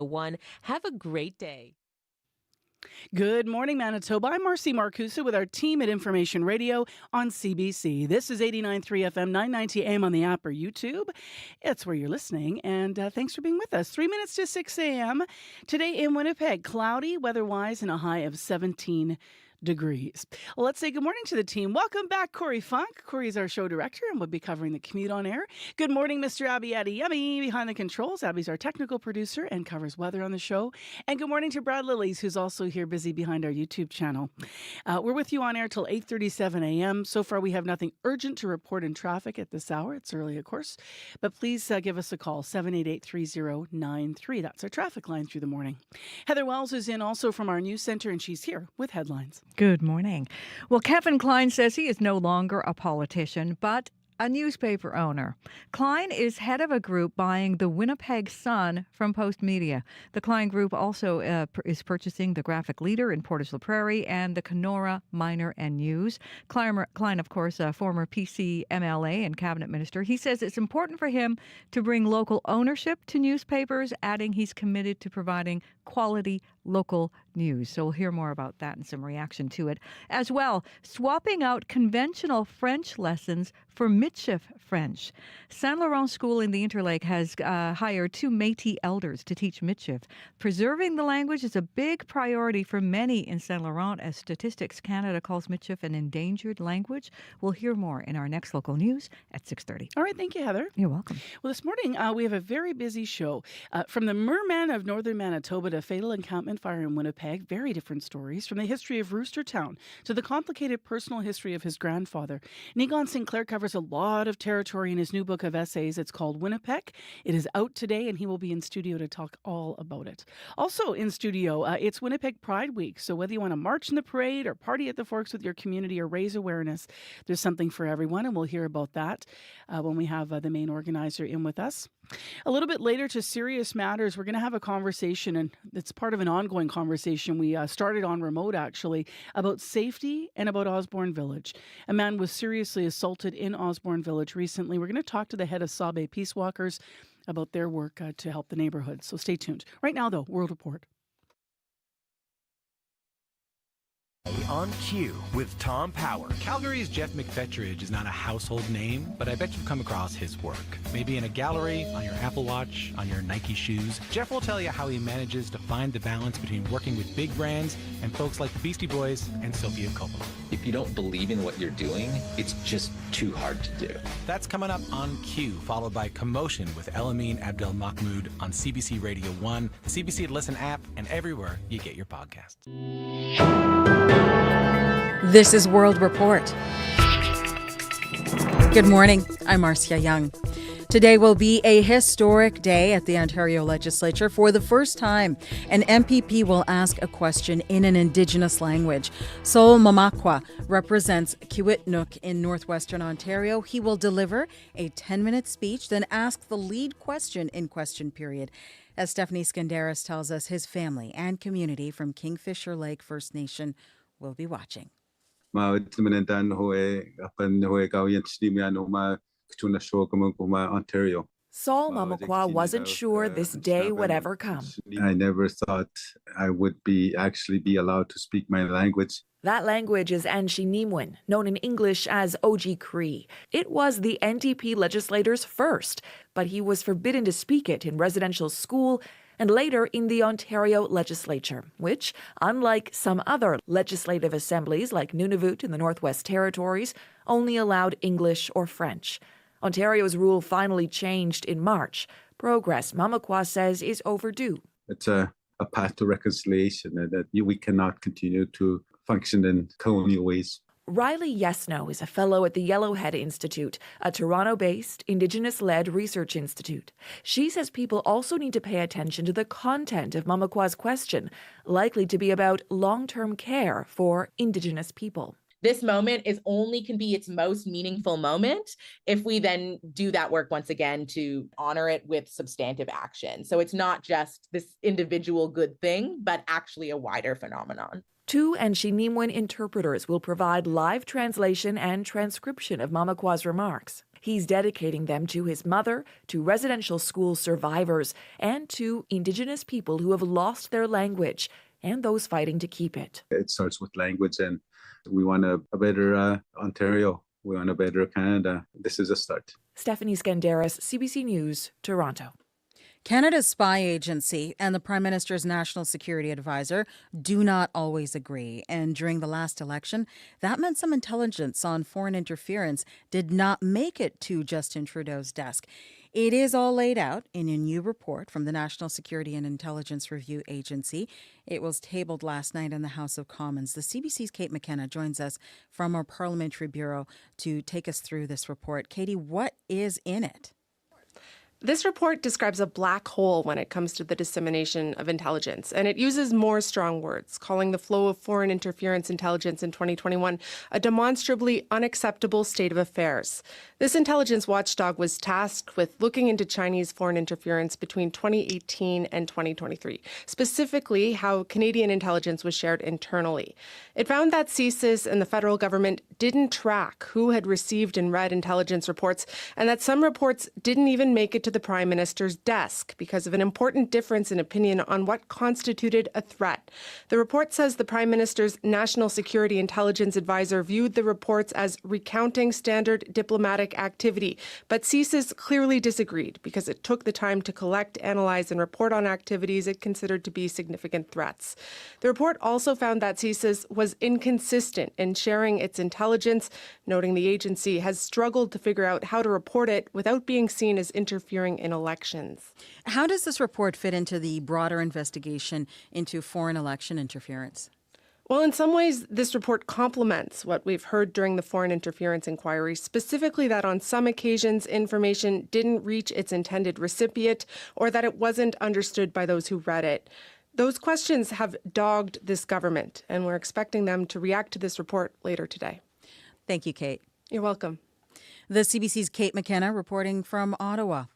One. Have a great day. Good morning, Manitoba. I'm Marcy Marcusa with our team at Information Radio on CBC. This is 89.3 FM, 990 AM on the app or YouTube. It's where you're listening, and thanks for being with us. 3 minutes to 6 a.m. Today in Winnipeg, cloudy weather-wise and a high of 17 degrees. Well, let's say good morning to the team. Welcome back, Corey Funk. Corey's our show director and will be covering the commute on air. Good morning, Mr. Abby Yummy behind the controls. Abby's our technical producer and covers weather on the show. And good morning to Brad Lillies, who's also here busy behind our YouTube channel. We're with you on air till 8:37 a.m. So far, we have nothing urgent to report in traffic at this hour. It's early, of course. But please give us a call, 788-3093. That's our traffic line through the morning. Heather Wells is in also from our news center, and she's here with headlines. Good morning. Well, Kevin Klein says he is no longer a politician, but a newspaper owner. Klein is head of a group buying the Winnipeg Sun from Post Media. The Klein Group also is purchasing the Graphic Leader in Portage la Prairie and the Kenora Miner and News. Klein, of course, a former PC MLA and cabinet minister. He says it's important for him to bring local ownership to newspapers, adding he's committed to providing quality local news. So we'll hear more about that and some reaction to it. As well, swapping out conventional French lessons for Michif French. Saint Laurent School in the Interlake has hired 2 Métis elders to teach Michif. Preserving the language is a big priority for many in Saint Laurent, as Statistics Canada calls Michif an endangered language. We'll hear more in our next local news at 6:30. All right, thank you, Heather. You're welcome. Well, this morning we have a very busy show. From the merman of northern Manitoba to fatal encampment fire in Winnipeg, very different stories. From the history of Roostertown to the complicated personal history of his grandfather. Neon Sinclair covers a lot of territory in his new book of essays. It's called Winnipeg. It is out today, and he will be in studio to talk all about it. Also in studio, it's Winnipeg Pride Week. So whether you want to march in the parade or party at the Forks with your community or raise awareness, there's something for everyone, and we'll hear about that when we have the main organizer in with us. A little bit later to serious matters, we're going to have a conversation, and it's part of an ongoing conversation we started on remote, actually, about safety and about Osborne Village. A man was seriously assaulted in Osborne Village recently. We're going to talk to the head of Sabe Peace Walkers about their work to help the neighborhood. So stay tuned. Right now, though, World Report. On Cue with Tom Power. Calgary's Jeff McFetridge is not a household name, but I bet you've come across his work. Maybe in a gallery, on your Apple Watch, on your Nike shoes. Jeff will tell you how he manages to find the balance between working with big brands and folks like the Beastie Boys and Sofia Coppola. If you don't believe in what you're doing, it's just too hard to do. That's coming up on Cue, followed by Commotion with Elamine Abdel Mahmoud on CBC Radio 1, the CBC Listen app, and everywhere you get your podcasts. This is World Report. Good morning. I'm Marcia Young. Today will be a historic day at the Ontario Legislature. For the first time, an MPP will ask a question in an Indigenous language. Sol Mamakwa represents Kiwetinoong in northwestern Ontario. He will deliver a 10-minute speech, then ask the lead question in question period. As Stephanie Skandaris tells us, his family and community from Kingfisher Lake First Nation will be watching. Saul Mamakwa wasn't sure this day would ever come. I never thought I would actually be allowed to speak my language. That language is Anishinaabe, known in English as Oji Cree. It was the NDP legislator's first, but he was forbidden to speak it in residential school and later in the Ontario Legislature, which, unlike some other legislative assemblies like Nunavut in the Northwest Territories, only allowed English or French. Ontario's rule finally changed in March. Progress, Mamakwa says, is overdue. It's a path to reconciliation, that we cannot continue to function in colonial ways. Riley Yesno is a fellow at the Yellowhead Institute, a Toronto-based, Indigenous-led research institute. She says people also need to pay attention to the content of Mamakwa's question, likely to be about long-term care for Indigenous people. This moment can be its most meaningful moment if we then do that work once again to honor it with substantive action. So it's not just this individual good thing, but actually a wider phenomenon. 2 Anishinaabe interpreters will provide live translation and transcription of Mamakwa's remarks. He's dedicating them to his mother, to residential school survivors, and to Indigenous people who have lost their language and those fighting to keep it. It starts with language, and we want a better Ontario. We want a better Canada. This is a start. Stephanie Skandaris, CBC News, Toronto. Canada's spy agency and the Prime Minister's national security advisor do not always agree. And during the last election, that meant some intelligence on foreign interference did not make it to Justin Trudeau's desk. It is all laid out in a new report from the National Security and Intelligence Review Agency. It was tabled last night in the House of Commons. The CBC's Kate McKenna joins us from our Parliamentary Bureau to take us through this report. Katie, what is in it? This report describes a black hole when it comes to the dissemination of intelligence, and it uses more strong words, calling the flow of foreign interference intelligence in 2021 a demonstrably unacceptable state of affairs. This intelligence watchdog was tasked with looking into Chinese foreign interference between 2018 and 2023, specifically how Canadian intelligence was shared internally. It found that CSIS and the federal government didn't track who had received and read intelligence reports, and that some reports didn't even make it to the Prime Minister's desk because of an important difference in opinion on what constituted a threat. The report says the Prime Minister's National Security Intelligence Advisor viewed the reports as recounting standard diplomatic activity, but CSIS clearly disagreed because it took the time to collect, analyze, and report on activities it considered to be significant threats. The report also found that CSIS was inconsistent in sharing its intelligence, noting the agency has struggled to figure out how to report it without being seen as interfering in elections. How does this report fit into the broader investigation into foreign election interference? Well, in some ways, this report complements what we've heard during the foreign interference inquiry, specifically that on some occasions information didn't reach its intended recipient or that it wasn't understood by those who read it. Those questions have dogged this government, and we're expecting them to react to this report later today. Thank you, Kate. You're welcome. The CBC's Kate McKenna reporting from Ottawa.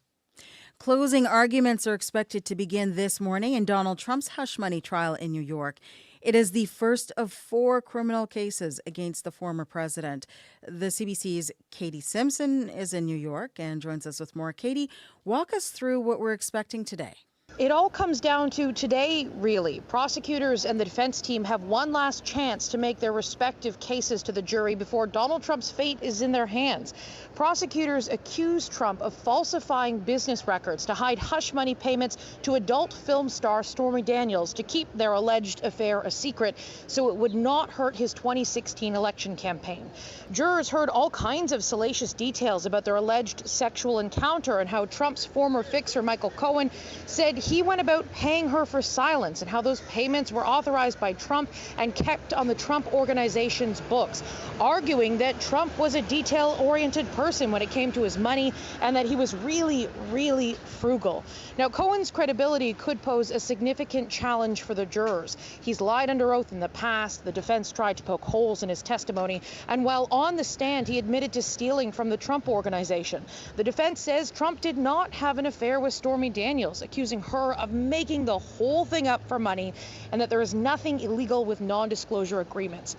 Closing arguments are expected to begin this morning in Donald Trump's hush money trial in New York. It is the first of 4 criminal cases against the former president. The CBC's Katie Simpson is in New York and joins us with more. Katie, walk us through what we're expecting today. It all comes down to today, really. Prosecutors and the defense team have one last chance to make their respective cases to the jury before Donald Trump's fate is in their hands. Prosecutors accuse Trump of falsifying business records to hide hush money payments to adult film star Stormy Daniels to keep their alleged affair a secret so it would not hurt his 2016 election campaign. Jurors heard all kinds of salacious details about their alleged sexual encounter and how Trump's former fixer Michael Cohen said he went about paying her for silence and how those payments were authorized by Trump and kept on the Trump organization's books, arguing that Trump was a detail-oriented person when it came to his money and that he was really, really frugal. Now, Cohen's credibility could pose a significant challenge for the jurors. He's lied under oath in the past. The defense tried to poke holes in his testimony. And while on the stand, he admitted to stealing from the Trump organization. The defense says Trump did not have an affair with Stormy Daniels, accusing her of making the whole thing up for money and that there is nothing illegal with non-disclosure agreements.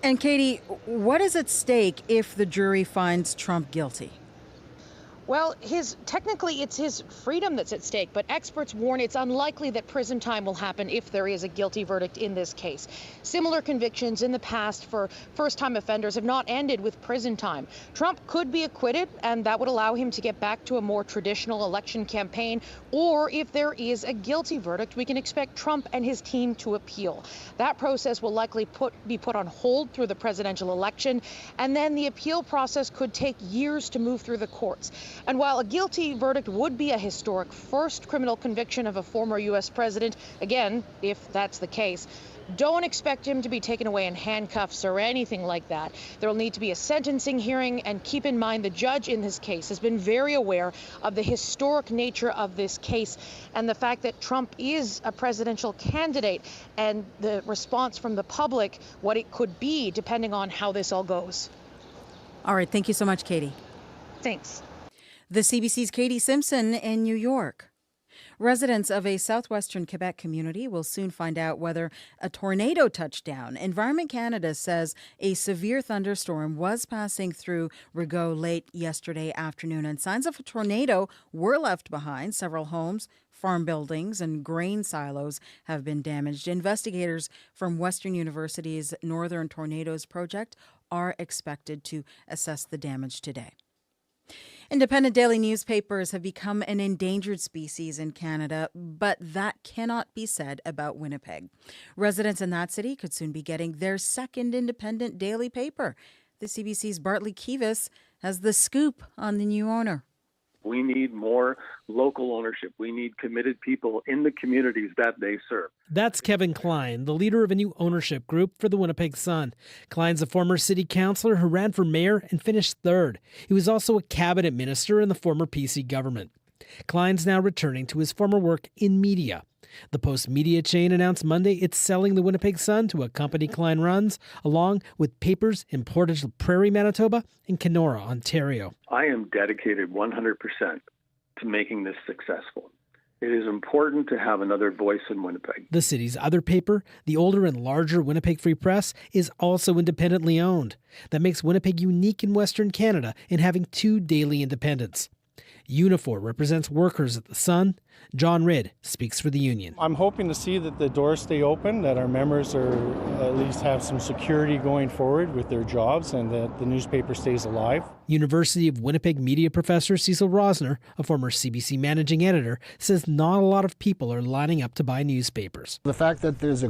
And Katie, what is at stake if the jury finds Trump guilty? Well, technically it's his freedom that's at stake, but experts warn it's unlikely that prison time will happen if there is a guilty verdict in this case. Similar convictions in the past for first-time offenders have not ended with prison time. Trump could be acquitted, and that would allow him to get back to a more traditional election campaign, or if there is a guilty verdict, we can expect Trump and his team to appeal. That process will likely be put on hold through the presidential election, and then the appeal process could take years to move through the courts. And while a guilty verdict would be a historic first criminal conviction of a former U.S. president, again, if that's the case, don't expect him to be taken away in handcuffs or anything like that. There will need to be a sentencing hearing, and keep in mind the judge in this case has been very aware of the historic nature of this case and the fact that Trump is a presidential candidate and the response from the public, what it could be depending on how this all goes. All right. Thank you so much, Katie. Thanks. The CBC's Katie Simpson in New York. Residents of a southwestern Quebec community will soon find out whether a tornado touched down. Environment Canada says a severe thunderstorm was passing through Rigaud late yesterday afternoon, and signs of a tornado were left behind. Several homes, farm buildings, and grain silos have been damaged. Investigators from Western University's Northern Tornadoes Project are expected to assess the damage today. Independent daily newspapers have become an endangered species in Canada, but that cannot be said about Winnipeg. Residents in that city could soon be getting their second independent daily paper. The CBC's Bartley Kivas has the scoop on the new owner. We need more local ownership. We need committed people in the communities that they serve. That's Kevin Klein, the leader of a new ownership group for the Winnipeg Sun. Klein's a former city councillor who ran for mayor and finished third. He was also a cabinet minister in the former PC government. Klein's now returning to his former work in media. The Post media chain announced Monday it's selling the Winnipeg Sun to a company Klein runs, along with papers in Portage la Prairie, Manitoba, and Kenora, Ontario. I am dedicated 100% to making this successful. It is important to have another voice in Winnipeg. The city's other paper, the older and larger Winnipeg Free Press, is also independently owned. That makes Winnipeg unique in Western Canada in having two daily independents. Unifor represents workers at the Sun. John Ridd speaks for the union. I'm hoping to see that the doors stay open, that our members are at least have some security going forward with their jobs, and that the newspaper stays alive. University of Winnipeg media professor Cecil Rosner, a former CBC managing editor, says not a lot of people are lining up to buy newspapers. The fact that there's a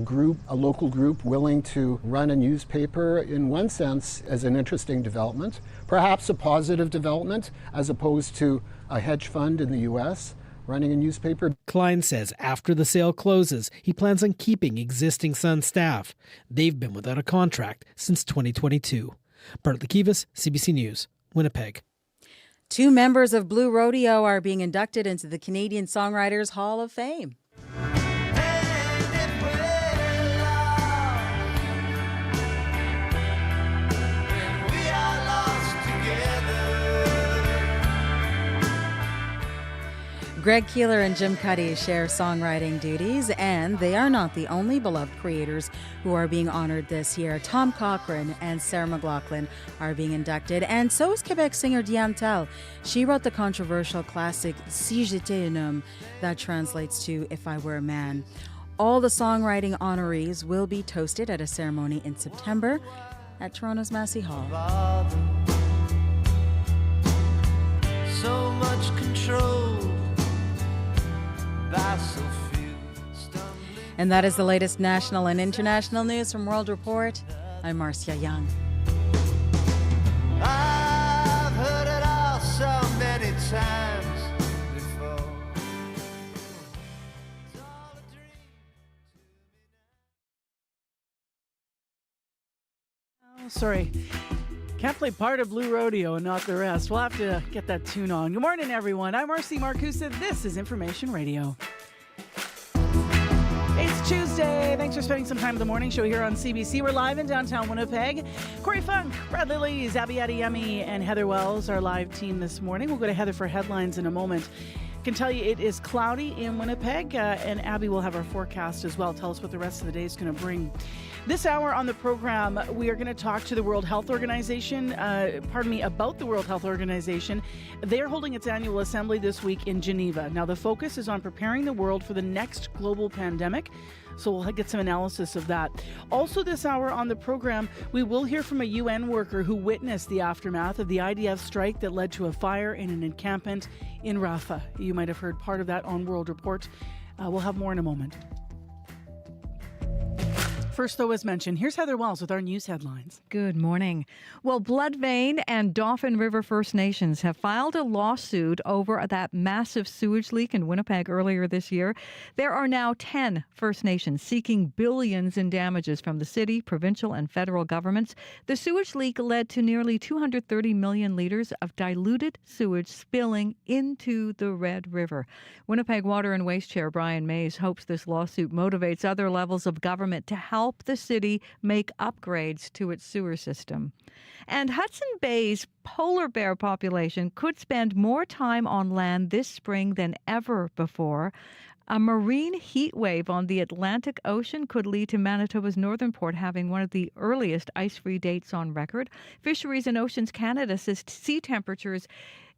local group willing to run a newspaper, in one sense, is an interesting development, perhaps a positive development, as opposed to a hedge fund in the U.S. running a newspaper. Klein says after the sale closes, he plans on keeping existing Sun staff. They've been without a contract since 2022. Bartley Kivas, CBC News, Winnipeg. 2 members of Blue Rodeo are being inducted into the Canadian Songwriters Hall of Fame. Greg Keeler and Jim Cuddy share songwriting duties, and they are not the only beloved creators who are being honored this year. Tom Cochrane and Sarah McLachlan are being inducted, and so is Quebec singer Diane Tell. She wrote the controversial classic Si j'étais un homme, that translates to If I Were a Man. All the songwriting honorees will be toasted at a ceremony in September at Toronto's Massey Hall. So much control. And that is the latest national and international news from World Report. I'm Marcia Young. I've heard it all so many times before. Oh, sorry. Can't play part of Blue Rodeo and not the rest. We'll have to get that tune on. Good morning, everyone. I'm Marcy Marcusa. This is Information Radio. It's Tuesday. Thanks for spending some time in the morning show here on CBC. We're live in downtown Winnipeg. Corey Funk, Brad Lillies, Abby Adiyemi, and Heather Wells, our live team this morning. We'll go to Heather for headlines in a moment. I can tell you it is cloudy in Winnipeg, and Abby will have our forecast as well. Tell us what the rest of the day is going to bring. This hour on the program, we are going to talk to the World Health Organization, about the World Health Organization. They're holding its annual assembly this week in Geneva. Now, the focus is on preparing the world for the next global pandemic. So we'll get some analysis of that. Also this hour on the program, we will hear from a UN worker who witnessed the aftermath of the IDF strike that led to a fire in an encampment in Rafah. You might have heard part of that on World Report. We'll have more in a moment. First, though, as mentioned, here's Heather Wells with our news headlines. Good morning. Well, Bloodvein and Dauphin River First Nations have filed a lawsuit over that massive sewage leak in Winnipeg earlier this year. There are now 10 First Nations seeking billions in damages from the city, provincial, and federal governments. The sewage leak led to nearly 230 million litres of diluted sewage spilling into the Red River. Winnipeg Water and Waste Chair Brian Mays hopes this lawsuit motivates other levels of government to help help the city make upgrades to its sewer system. And Hudson Bay's polar bear population could spend more time on land this spring than ever before. A marine heat wave on the Atlantic Ocean could lead to Manitoba's northern port having one of the earliest ice-free dates on record. Fisheries and Oceans Canada says sea temperatures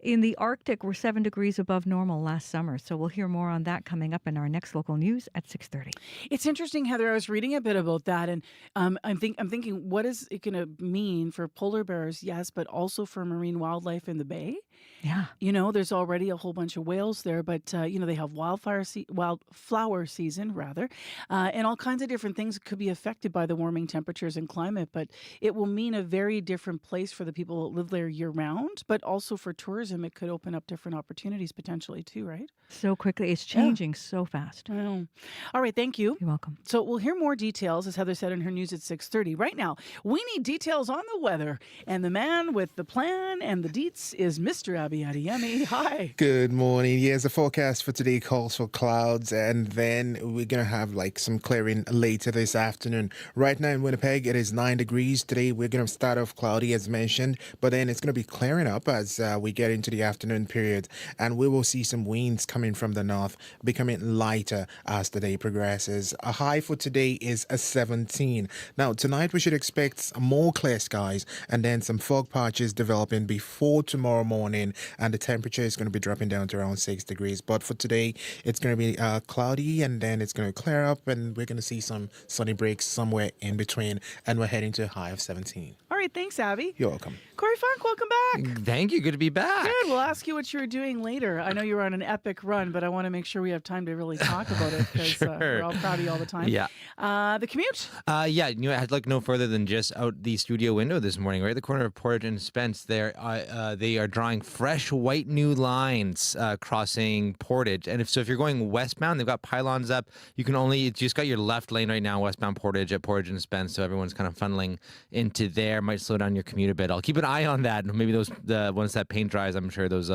in the Arctic were 7 degrees above normal last summer. So we'll hear more on that coming up in our next local news at 6:30. It's interesting, Heather. I was reading a bit about that, and I'm thinking, what is it going to mean for polar bears? Yes, but also for marine wildlife in the bay. Yeah. There's already a whole bunch of whales there, but they have wildflower season rather, and all kinds of different things could be affected by the warming temperatures and climate. But it will mean a very different place for the people that live there year round, but also for tourism. It could open up different opportunities potentially too, right? So quickly. It's changing so fast. I know. All right, thank you. You're welcome. So we'll hear more details, as Heather said in her news at 6:30. Right now, we need details on the weather. And the man with the plan and the deets is Mr. Abby Adeyemi. Hi. Good morning. Yes, the forecast for today calls for clouds, and then we're going to have some clearing later this afternoon. Right now in Winnipeg, it is 9 degrees. Today, we're going to start off cloudy, as mentioned, but then it's going to be clearing up as we get into the afternoon period, and we will see some winds coming from the north, becoming lighter as the day progresses. A high for today is a 17. Now, tonight we should expect more clear skies and then some fog patches developing before tomorrow morning, and the temperature is going to be dropping down to around 6 degrees. But for today, it's going to be cloudy, and then it's going to clear up, and we're going to see some sunny breaks somewhere in between, and we're heading to a high of 17. All right, thanks, Abby. You're welcome. Corey Funk, welcome back. Thank you. Good to be back. Good. We'll ask you what you were doing later. I know you were on an epic run, but I want to make sure we have time to really talk about it because we're all proud of you all the time. Yeah. The commute? I had to look no further than just out the studio window this morning, right at the corner of Portage and Spence. They are drawing fresh white new lines crossing Portage. And if you're going westbound, they've got pylons up. You just got your left lane right now, westbound Portage at Portage and Spence. So everyone's kind of funneling into there. Might slow down your commute a bit. I'll keep an eye on that. Maybe once that paint dries, I'm sure those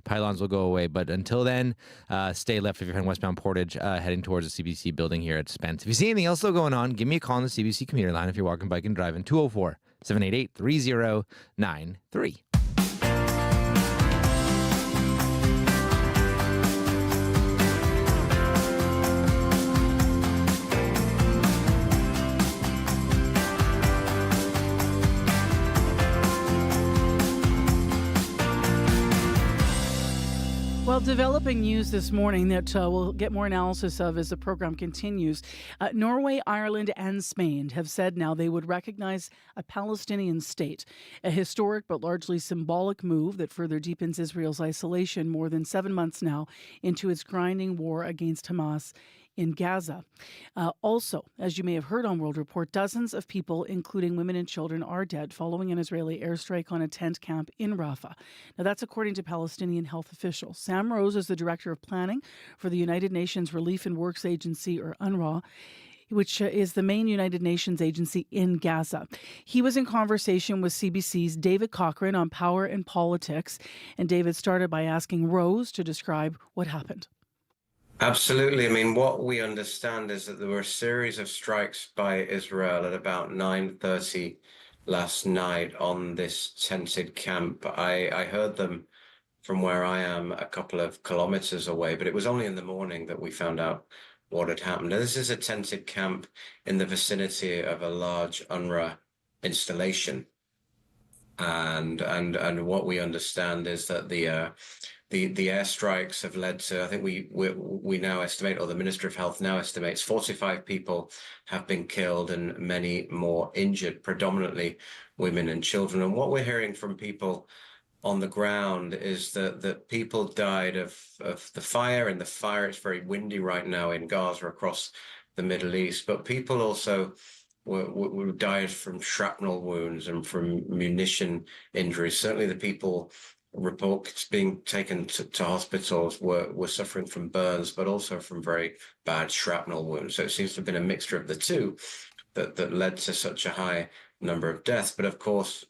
pylons will go away. But until then, stay left if you're heading westbound Portage, heading towards the CBC building here at Spence. If you see anything else though going on, give me a call on the CBC commuter line if you're walking, biking, driving, 204-788-3093. Well, developing news this morning that we'll get more analysis of as the program continues. Norway, Ireland, and Spain have said now they would recognize a Palestinian state, a historic but largely symbolic move that further deepens Israel's isolation more than 7 months now into its grinding war against Hamas in Gaza. Also, as you may have heard on World Report, dozens of people, including women and children, are dead following an Israeli airstrike on a tent camp in Rafah. Now, that's according to Palestinian health officials. Sam Rose is the director of planning for the United Nations Relief and Works Agency, or UNRWA, which is the main United Nations agency in Gaza. He was in conversation with CBC's David Cochrane on power and politics, and David started by asking Rose to describe what happened. Absolutely. I mean, what we understand is that there were a series of strikes by Israel at about 9:30 last night on this tented camp. I heard them from where I am a couple of kilometers away, but it was only in the morning that we found out what had happened. Now, this is a tented camp in the vicinity of a large UNRWA installation. And what we understand is that the airstrikes have led to, I think we now estimate, or the Ministry of Health now estimates, 45 people have been killed and many more injured, predominantly women and children. And what we're hearing from people on the ground is that people died of the fire, and the fire, it's very windy right now in Gaza across the Middle East, but people also were died from shrapnel wounds and from munition injuries. Certainly the people reports being taken to hospitals were suffering from burns, but also from very bad shrapnel wounds. So it seems to have been a mixture of the two that led to such a high number of deaths. But of course,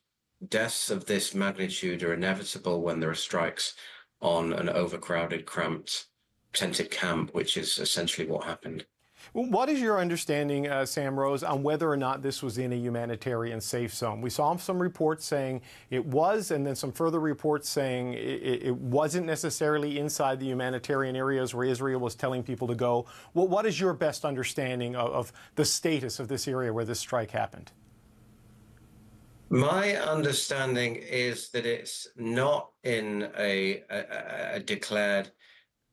deaths of this magnitude are inevitable when there are strikes on an overcrowded, cramped, tented camp, which is essentially what happened. What is your understanding, Sam Rose, on whether or not this was in a humanitarian safe zone? We saw some reports saying it was, and then some further reports saying it wasn't necessarily inside the humanitarian areas where Israel was telling people to go. What is your best understanding of the status of this area where this strike happened? My understanding is that it's not in a declared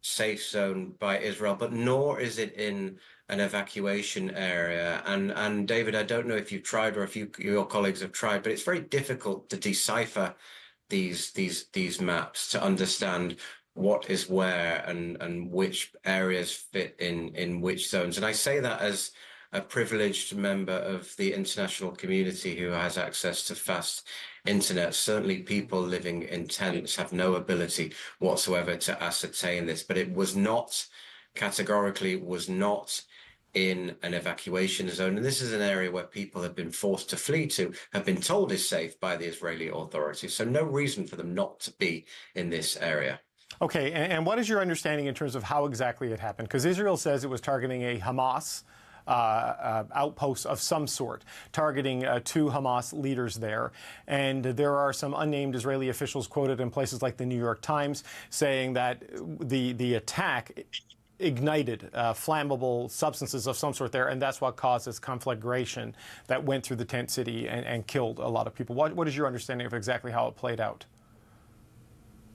safe zone by Israel, but nor is it in an evacuation area. And David, I don't know if you've tried or if your colleagues have tried, but it's very difficult to decipher these maps to understand what is where and which areas fit in which zones. And I say that as a privileged member of the international community who has access to fast internet. Certainly people living in tents have no ability whatsoever to ascertain this, but it was not, categorically was not in an evacuation zone. And this is an area where people have been forced to flee to, have been told is safe by the Israeli authorities. So no reason for them not to be in this area. Okay, and what is your understanding in terms of how exactly it happened? Because Israel says it was targeting a Hamas outposts of some sort, targeting two Hamas leaders there. And there are some unnamed Israeli officials quoted in places like the New York Times saying that the attack ignited flammable substances of some sort there, and that's what caused this conflagration that went through the tent city and killed a lot of people. What is your understanding of exactly how it played out?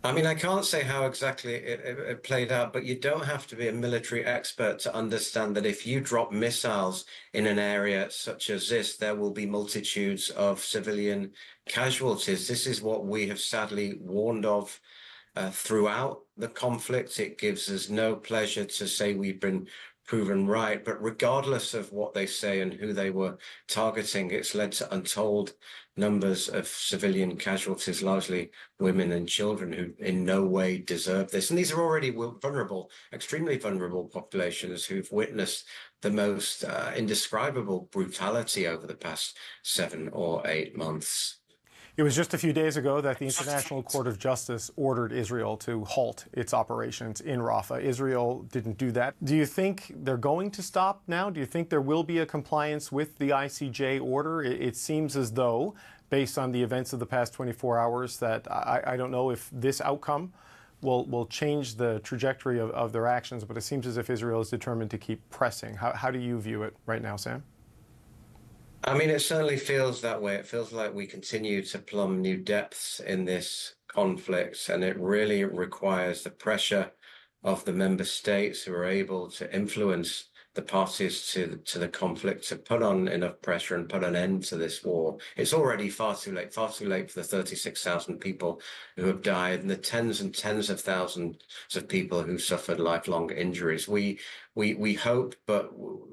I mean, I can't say how exactly it played out, but you don't have to be a military expert to understand that if you drop missiles in an area such as this, there will be multitudes of civilian casualties. This is what we have sadly warned of throughout the conflict. It gives us no pleasure to say we've been proven right, but regardless of what they say and who they were targeting, it's led to untold numbers of civilian casualties, largely women and children who in no way deserve this. And these are already vulnerable, extremely vulnerable populations who've witnessed the most indescribable brutality over the past 7 or 8 months. It was just a few days ago that the International Court of Justice ordered Israel to halt its operations in Rafah. Israel didn't do that. Do you think they're going to stop now? Do you think there will be a compliance with the ICJ order? It seems as though, based on the events of the past 24 hours, that I don't know if this outcome will change the trajectory of their actions, but it seems as if Israel is determined to keep pressing. How do you view it right now, Sam? I mean, it certainly feels that way. It feels like we continue to plumb new depths in this conflict, and it really requires the pressure of the member states who are able to influence the parties to the conflict to put on enough pressure and put an end to this war. It's already far too late for the 36,000 people who have died and the tens and tens of thousands of people who suffered lifelong injuries. We hope, but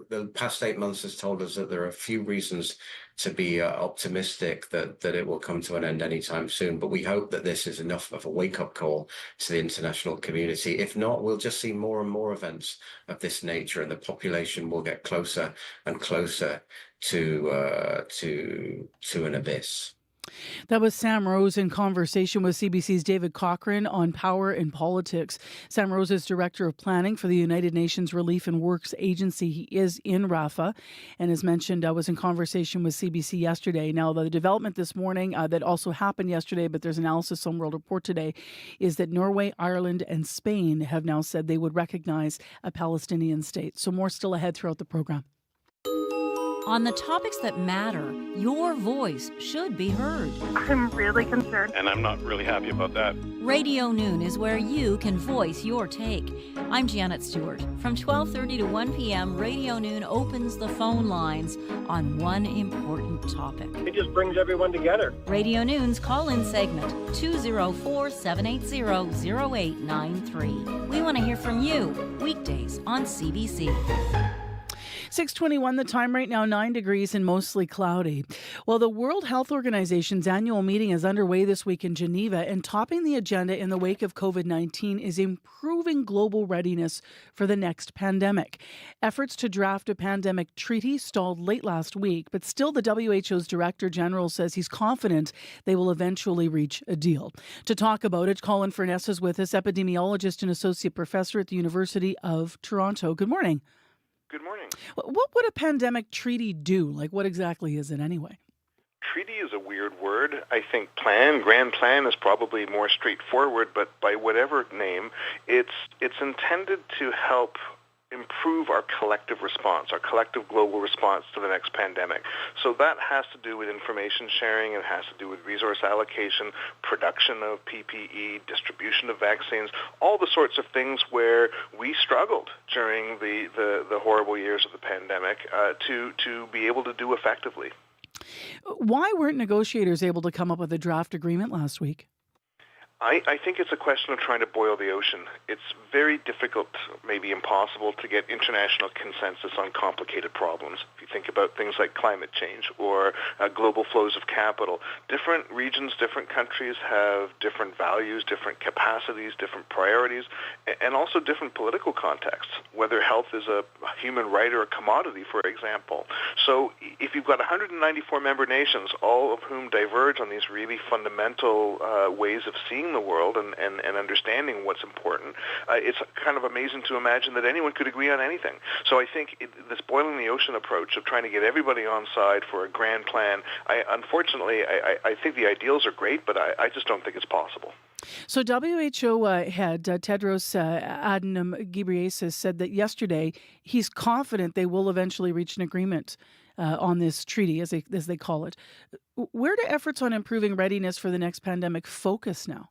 the past 8 months has told us that there are a few reasons to be optimistic that it will come to an end anytime soon. But we hope that this is enough of a wake-up call to the international community. If not, we'll just see more and more events of this nature, and the population will get closer and closer to an abyss. That was Sam Rose in conversation with CBC's David Cochrane on power in politics. Sam Rose is Director of Planning for the United Nations Relief and Works Agency. He is in Rafah, and as mentioned, I was in conversation with CBC yesterday. Now, the development this morning that also happened yesterday, but there's analysis on World Report today, is that Norway, Ireland, and Spain have now said they would recognize a Palestinian state. So more still ahead throughout the program. On the topics that matter, your voice should be heard. I'm really concerned. And I'm not really happy about that. Radio Noon is where you can voice your take. I'm Janet Stewart. From 12:30 to 1 p.m., Radio Noon opens the phone lines on one important topic. It just brings everyone together. Radio Noon's call-in segment, 204-780-0893. We want to hear from you, weekdays on CBC. 6:21 the time right now, 9 degrees and mostly cloudy. Well, the World Health Organization's annual meeting is underway this week in Geneva, and topping the agenda in the wake of COVID-19 is improving global readiness for the next pandemic. Efforts to draft a pandemic treaty stalled late last week, but still the WHO's Director General says he's confident they will eventually reach a deal. To talk about it, Colin Furness is with us, epidemiologist and associate professor at the University of Toronto. Good morning. Good morning. What would a pandemic treaty do? Like, what exactly is it anyway? Treaty is a weird word. I think grand plan is probably more straightforward, but by whatever name, it's intended to help improve our collective response, our collective global response to the next pandemic. So that has to do with information sharing, it has to do with resource allocation, production of PPE, distribution of vaccines, all the sorts of things where we struggled during the horrible years of the pandemic to be able to do effectively. Why weren't negotiators able to come up with a draft agreement last week? I think it's a question of trying to boil the ocean. It's very difficult, maybe impossible, to get international consensus on complicated problems. If you think about things like climate change or global flows of capital, different regions, different countries have different values, different capacities, different priorities, and also different political contexts, whether health is a human right or a commodity, for example. So if you've got 194 member nations, all of whom diverge on these really fundamental ways of seeing the world and understanding what's important, it's kind of amazing to imagine that anyone could agree on anything. So I think this boiling the ocean approach of trying to get everybody on side for a grand plan, unfortunately, I think the ideals are great, but I just don't think it's possible. So WHO head Tedros Adhanom Ghebreyesus said that yesterday he's confident they will eventually reach an agreement on this treaty, as they call it. Where do efforts on improving readiness for the next pandemic focus now?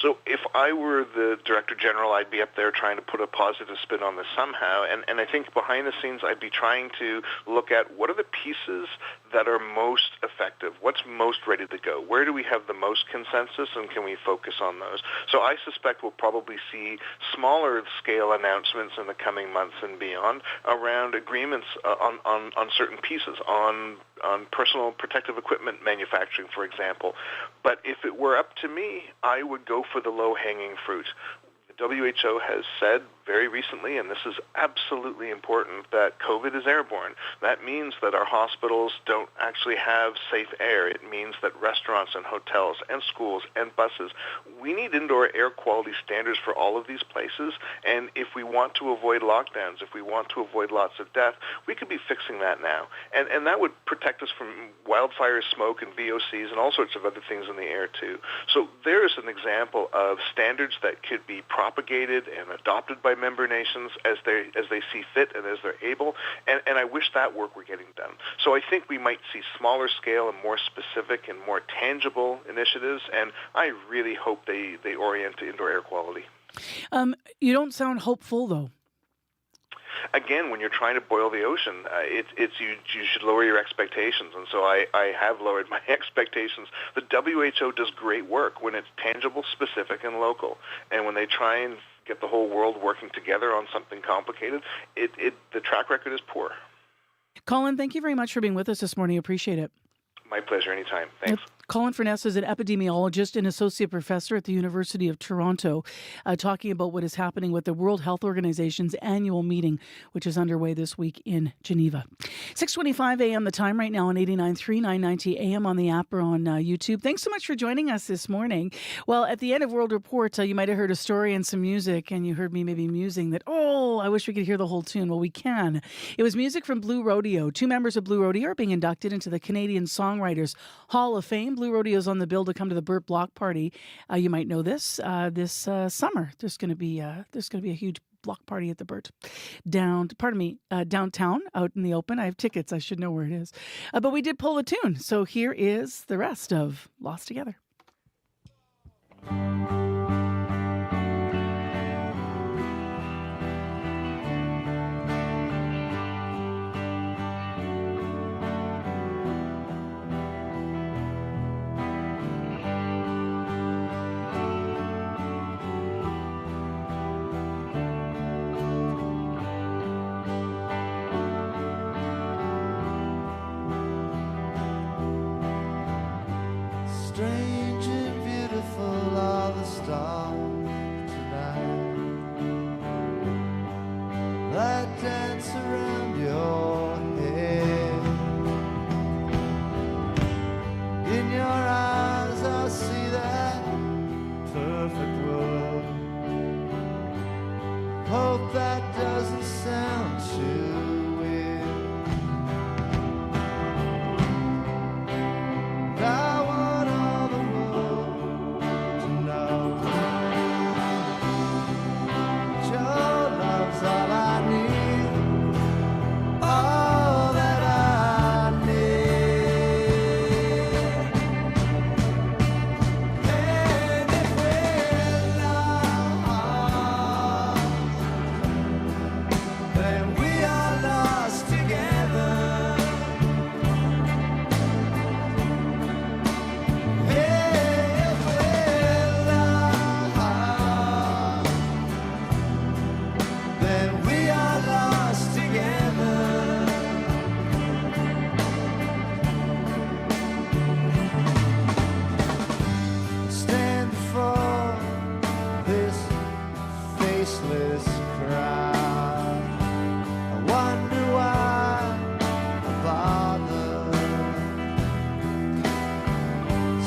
So if I were the Director General, I'd be up there trying to put a positive spin on this somehow. And I think behind the scenes, I'd be trying to look at what are the pieces that are most effective? What's most ready to go? Where do we have the most consensus, and can we focus on those? So I suspect we'll probably see smaller scale announcements in the coming months and beyond around agreements on certain pieces, on personal protective equipment manufacturing, for example. But if it were up to me, I would go for the low-hanging fruit. The WHO has said very recently, and this is absolutely important, that COVID is airborne. That means that our hospitals don't actually have safe air. It means that restaurants and hotels and schools and buses, we need indoor air quality standards for all of these places. And if we want to avoid lockdowns, if we want to avoid lots of death, we could be fixing that now. And that would protect us from wildfire smoke and VOCs and all sorts of other things in the air too. So there's an example of standards that could be propagated and adopted by member nations as they see fit and as they're able, and I wish that work were getting done. So I think we might see smaller scale and more specific and more tangible initiatives, and I really hope they orient to indoor air quality. You don't sound hopeful, though. Again, when you're trying to boil the ocean, you should lower your expectations, and so I have lowered my expectations. The WHO does great work when it's tangible, specific, and local, and when they try and get the whole world working together on something complicated, the track record is poor. Colin, thank you very much for being with us this morning. Appreciate it. My pleasure, anytime. Thanks. Colin Furness is an epidemiologist and associate professor at the University of Toronto, talking about what is happening with the World Health Organization's annual meeting, which is underway this week in Geneva. 6:25 a.m. the time right now on 89.3, 990 a.m. on the app or on YouTube. Thanks so much for joining us this morning. Well, at the end of World Report, you might have heard a story and some music, and you heard me maybe musing that, I wish we could hear the whole tune. Well, we can. It was music from Blue Rodeo. Two members of Blue Rodeo are being inducted into the Canadian Songwriters Hall of Fame. Blue Rodeo's on the bill to come to the Burt Block Party. You might know this summer. There's going to be a huge block party at the Burt downtown out in the open. I have tickets. I should know where it is. But we did pull the tune. So here is the rest of Lost Together. Strange and beautiful are the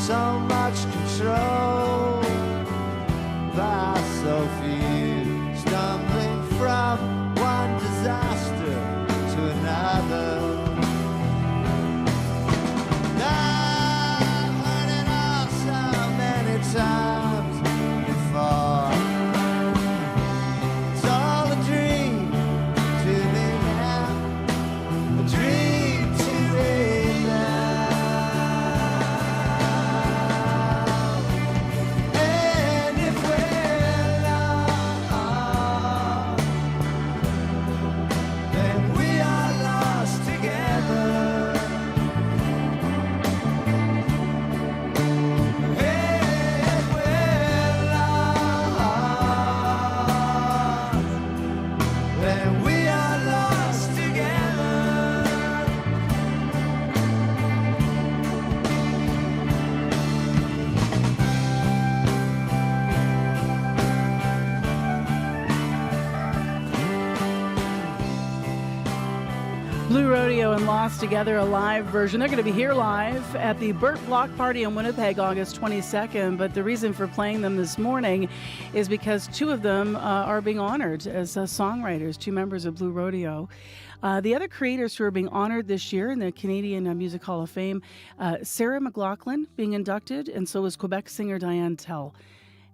so much control by so few, stumbling from one disaster to another. I've heard it all so many times before. It's all a dream to me now, a dream to me now. And if we're lost, then we are lost together. Blue Rodeo and Lost Together, a live version. They're going to be here live at the Burt Block Party in Winnipeg, August 22nd. But the reason for playing them this morning is because two of them are being honored as songwriters, two members of Blue Rodeo. The other creators who are being honored this year in the Canadian Music Hall of Fame, Sarah McLachlan being inducted, and so is Quebec singer Diane Tell.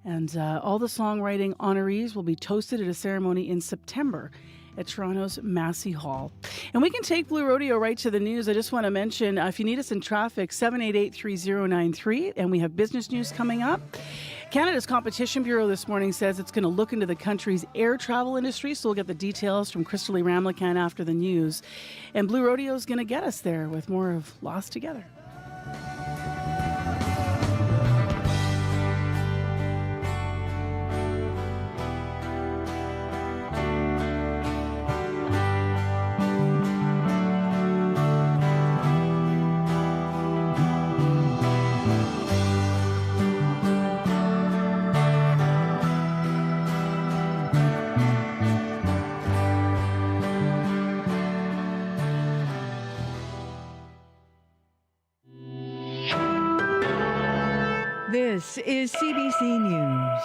And all the songwriting honorees will be toasted at a ceremony in September at Toronto's Massey Hall. And we can take Blue Rodeo right to the news. I just want to mention, if you need us in traffic, 788-3093, and we have business news coming up. Canada's Competition Bureau this morning says it's going to look into the country's air travel industry, so we'll get the details from Crystal Lee Ramlakan after the news. And Blue Rodeo is going to get us there with more of Lost Together. This is CBC News.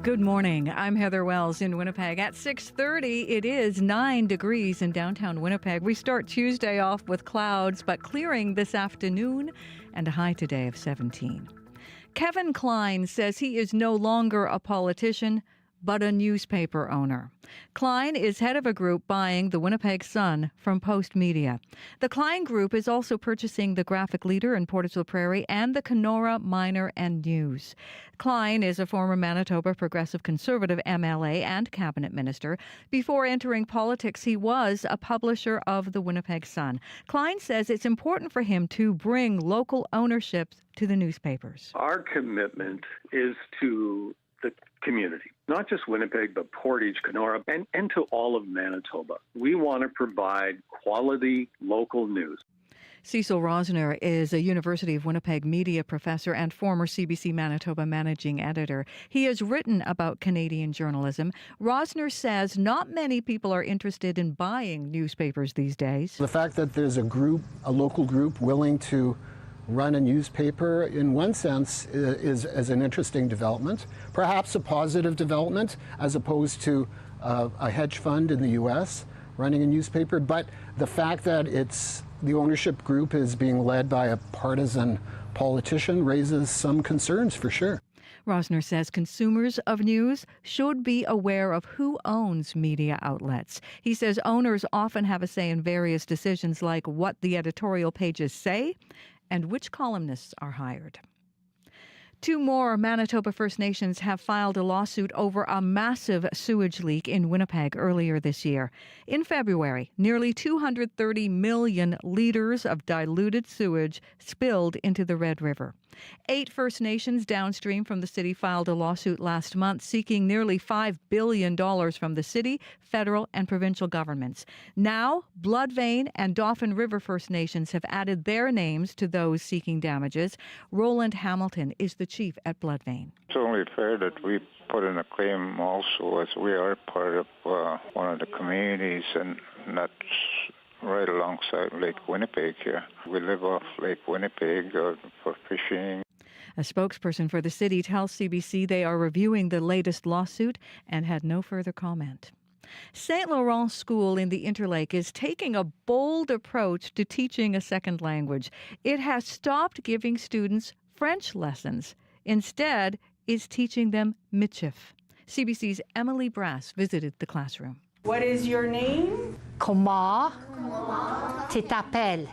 Good morning. I'm Heather Wells in Winnipeg. At 6:30, it is 9 degrees in downtown Winnipeg. We start Tuesday off with clouds, but clearing this afternoon and a high today of 17. Kevin Klein says he is no longer a politician, but a newspaper owner. Klein is head of a group buying the Winnipeg Sun from Post Media. The Klein Group is also purchasing the Graphic Leader in Portage Prairie and the Kenora Miner and News. Klein is a former Manitoba Progressive Conservative MLA and cabinet minister. Before entering politics, he was a publisher of the Winnipeg Sun. Klein says it's important for him to bring local ownership to the newspapers. Our commitment is to the community, not just Winnipeg, but Portage, Kenora, and to all of Manitoba. We want to provide quality local news. Cecil Rosner is a University of Winnipeg media professor and former CBC Manitoba managing editor. He has written about Canadian journalism. Rosner says not many people are interested in buying newspapers these days. The fact that there's a local group willing to run a newspaper, in one sense, is an interesting development, perhaps a positive development, as opposed to a hedge fund in the U.S. running a newspaper. But the fact that the ownership group is being led by a partisan politician raises some concerns for sure. Rosner says consumers of news should be aware of who owns media outlets. He says owners often have a say in various decisions like what the editorial pages say and which columnists are hired. Two more Manitoba First Nations have filed a lawsuit over a massive sewage leak in Winnipeg earlier this year. In February, nearly 230 million liters of diluted sewage spilled into the Red River. 8 First Nations downstream from the city filed a lawsuit last month seeking nearly $5 billion from the city, federal, and provincial governments. Now, Bloodvein and Dauphin River First Nations have added their names to those seeking damages. Roland Hamilton is the chief at Bloodvein. It's only fair that we put in a claim also, as we are part of one of the communities, and that's right alongside Lake Winnipeg here. We live off Lake Winnipeg for fishing. A spokesperson for the city tells CBC they are reviewing the latest lawsuit and had no further comment. St. Laurent School in the Interlake is taking a bold approach to teaching a second language. It has stopped giving students French lessons. Instead, is teaching them Michif. CBC's Emily Brass visited the classroom. What is your name? Comment tu t'appelles?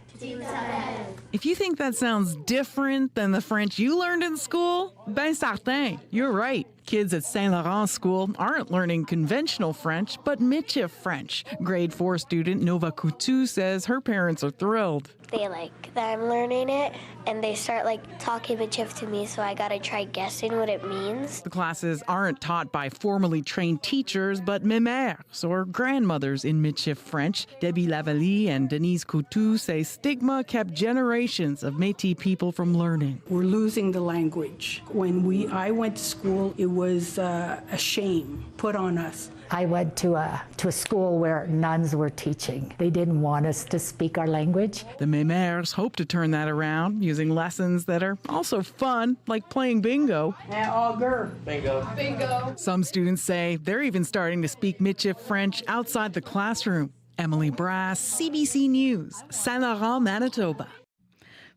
If you think that sounds different than the French you learned in school, ben certain, you're right. Kids at St. Laurent School aren't learning conventional French, but Michif French. Grade 4 student Nova Coutu says her parents are thrilled. They like that I'm learning it, and they start talking Michif to me, so I gotta try guessing what it means. The classes aren't taught by formally trained teachers, but mémères, or grandmothers in Michif French. Debbie Lavallee and Denise Coutu say stigma kept generations of Métis people from learning. We're losing the language. When I went to school, it was a shame put on us. I went to a school where nuns were teaching. They didn't want us to speak our language. The mémères hope to turn that around using lessons that are also fun, like playing bingo. Augur. Bingo. Bingo. Some students say they're even starting to speak Michif French outside the classroom. Emily Brass, CBC News, Saint Laurent, Manitoba.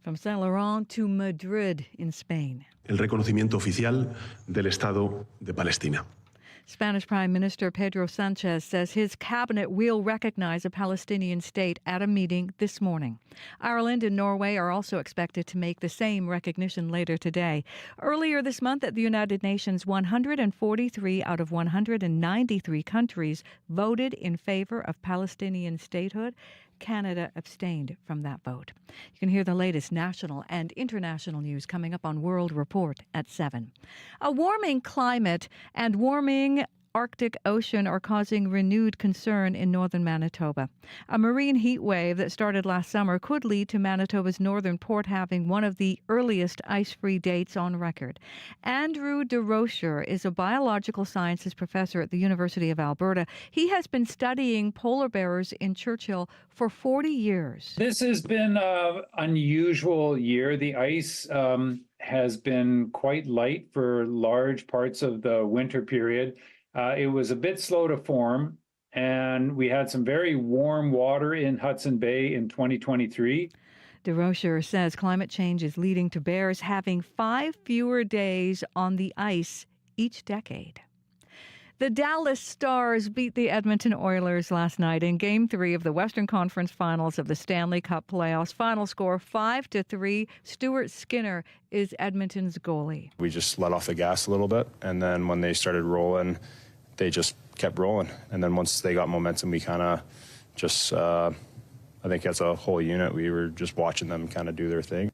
From Saint Laurent to Madrid in Spain. El reconocimiento oficial del Estado de Palestina. Spanish Prime Minister Pedro Sanchez says his cabinet will recognize a Palestinian state at a meeting this morning. Ireland and Norway are also expected to make the same recognition later today. Earlier this month at the United Nations, 143 out of 193 countries voted in favor of Palestinian statehood. Canada abstained from that vote. You can hear the latest national and international news coming up on World Report at 7. A warming climate and warming Arctic Ocean are causing renewed concern in northern Manitoba. A marine heat wave that started last summer could lead to Manitoba's northern port having one of the earliest ice-free dates on record. Andrew DeRocher is a biological sciences professor at the University of Alberta. He has been studying polar bears in Churchill for 40 years. This has been an unusual year. The ice has been quite light for large parts of the winter period. It was a bit slow to form, and we had some very warm water in Hudson Bay in 2023. DeRocher says climate change is leading to bears having 5 fewer days on the ice each decade. The Dallas Stars beat the Edmonton Oilers last night in Game 3 of the Western Conference Finals of the Stanley Cup playoffs. Final score 5-3. Stuart Skinner is Edmonton's goalie. We just let off the gas a little bit, and then when they started rolling, they just kept rolling. And then once they got momentum, we kind of just, I think as a whole unit, we were just watching them kind of do their thing.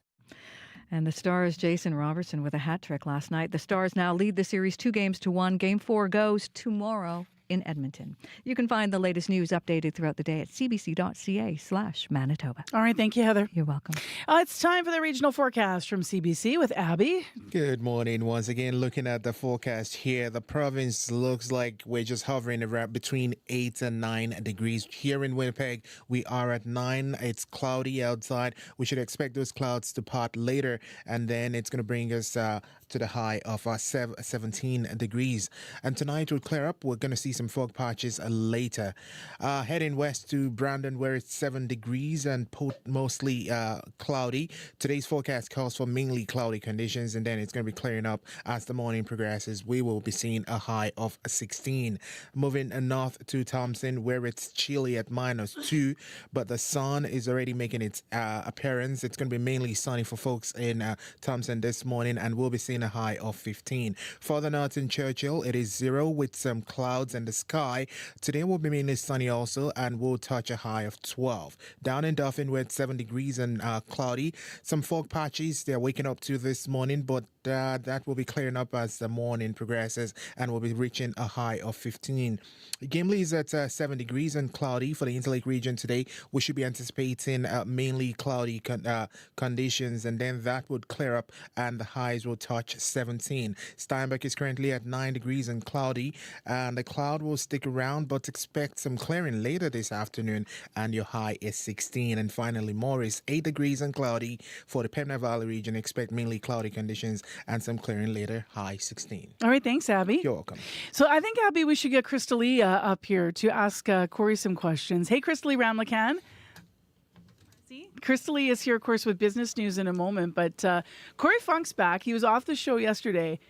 And the Stars' Jason Robertson with a hat trick last night. The Stars now lead the series 2-1. Game 4 goes tomorrow in Edmonton. You can find the latest news updated throughout the day at cbc.ca/Manitoba. All right. Thank you, Heather. You're welcome. It's time for the regional forecast from CBC with Abby. Good morning. Once again, looking at the forecast here, the province looks like we're just hovering around between 8 and 9 degrees. Here in Winnipeg, we are at 9. It's cloudy outside. We should expect those clouds to part later, and then it's going to bring us to the high of 17 degrees. And tonight will clear up. We're going to see some fog patches later. Heading west to Brandon, where it's 7 degrees and mostly cloudy. Today's forecast calls for mainly cloudy conditions, and then it's going to be clearing up as the morning progresses. We will be seeing a high of 16. Moving north to Thompson, where it's chilly at -2, but the sun is already making its appearance. It's going to be mainly sunny for folks in Thompson this morning, and we'll be seeing a high of 15. Further north in Churchill, it is 0 with some clouds in the sky. Today will be mainly sunny also, and we'll touch a high of 12. Down in Dauphin, we're at 7 degrees and cloudy. Some fog patches they're waking up to this morning, but that will be clearing up as the morning progresses, and we'll be reaching a high of 15. Gimli is at 7 degrees and cloudy for the Interlake region today. We should be anticipating mainly cloudy conditions, and then that would clear up and the highs will touch 17. Steinbach is currently at 9 degrees and cloudy, and the cloud cloud will stick around, but expect some clearing later this afternoon, and your high is 16. And finally, Morris, 8 degrees and cloudy for the Pembina Valley region. Expect mainly cloudy conditions and some clearing later, high 16. All right, thanks, Abby. You're welcome. So I think, Abby, we should get Crystalie up here to ask Corey some questions. Hey, Crystalie Ramlakan. Crystalie is here, of course, with business news in a moment, but Corey Funk's back. He was off the show yesterday.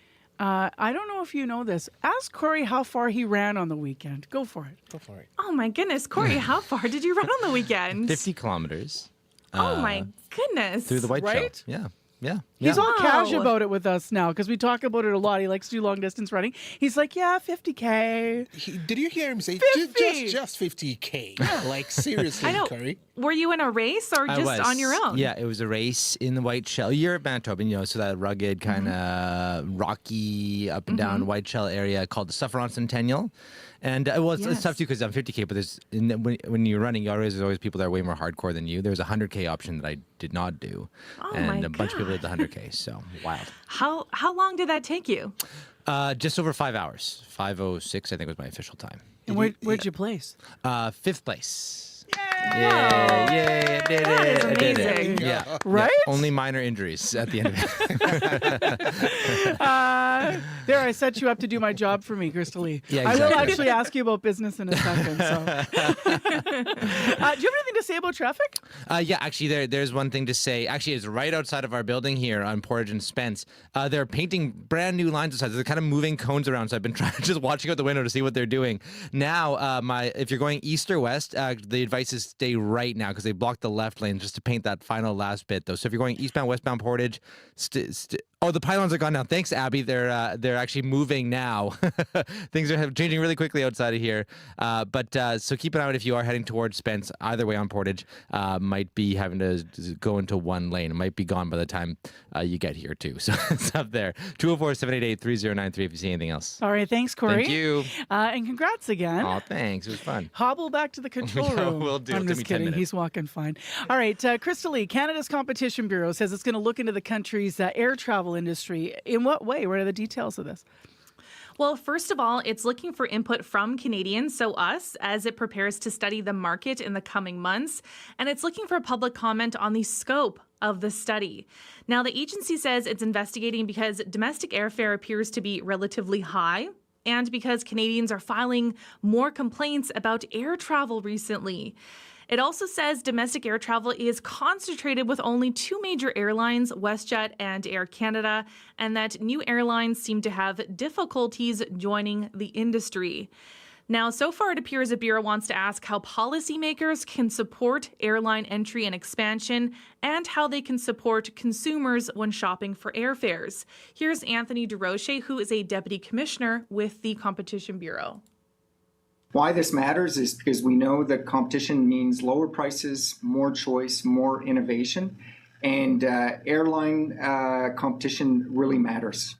I don't know if you know this. Ask Corey how far he ran on the weekend. Go for it. Go for it. Oh, my goodness. Corey, how far did you run on the weekend? 50 kilometers. Oh, my goodness. Through the Whiteshell. Right? Yeah. Yeah. He's all cash Wow. about it with us now because we talk about it a lot. He likes to do long distance running. He's like, yeah, 50K. Did you hear him say 50? just 50K? Like, seriously, I know. Curry? Were you in a race or I just was. on your own? Yeah, it was a race in the Whiteshell. You're at Manitoba, so that rugged, kind of rocky, up and down Whiteshell area called the Suffron Centennial. And it's tough too because I'm 50K, but when you're running, there's always people that are way more hardcore than you. There's a 100K option that I did not do, and a bunch of people did the 100K. So wild. How long did that take you? Just over 5 hours. 5:06, I think, was my official time. And where'd you place? 5th place. Yeah, did that it. is I did it. amazing. Yeah. Right? Yeah. Only minor injuries at the end of it. There, I set you up to do my job for me, Crystalie. Yeah, I will exactly. actually ask you about business in a second. So. Do you have anything to say about traffic? Yeah, actually, there's one thing to say. Actually, it's right outside of our building here on Portage and Spence. They're painting brand new lines outside. They're kind of moving cones around, so I've been just watching out the window to see what they're doing. Now, if you're going east or west, the advice is stay right now because they blocked the left lane just to paint that final last bit, though. So if you're going eastbound, westbound Portage, oh, the pylons are gone now. Thanks, Abby. They're actually moving now. Things are changing really quickly outside of here. So keep an eye out if you are heading towards Spence. Either way on Portage, might be having to go into one lane. It might be gone by the time you get here too. So it's up there. 204-788-3093 if you see anything else. All right, thanks, Corey. Thank you. And congrats again. Oh, thanks. It was fun. Hobble back to the control room. Will do. I'm It'll just take me 10 kidding. minutes. He's walking fine. All right, Crystalie, Canada's Competition Bureau says it's going to look into the country's air travel industry. In what way? What are the details of this? Well, first of all, it's looking for input from Canadians, so us, as it prepares to study the market in the coming months. And it's looking for public comment on the scope of the study. Now, the agency says it's investigating because domestic airfare appears to be relatively high and because Canadians are filing more complaints about air travel recently. It also says domestic air travel is concentrated with only two major airlines, WestJet and Air Canada, and that new airlines seem to have difficulties joining the industry. Now, so far it appears the Bureau wants to ask how policymakers can support airline entry and expansion and how they can support consumers when shopping for airfares. Here's Anthony DeRoche, who is a Deputy Commissioner with the Competition Bureau. Why this matters is because we know that competition means lower prices, more choice, more innovation, and airline competition really matters.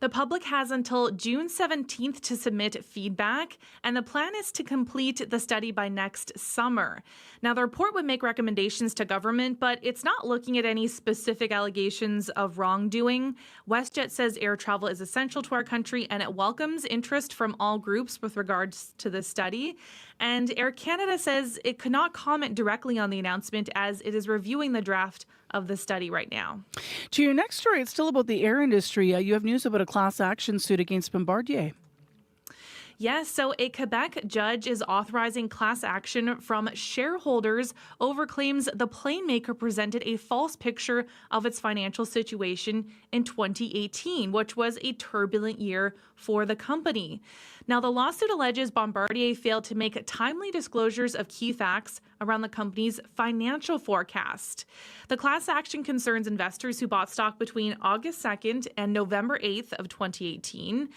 The public has until June 17th to submit feedback, and the plan is to complete the study by next summer. Now, the report would make recommendations to government, but it's not looking at any specific allegations of wrongdoing. WestJet says air travel is essential to our country, and it welcomes interest from all groups with regards to the study. And Air Canada says it could not comment directly on the announcement as it is reviewing the draft of the study right now. To your next story, it's still about the air industry. You have news about a class action suit against Bombardier. Yes, so a Quebec judge is authorizing class action from shareholders over claims the plane maker presented a false picture of its financial situation in 2018, which was a turbulent year for the company. Now, the lawsuit alleges Bombardier failed to make timely disclosures of key facts around the company's financial forecast. The class action concerns investors who bought stock between August 2nd and November 8th of 2018.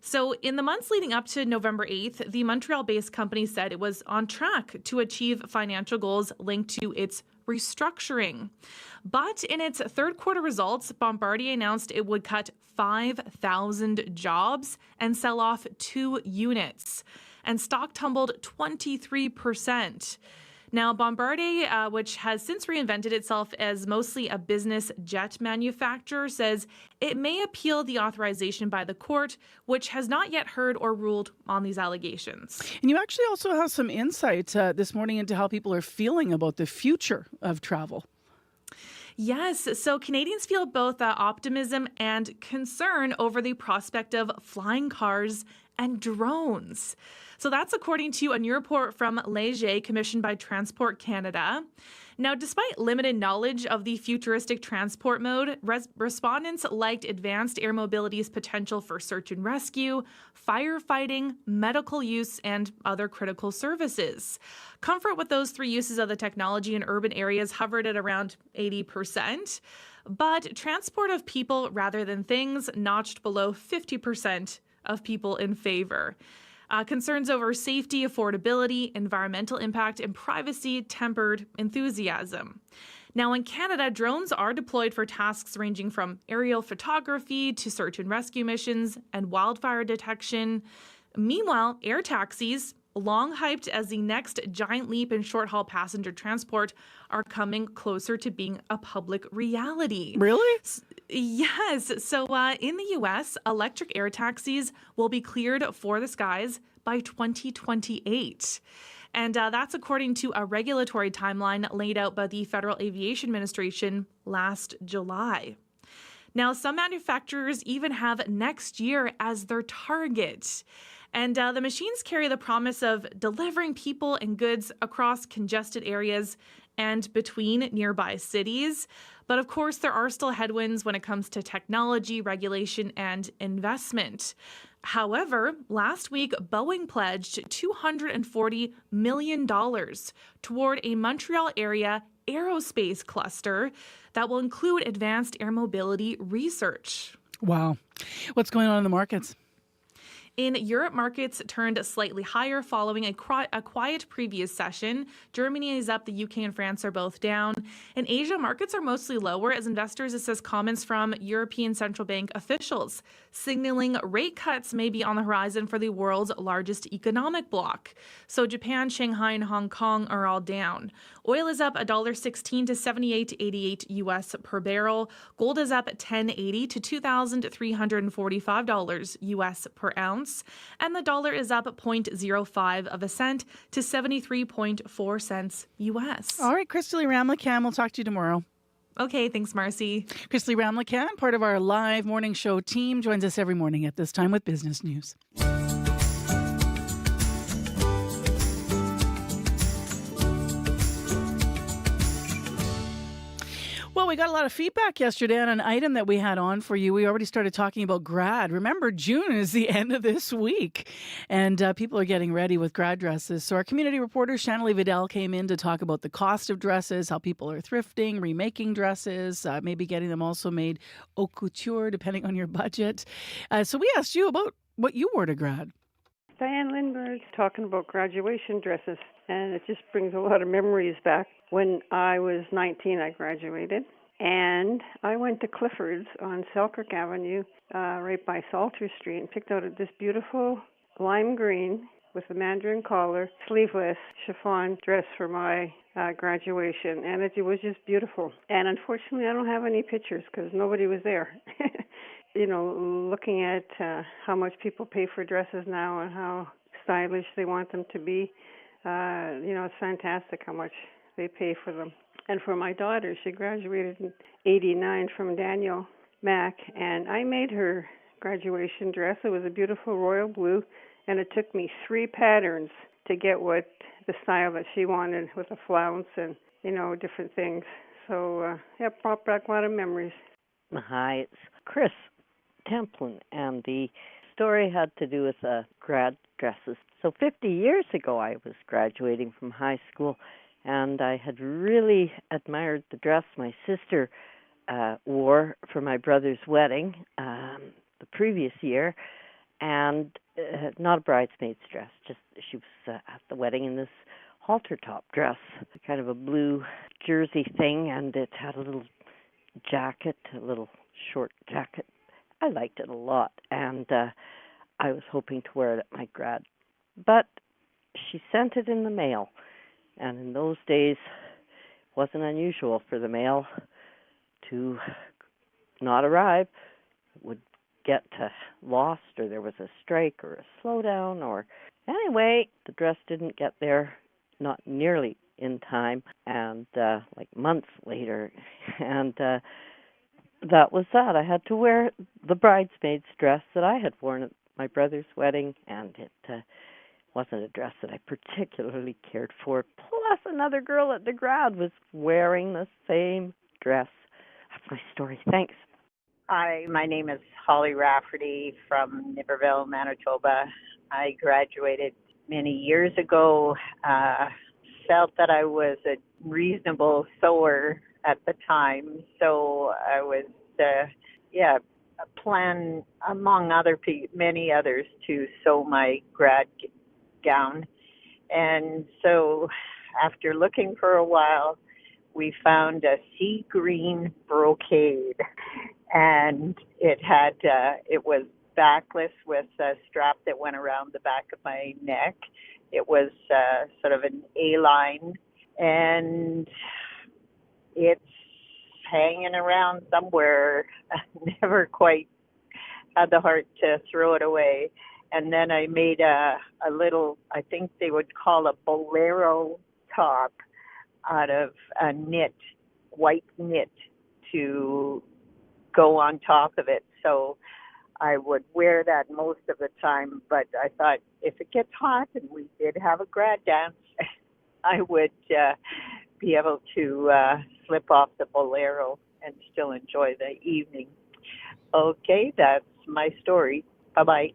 So in the months leading up to November 8th, the Montreal-based company said it was on track to achieve financial goals linked to its restructuring. But in its third quarter results, Bombardier announced it would cut 5,000 jobs and sell off 2 units. And stock tumbled 23%. Now, Bombardier, which has since reinvented itself as mostly a business jet manufacturer, says it may appeal the authorization by the court, which has not yet heard or ruled on these allegations. And you actually also have some insight this morning into how people are feeling about the future of travel. Yes, so Canadians feel both optimism and concern over the prospect of flying cars and drones. So that's according to a new report from Léger commissioned by Transport Canada. Now, despite limited knowledge of the futuristic transport mode, respondents liked advanced air mobility's potential for search and rescue, firefighting, medical use, and other critical services. Comfort with those three uses of the technology in urban areas hovered at around 80%, but transport of people rather than things notched below 50% of people in favor. Concerns over safety, affordability, environmental impact, and privacy tempered enthusiasm. Now, in Canada, drones are deployed for tasks ranging from aerial photography to search and rescue missions and wildfire detection. Meanwhile, air taxis, long hyped as the next giant leap in short-haul passenger transport, are coming closer to being a public reality. Really? Yes. So in the U.S., electric air taxis will be cleared for the skies by 2028. And that's according to a regulatory timeline laid out by the Federal Aviation Administration last July. Now, some manufacturers even have next year as their target. And the machines carry the promise of delivering people and goods across congested areas and between nearby cities. But of course, there are still headwinds when it comes to technology, regulation, and investment. However, last week, Boeing pledged $240 million toward a Montreal area aerospace cluster that will include advanced air mobility research. Wow. What's going on in the markets? In Europe, markets turned slightly higher following a quiet previous session. Germany is up, the UK and France are both down. In Asia, markets are mostly lower as investors assess comments from European Central Bank officials, signaling rate cuts may be on the horizon for the world's largest economic bloc. So Japan, Shanghai, and Hong Kong are all down. Oil is up $1.16 to $78.88 US per barrel. Gold is up $10.80 to $2,345 US per ounce. And the dollar is up 0.05 of a cent to 73.4 cents US. All right, Christy Ramlichan, we'll talk to you tomorrow. Okay, thanks, Marcy. Christy Ramlichan, part of our live morning show team, joins us every morning at this time with business news. Well, we got a lot of feedback yesterday on an item that we had on for you. We already started talking about grad. Remember, June is the end of this week, and people are getting ready with grad dresses. So our community reporter, Shanley Vidal, came in to talk about the cost of dresses, how people are thrifting, remaking dresses, maybe getting them also made haute couture, depending on your budget. So we asked you about what you wore to grad. Diane Lindbergh talking about graduation dresses, and it just brings a lot of memories back. When I was 19, I graduated, and I went to Clifford's on Selkirk Avenue, right by Salter Street, and picked out this beautiful lime green with a mandarin collar, sleeveless chiffon dress for my graduation, and it was just beautiful. And unfortunately, I don't have any pictures because nobody was there. You know, looking at how much people pay for dresses now and how stylish they want them to be, it's fantastic how much they pay for them. And for my daughter, she graduated in '89 from Daniel Mack, and I made her graduation dress. It was a beautiful royal blue, and it took me 3 patterns to get the style that she wanted with a flounce and, different things. So, brought back a lot of memories. Hi, it's Chris Templin, and the story had to do with grad dresses. So 50 years ago, I was graduating from high school, and I had really admired the dress my sister wore for my brother's wedding the previous year, and not a bridesmaid's dress, just she was at the wedding in this halter top dress, kind of a blue jersey thing, and it had a little jacket, a little short jacket. I liked it a lot, and I was hoping to wear it at my grad. But she sent it in the mail, And in those days, it wasn't unusual for the mail to not arrive. It would get lost, or there was a strike or a slowdown, or anyway, the dress didn't get there, not nearly in time, and like months later, and that was that. I had to wear the bridesmaid's dress that I had worn at my brother's wedding, and it wasn't a dress that I particularly cared for. Plus, another girl at the grad was wearing the same dress. That's my story. Thanks. Hi, my name is Holly Rafferty from Niverville, Manitoba. I graduated many years ago. Felt that I was a reasonable sewer at the time, so I was, plan among many others to sew my grad gown. And so after looking for a while, we found a sea green brocade, and it was backless with a strap that went around the back of my neck. It was sort of an A-line, and it's hanging around somewhere. I never quite had the heart to throw it away. And then I made a little, I think they would call a bolero top out of a white knit, to go on top of it. So I would wear that most of the time, but I thought if it gets hot, and we did have a grad dance, I would be able to slip off the bolero and still enjoy the evening. Okay, that's my story. Bye-bye.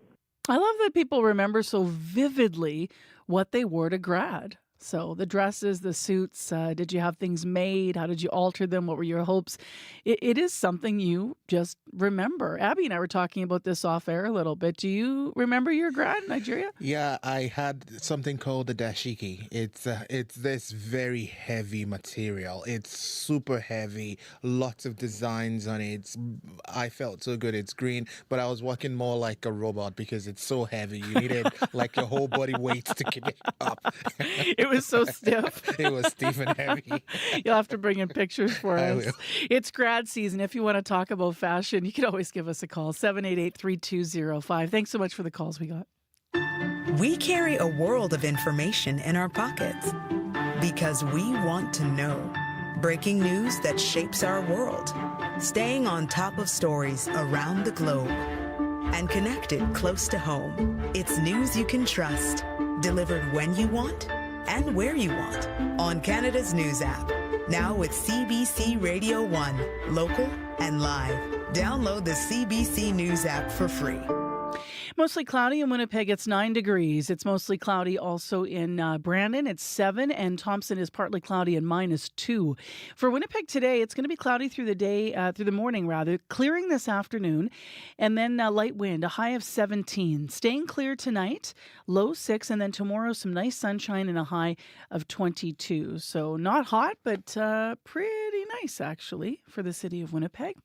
I love that people remember so vividly what they wore to grad. So the dresses, the suits, did you have things made? How did you alter them? What were your hopes? It is something you just remember. Abby and I were talking about this off air a little bit. Do you remember your grad in Nigeria? Yeah, I had something called the dashiki. It's this very heavy material. It's super heavy, lots of designs on it. I felt so good. It's green, but I was walking more like a robot because it's so heavy. You needed like your whole body weight to keep it up. It was so stiff. It was stiff and heavy. You'll have to bring in pictures for I us. will. It's grad season. If you want to talk about fashion, you can always give us a call, 788-3205. Thanks so much for the calls we got. We carry a world of information in our pockets because we want to know. Breaking news that shapes our world. Staying on top of stories around the globe. And connected close to home. It's news you can trust. Delivered when you want and where you want on Canada's News app. Now with CBC Radio 1, local and live. Download the CBC News app for free. Mostly cloudy in Winnipeg. It's 9 degrees. It's mostly cloudy also in Brandon. It's 7, and Thompson is partly cloudy and -2. For Winnipeg today, it's going to be cloudy through the day, through the morning rather, clearing this afternoon, and then light wind, a high of 17. Staying clear tonight, low 6, and then tomorrow some nice sunshine and a high of 22. So not hot, but pretty nice actually for the city of Winnipeg.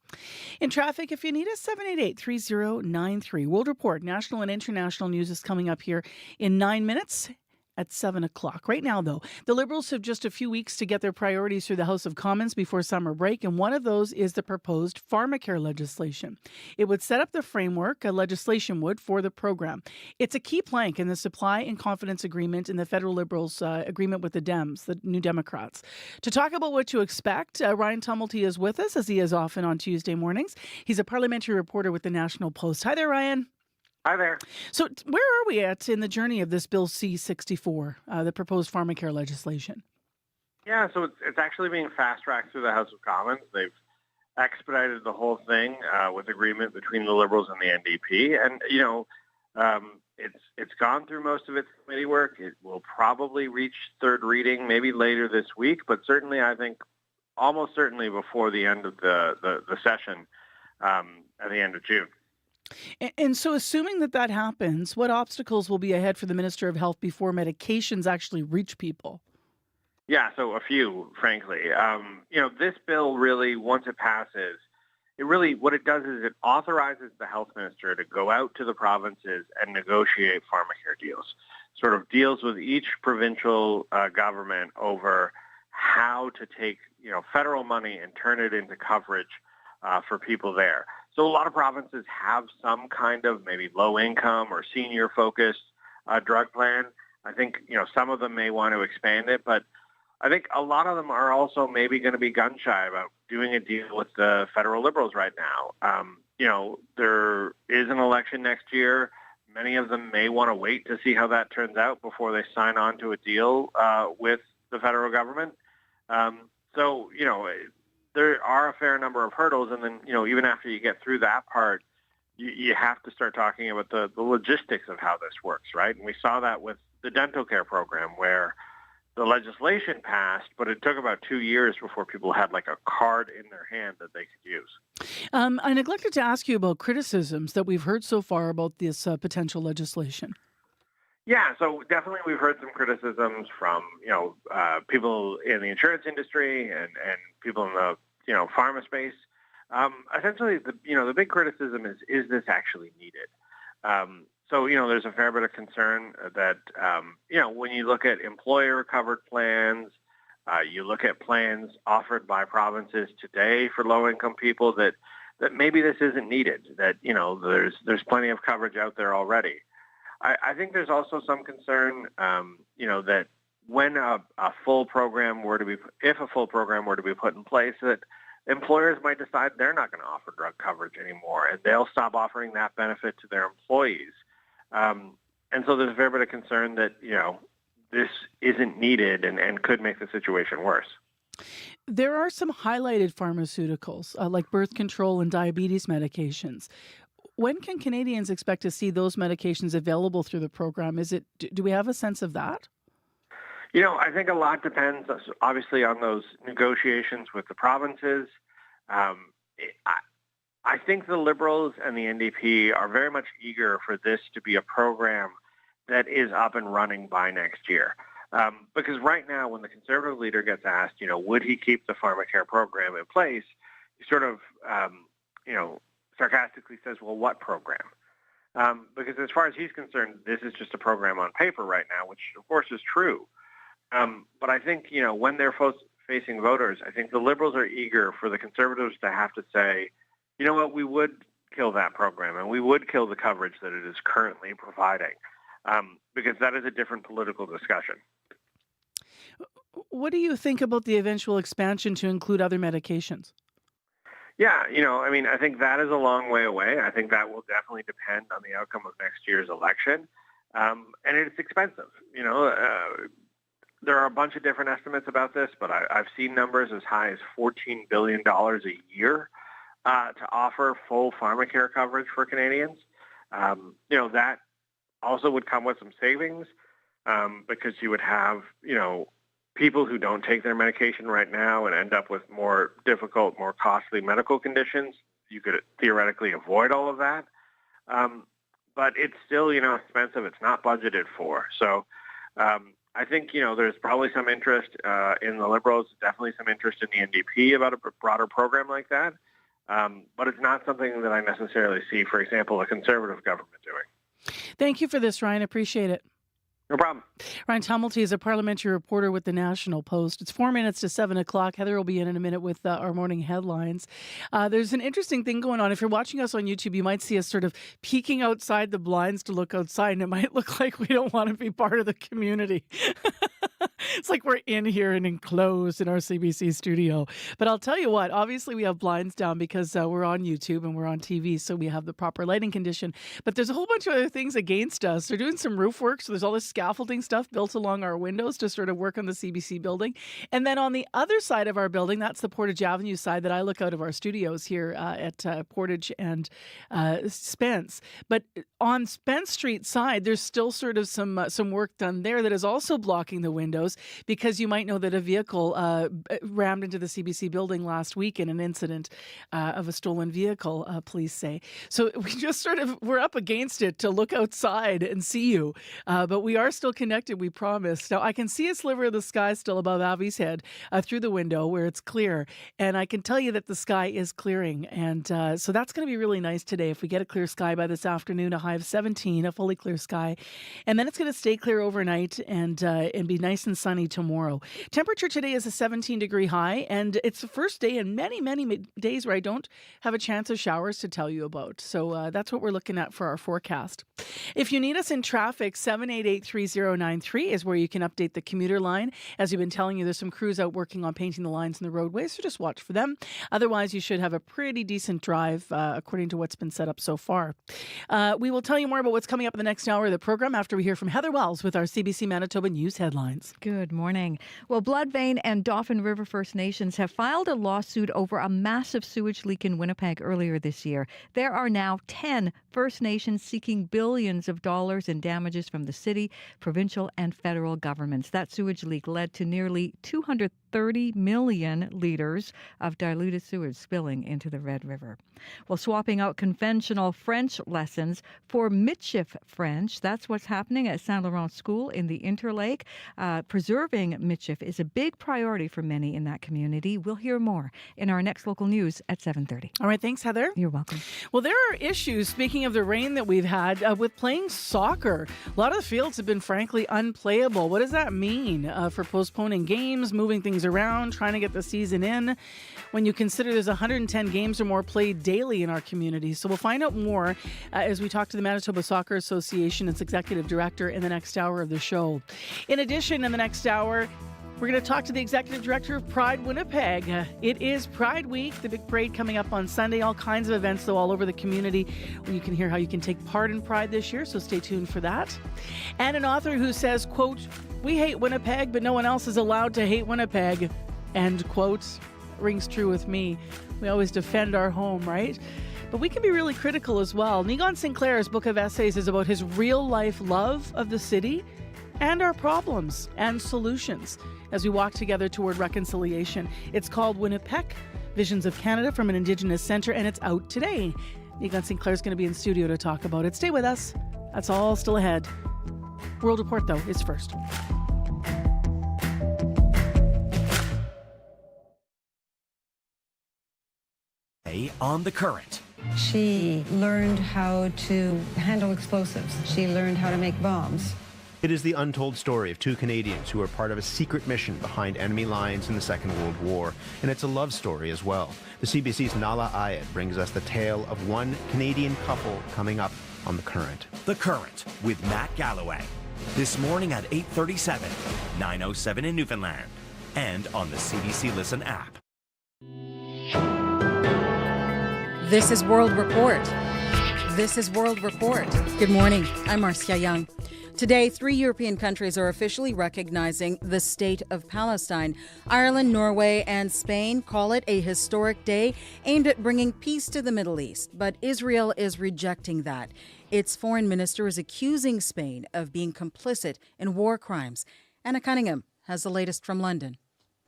In traffic, if you need us, 788-3093. World Report, national and international news is coming up here in 9 minutes at 7 o'clock. Right now, though, the Liberals have just a few weeks to get their priorities through the House of Commons before summer break, and one of those is the proposed Pharmacare legislation. It would set up the framework, legislation would, for the program. It's a key plank in the supply and confidence agreement in the federal Liberals' agreement with the Dems, the New Democrats. To talk about what to expect, Ryan Tumulty is with us, as he is often on Tuesday mornings. He's a parliamentary reporter with the National Post. Hi there, Ryan. Hi there. So where are we at in the journey of this Bill C-64, the proposed Pharmacare legislation? Yeah, so it's actually being fast-tracked through the House of Commons. They've expedited the whole thing with agreement between the Liberals and the NDP. And, it's gone through most of its committee work. It will probably reach third reading maybe later this week, but certainly I think almost certainly before the end of the session at the end of June. And so assuming that happens, what obstacles will be ahead for the Minister of Health before medications actually reach people? Yeah, so a few, frankly. This bill really, once it passes, what it does is it authorizes the health minister to go out to the provinces and negotiate pharmacare deals. sort of deals with each provincial government over how to take federal money and turn it into coverage for people there. So a lot of provinces have some kind of maybe low income or senior focused drug plan. I think some of them may want to expand it, but I think a lot of them are also maybe going to be gun shy about doing a deal with the federal Liberals right now. There is an election next year. Many of them may want to wait to see how that turns out before they sign on to a deal with the federal government. There are a fair number of hurdles. And then, even after you get through that part, you have to start talking about the logistics of how this works, right? And we saw that with the dental care program where the legislation passed, but it took about 2 years before people had like a card in their hand that they could use. I neglected to ask you about criticisms that we've heard so far about this potential legislation. Yeah, so definitely we've heard some criticisms from, people in the insurance industry and people in the, pharma space. Essentially, the big criticism is this actually needed? There's a fair bit of concern that, when you look at employer-covered plans, you look at plans offered by provinces today for low-income people, that maybe this isn't needed, that, there's plenty of coverage out there already. I think there's also some concern, that when if a full program were to be put in place, that employers might decide they're not going to offer drug coverage anymore, and they'll stop offering that benefit to their employees. And so there's a fair bit of concern that, this isn't needed and could make the situation worse. There are some highlighted pharmaceuticals, like birth control and diabetes medications. When can Canadians expect to see those medications available through the program? Do we have a sense of that? I think a lot depends, obviously, on those negotiations with the provinces. I think the Liberals and the NDP are very much eager for this to be a program that is up and running by next year. Because right now, when the Conservative leader gets asked, would he keep the Pharmacare program in place, he sort of, sarcastically says, well, what program? Because as far as he's concerned, this is just a program on paper right now, which of course is true. But I think, when they're facing voters, I think the Liberals are eager for the Conservatives to have to say, you know what, we would kill that program and we would kill the coverage that it is currently providing, because that is a different political discussion. What do you think about the eventual expansion to include other medications? Yeah, I think that is a long way away. I think that will definitely depend on the outcome of next year's election. And it's expensive. There are a bunch of different estimates about this, but I've seen numbers as high as $14 billion a year to offer full Pharmacare coverage for Canadians. That also would come with some savings because you would have, people who don't take their medication right now and end up with more difficult, more costly medical conditions. You could theoretically avoid all of that. But it's still, expensive. It's not budgeted for. So I think, there's probably some interest in the Liberals, definitely some interest in the NDP about a broader program like that. But it's not something that I necessarily see, for example, a Conservative government doing. Thank you for this, Ryan. Appreciate it. No problem. Ryan Tumulty is a parliamentary reporter with the National Post. It's 4 minutes to 7 o'clock. Heather will be in a minute with our morning headlines. There's an interesting thing going on. If you're watching us on YouTube, you might see us sort of peeking outside the blinds to look outside, and it might look like we don't want to be part of the community. It's like we're in here and enclosed in our CBC studio. But I'll tell you what, obviously we have blinds down because we're on YouTube and we're on TV, so we have the proper lighting condition. But there's a whole bunch of other things against us. They're doing some roof work, so there's all this scaffolding stuff built along our windows to sort of work on the CBC building. And then on the other side of our building, that's the Portage Avenue side that I look out of our studios here at Portage and Spence. But on Spence Street side, there's still sort of some work done there that is also blocking the windows. because you might know that a vehicle rammed into the CBC building last week in an incident of a stolen vehicle, police say. So we just we're up against it to look outside and see you. But we are still connected, we promise. Now, I can see a sliver of the sky still above Avi's head through the window where it's clear. And I can tell you that the sky is clearing. And so that's going to be really nice today. If we get a clear sky by this afternoon, a high of 17, a fully clear sky. And then it's going to stay clear overnight and be nice and sunny tomorrow. Temperature today is a 17-degree high. And it's the first day in many, many days where I don't have a chance of showers to tell you about. So that's what we're looking at for our forecast. If you need us in traffic, 788-3093 is where you can update the commuter line. As we've been telling you, there's some crews out working on painting the lines in the roadways, so just watch for them. Otherwise, you should have a pretty decent drive, according to what's been set up so far. We will tell you more about what's coming up in the next hour of the program after we hear from Heather Wells with our CBC Manitoba News headlines. Good morning. Well, Bloodvein and Dauphin River First Nations have filed a lawsuit over a massive sewage leak in Winnipeg earlier this year. There are now 10 First Nations seeking billions of dollars in damages from the city, provincial and federal governments. That sewage leak led to nearly 230 million litres of diluted sewage spilling into the Red River. Well, swapping out conventional French lessons for Michif French, that's what's happening at Saint Laurent School in the Interlake. Preserving Michif is a big priority for many in that community. We'll hear more in our next local news at 7:30. All right, thanks, Heather. You're welcome. Well, there are issues, speaking of the rain that we've had, with playing soccer. A lot of the fields have been frankly unplayable. What does that mean for postponing games, moving things around, trying to get the season in, when you consider there's 110 games or more played daily in our community? So we'll find out more as we talk to the Manitoba Soccer Association, its executive director, in the next hour of the show. In addition, in the next hour, we're going to talk to the executive director of Pride Winnipeg. It is Pride Week, the big parade coming up on Sunday. All kinds of events, though, all over the community where you can hear how you can take part in Pride this year, so stay tuned for that. And an author who says, quote, "We hate Winnipeg, but no one else is allowed to hate Winnipeg," end quote. Rings true with me. We always defend our home, right? But we can be really critical as well. Neon Sinclair's book of essays is about his real-life love of the city and our problems and solutions as we walk together toward reconciliation. It's called Winnipeg, Visions of Canada from an Indigenous Centre, and it's out today. Neon Sinclair's going to be in studio to talk about it. Stay with us. That's all still ahead. World Report, though, is first. On The Current. She learned how to handle explosives. She learned how to make bombs. It is the untold story of two Canadians who were part of a secret mission behind enemy lines in the Second World War. And it's a love story as well. The CBC's Nala Ayed brings us the tale of one Canadian couple coming up on The Current. The Current with Matt Galloway. This morning at 8:37, 9:07 in Newfoundland. And on the CBC Listen app. This is World Report. This is World Report. Good morning. I'm Marcia Young. Today, 3 European countries are officially recognizing the State of Palestine. Ireland, Norway, and Spain call it a historic day aimed at bringing peace to the Middle East. But Israel is rejecting that. Its foreign minister is accusing Spain of being complicit in war crimes. Anna Cunningham has the latest from London.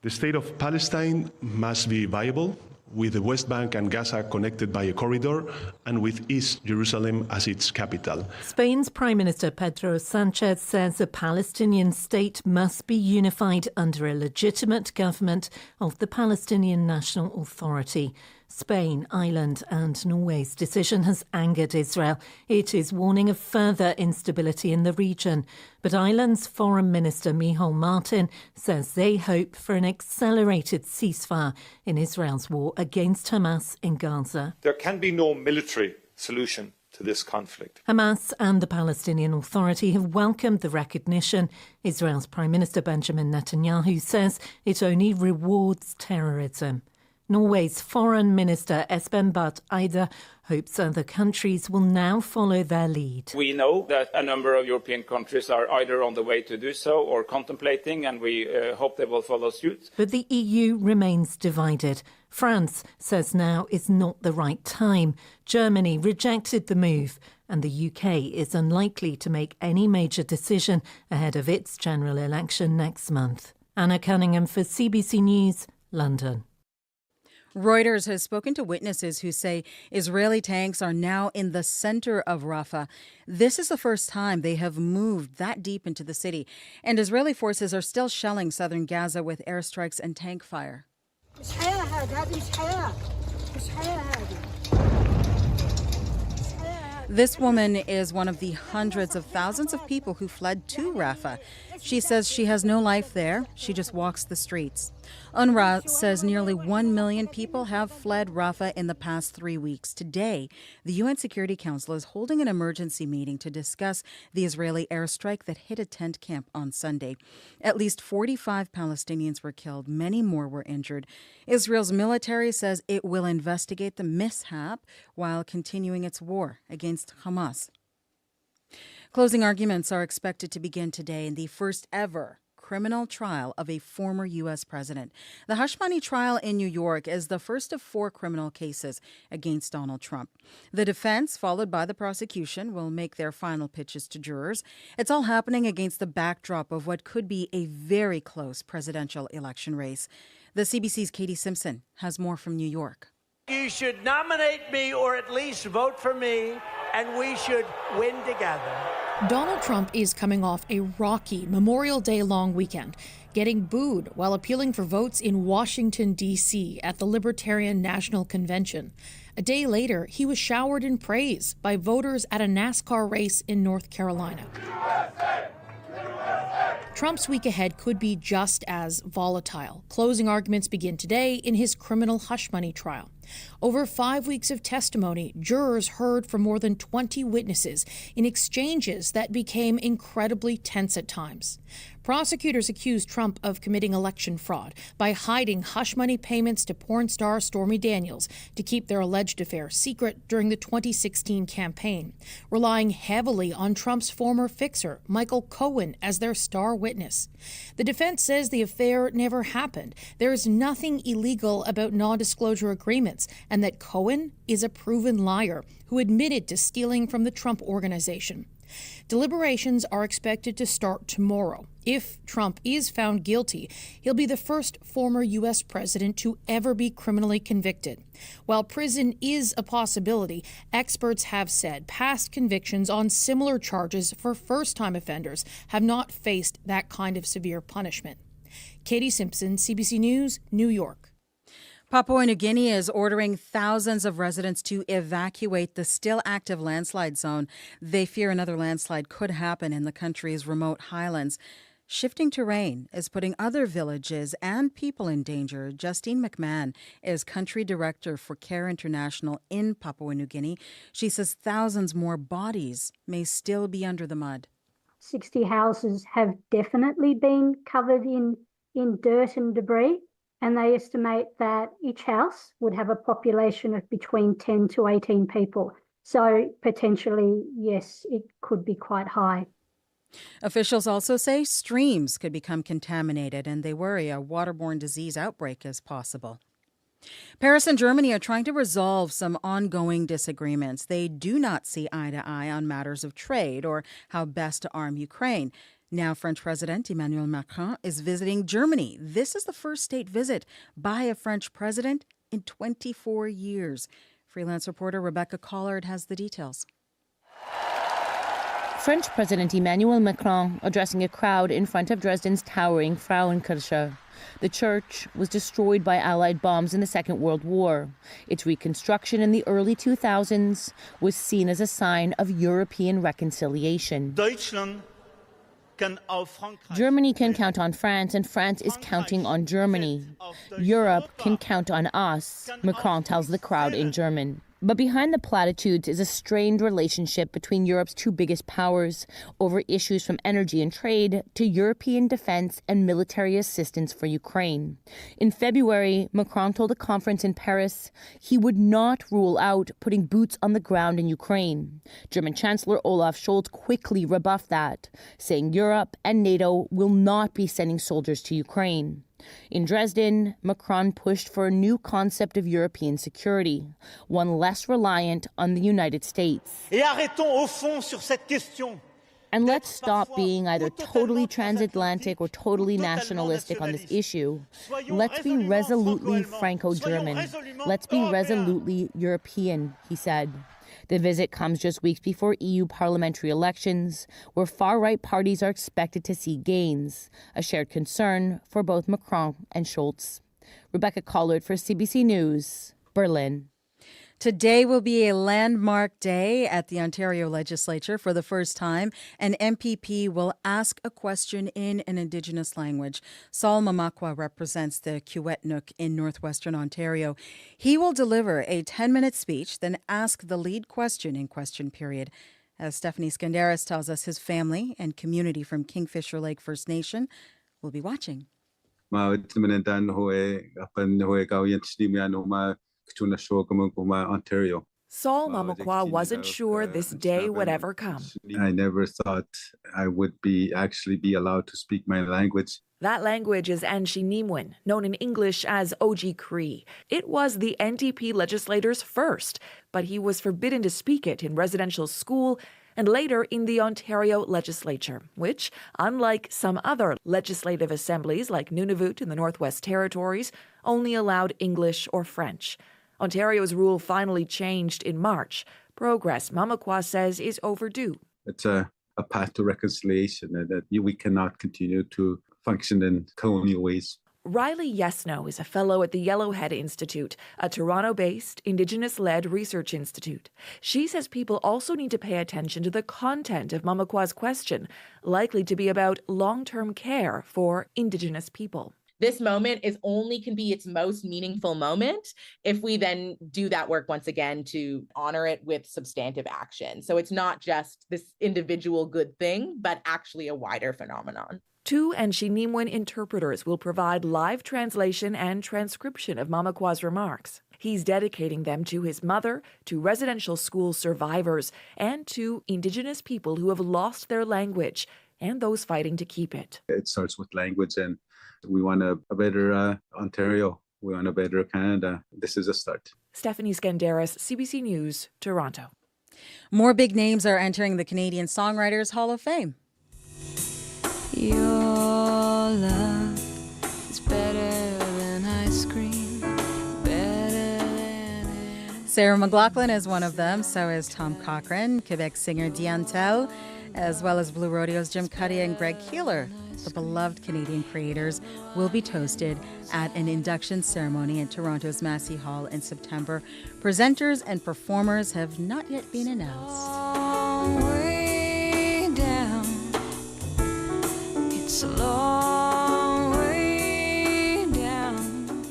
The State of Palestine must be viable, with the West Bank and Gaza connected by a corridor, and with East Jerusalem as its capital. Spain's Prime Minister Pedro Sánchez says a Palestinian state must be unified under a legitimate government of the Palestinian National Authority. Spain, Ireland and Norway's decision has angered Israel. It is warning of further instability in the region. But Ireland's Foreign Minister Micheál Martin says they hope for an accelerated ceasefire in Israel's war against Hamas in Gaza. There can be no military solution to this conflict. Hamas and the Palestinian Authority have welcomed the recognition. Israel's Prime Minister Benjamin Netanyahu says it only rewards terrorism. Norway's Foreign Minister Espen Barth Eide hopes other countries will now follow their lead. We know that a number of European countries are either on the way to do so or contemplating, and we hope they will follow suit. But the EU remains divided. France says now is not the right time. Germany rejected the move, and the UK is unlikely to make any major decision ahead of its general election next month. Anna Cunningham for CBC News, London. Reuters has spoken to witnesses who say Israeli tanks are now in the center of Rafah. This is the first time they have moved that deep into the city, and Israeli forces are still shelling southern Gaza with airstrikes and tank fire. This woman is one of the hundreds of thousands of people who fled to Rafah. She says she has no life there. She just walks the streets. UNRWA says nearly 1 million people have fled Rafah in the past 3 weeks. Today, the UN Security Council is holding an emergency meeting to discuss the Israeli airstrike that hit a tent camp on Sunday. At least 45 Palestinians were killed. Many more were injured. Israel's military says it will investigate the mishap while continuing its war against Hamas. Closing arguments are expected to begin today in the first ever criminal trial of a former U.S. president. The hush money trial in New York is the first of 4 criminal cases against Donald Trump. The defense, followed by the prosecution, will make their final pitches to jurors. It's all happening against the backdrop of what could be a very close presidential election race. The CBC's Katie Simpson has more from New York. You should nominate me or at least vote for me, and we should win together. Donald Trump is coming off a rocky Memorial Day long weekend, getting booed while appealing for votes in Washington, D.C. at the Libertarian National Convention. A day later, he was showered in praise by voters at a NASCAR race in North Carolina. Trump's week ahead could be just as volatile. Closing arguments begin today in his criminal hush money trial. Over 5 weeks of testimony, jurors heard from more than 20 witnesses in exchanges that became incredibly tense at times. Prosecutors accused Trump of committing election fraud by hiding hush money payments to porn star Stormy Daniels to keep their alleged affair secret during the 2016 campaign, relying heavily on Trump's former fixer, Michael Cohen, as their star witness. The defense says the affair never happened. There is nothing illegal about non-disclosure agreements, and that Cohen is a proven liar who admitted to stealing from the Trump Organization. Deliberations are expected to start tomorrow. If Trump is found guilty, he'll be the first former U.S. president to ever be criminally convicted. While prison is a possibility, experts have said past convictions on similar charges for first-time offenders have not faced that kind of severe punishment. Katie Simpson, CBC News, New York. Papua New Guinea is ordering thousands of residents to evacuate the still active landslide zone. They fear another landslide could happen in the country's remote highlands. Shifting terrain is putting other villages and people in danger. Justine McMahon is country director for Care International in Papua New Guinea. She says thousands more bodies may still be under the mud. 60 houses have definitely been covered in dirt and debris. And they estimate that each house would have a population of between 10 to 18 people. So potentially, yes, it could be quite high. Officials also say streams could become contaminated, and they worry a waterborne disease outbreak is possible. Paris and Germany are trying to resolve some ongoing disagreements. They do not see eye to eye on matters of trade or how best to arm Ukraine. Now, French President Emmanuel Macron is visiting Germany. This is the first state visit by a French president in 24 years. Freelance reporter Rebecca Collard has the details. French President Emmanuel Macron addressing a crowd in front of Dresden's towering Frauenkirche. The church was destroyed by Allied bombs in the Second World War. Its reconstruction in the early 2000s was seen as a sign of European reconciliation. Germany can count on France, and France is counting on Germany. Europe can count on us, Macron tells the crowd in German. But behind the platitudes is a strained relationship between Europe's two biggest powers over issues from energy and trade to European defense and military assistance for Ukraine. In February, Macron told a conference in Paris he would not rule out putting boots on the ground in Ukraine. German Chancellor Olaf Scholz quickly rebuffed that, saying Europe and NATO will not be sending soldiers to Ukraine. In Dresden, Macron pushed for a new concept of European security, one less reliant on the United States. And let's stop being either totally transatlantic or totally nationalistic on this issue. Let's be resolutely Franco-German. Let's be resolutely European, he said. The visit comes just weeks before EU parliamentary elections, where far-right parties are expected to see gains, a shared concern for both Macron and Scholz. Rebecca Collard for CBC News, Berlin. Today will be a landmark day at the Ontario Legislature. For the first time, an MPP will ask a question in an Indigenous language. Saul Mamakwa represents the Kiwetinoong in northwestern Ontario. He will deliver a 10-minute speech, then ask the lead question in question period. As Stephanie Skandaris tells us, his family and community from Kingfisher Lake First Nation will be watching. Saul Mamakwa wasn't sure this day would ever come. I never thought I would actually be allowed to speak my language. That language is Anishinaabe, known in English as Oji Cree. It was the NDP legislator's first, but he was forbidden to speak it in residential school and later in the Ontario legislature, which, unlike some other legislative assemblies like Nunavut in the Northwest Territories, only allowed English or French. Ontario's rule finally changed in March. Progress, Mamakwa says, is overdue. It's a path to reconciliation, and that we cannot continue to function in colonial ways. Riley Yesno is a fellow at the Yellowhead Institute, a Toronto-based, Indigenous-led research institute. She says people also need to pay attention to the content of Mamakwa's question, likely to be about long-term care for Indigenous people. This moment can be its most meaningful moment if we then do that work once again to honor it with substantive action. So it's not just this individual good thing, but actually a wider phenomenon. 2 Anishinaabe interpreters will provide live translation and transcription of Mamakwa's remarks. He's dedicating them to his mother, to residential school survivors, and to Indigenous people who have lost their language and those fighting to keep it. It starts with language, and we want a better Ontario. We want a better Canada. This is a start. Stephanie Skandaris, CBC News, Toronto. More big names are entering the Canadian Songwriters Hall of Fame. Your love is better than ice cream, better than... Sarah McLachlan is one of them, so is Tom Cochrane, Quebec singer Diantel, as well as Blue Rodeo's Jim Cuddy and Greg Keeler. The beloved Canadian creators will be toasted at an induction ceremony in Toronto's Massey Hall in September. Presenters and performers have not yet been announced. Way down. It's a long way down.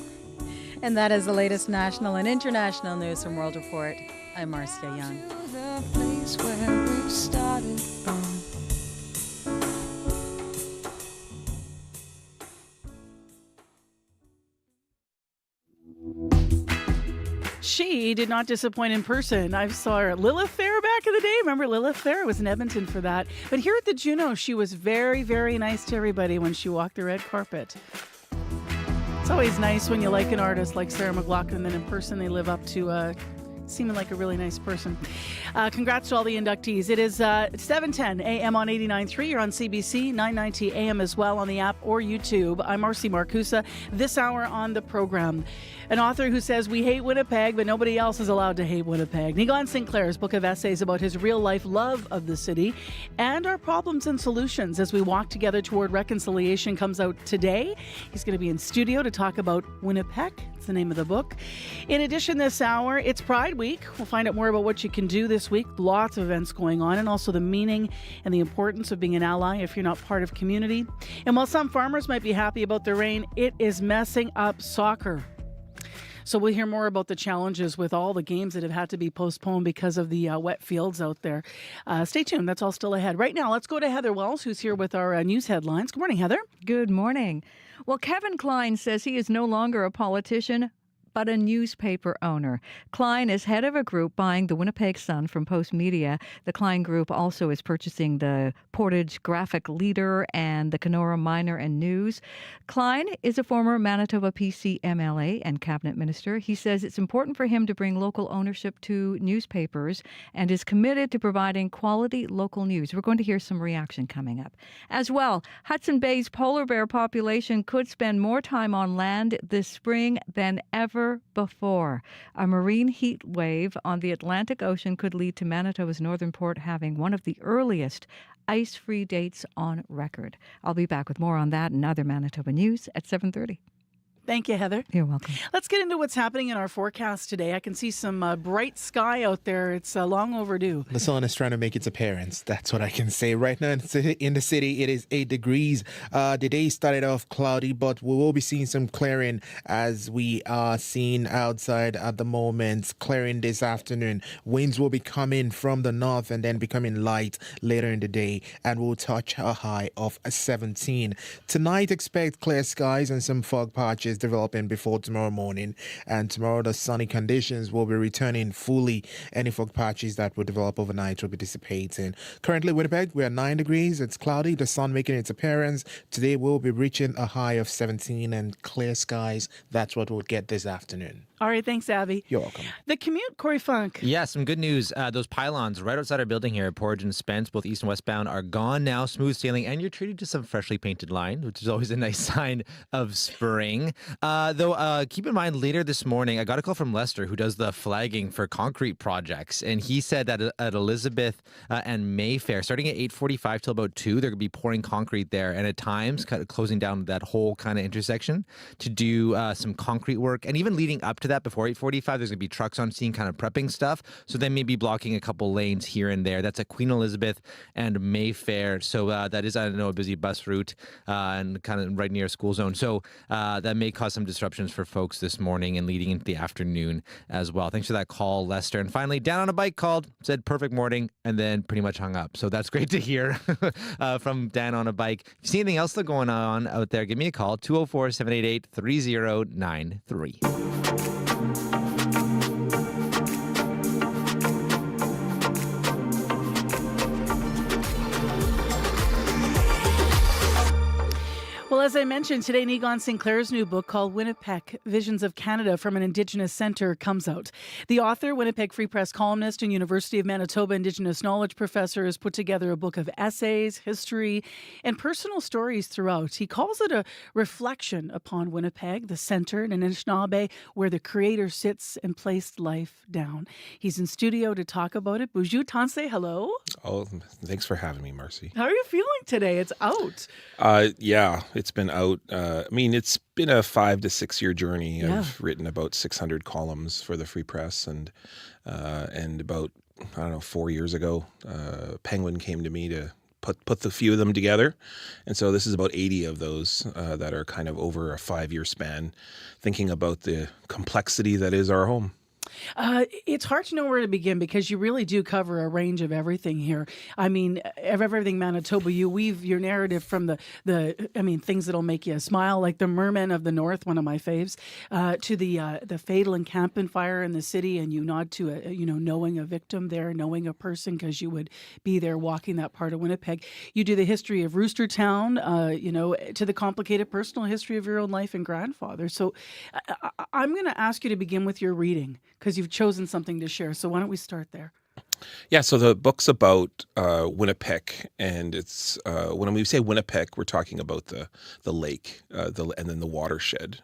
And that is the latest national and international news from World Report. I'm Marcia Young. The place where we started from. She did not disappoint in person. I saw her at Lilith Fair back in the day. Remember Lilith Fair? I was in Edmonton for that. But here at the Juno, she was very, very nice to everybody when she walked the red carpet. It's always nice when you like an artist like Sarah McLachlan, then in person they live up to seeming like a really nice person. Congrats to all the inductees. It is 7:10 a.m. on 89.3. You're on CBC, 9:90 a.m. as well on the app or YouTube. I'm Marcy Marcusa. This hour on the program, an author who says we hate Winnipeg, but nobody else is allowed to hate Winnipeg. Neon Sinclair's book of essays about his real-life love of the city and our problems and solutions as we walk together toward reconciliation comes out today. He's going to be in studio to talk about Winnipeg. It's the name of the book. In addition, this hour, it's Pride Week. We'll find out more about what you can do this week. Lots of events going on, and also the meaning and the importance of being an ally if you're not part of community. And while some farmers might be happy about the rain, it is messing up soccer. So we'll hear more about the challenges with all the games that have had to be postponed because of the wet fields out there. Stay tuned. That's all still ahead. Right now, let's go to Heather Wells, who's here with our news headlines. Good morning, Heather. Good morning. Well, Kevin Klein says he is no longer a politician, but a newspaper owner. Klein is head of a group buying the Winnipeg Sun from Post Media. The Klein Group also is purchasing the Portage Graphic Leader and the Kenora Miner and News. Klein is a former Manitoba PC MLA and cabinet minister. He says it's important for him to bring local ownership to newspapers and is committed to providing quality local news. We're going to hear some reaction coming up. As well, Hudson Bay's polar bear population could spend more time on land this spring than ever before. A marine heat wave on the Atlantic Ocean could lead to Manitoba's northern port having one of the earliest ice-free dates on record. I'll be back with more on that and other Manitoba news at 7:30. Thank you, Heather. You're welcome. Let's get into what's happening in our forecast today. I can see some bright sky out there. It's long overdue. The sun is trying to make its appearance. That's what I can say. Right now in the city, it is 8 degrees. The day started off cloudy, but we will be seeing some clearing as we are seeing outside at the moment. Clearing this afternoon. Winds will be coming from the north and then becoming light later in the day, and we'll touch a high of 17. Tonight, expect clear skies and some fog patches developing before tomorrow morning, and tomorrow the sunny conditions will be returning fully. Any fog patches that will develop overnight will be dissipating. Currently Winnipeg, we are 9 degrees. It's cloudy, the sun making its appearance. Today we'll be reaching a high of 17 and clear skies. That's what we'll get this afternoon. All right, thanks, Abby. You're welcome. The commute, Corey Funk. Yeah, some good news. Those pylons right outside our building here at Portage and Spence, both east and westbound, are gone now, smooth sailing, and you're treated to some freshly painted line, which is always a nice sign of spring. Though, keep in mind, later this morning, I got a call from Lester, who does the flagging for concrete projects, and he said that at Elizabeth and Mayfair, starting at 8:45 till about 2, they're going to be pouring concrete there, and at times kind of closing down that whole kind of intersection to do some concrete work, and even leading up to that before 8:45, there's going to be trucks on scene kind of prepping stuff. So they may be blocking a couple lanes here and there. That's at Queen Elizabeth and Mayfair. So that is, I know, a busy bus route and kind of right near a school zone. So that may cause some disruptions for folks this morning and leading into the afternoon as well. Thanks for that call, Lester. And finally, Dan on a Bike called, said perfect morning, and then pretty much hung up. So that's great to hear from Dan on a Bike. If you see anything else going on out there, give me a call, 204-788-3093. Well, as I mentioned, today Neon Sinclair's new book called Winnipeg, Visions of Canada from an Indigenous Centre comes out. The author, Winnipeg Free Press columnist and University of Manitoba Indigenous Knowledge professor, has put together a book of essays, history, and personal stories throughout. He calls it a reflection upon Winnipeg, the centre in Anishinaabe, where the creator sits and placed life down. He's in studio to talk about it. Buju Tanse, hello. Oh, thanks for having me, Marcy. How are you feeling today? It's out. Yeah, it's been out. It's been a 5 to 6 year journey. Yeah. I've written about 600 columns for the Free Press, and about 4 years ago, Penguin came to me to put the few of them together, and so this is about 80 of those that are kind of over a 5-year span, thinking about the complexity that is our home. It's hard to know where to begin because you really do cover a range of everything here. I mean, everything Manitoba. You weave your narrative from the things that'll make you smile, like the Mermen of the North, one of my faves, to the fatal encampment fire in the city, and you nod to knowing a victim there, knowing a person because you would be there walking that part of Winnipeg. You do the history of Roostertown, to the complicated personal history of your own life and grandfather. So I'm going to ask you to begin with your reading, because you've chosen something to share. So why don't we start there? Yeah, so the book's about Winnipeg, and it's when we say Winnipeg, we're talking about the lake, and then the watershed.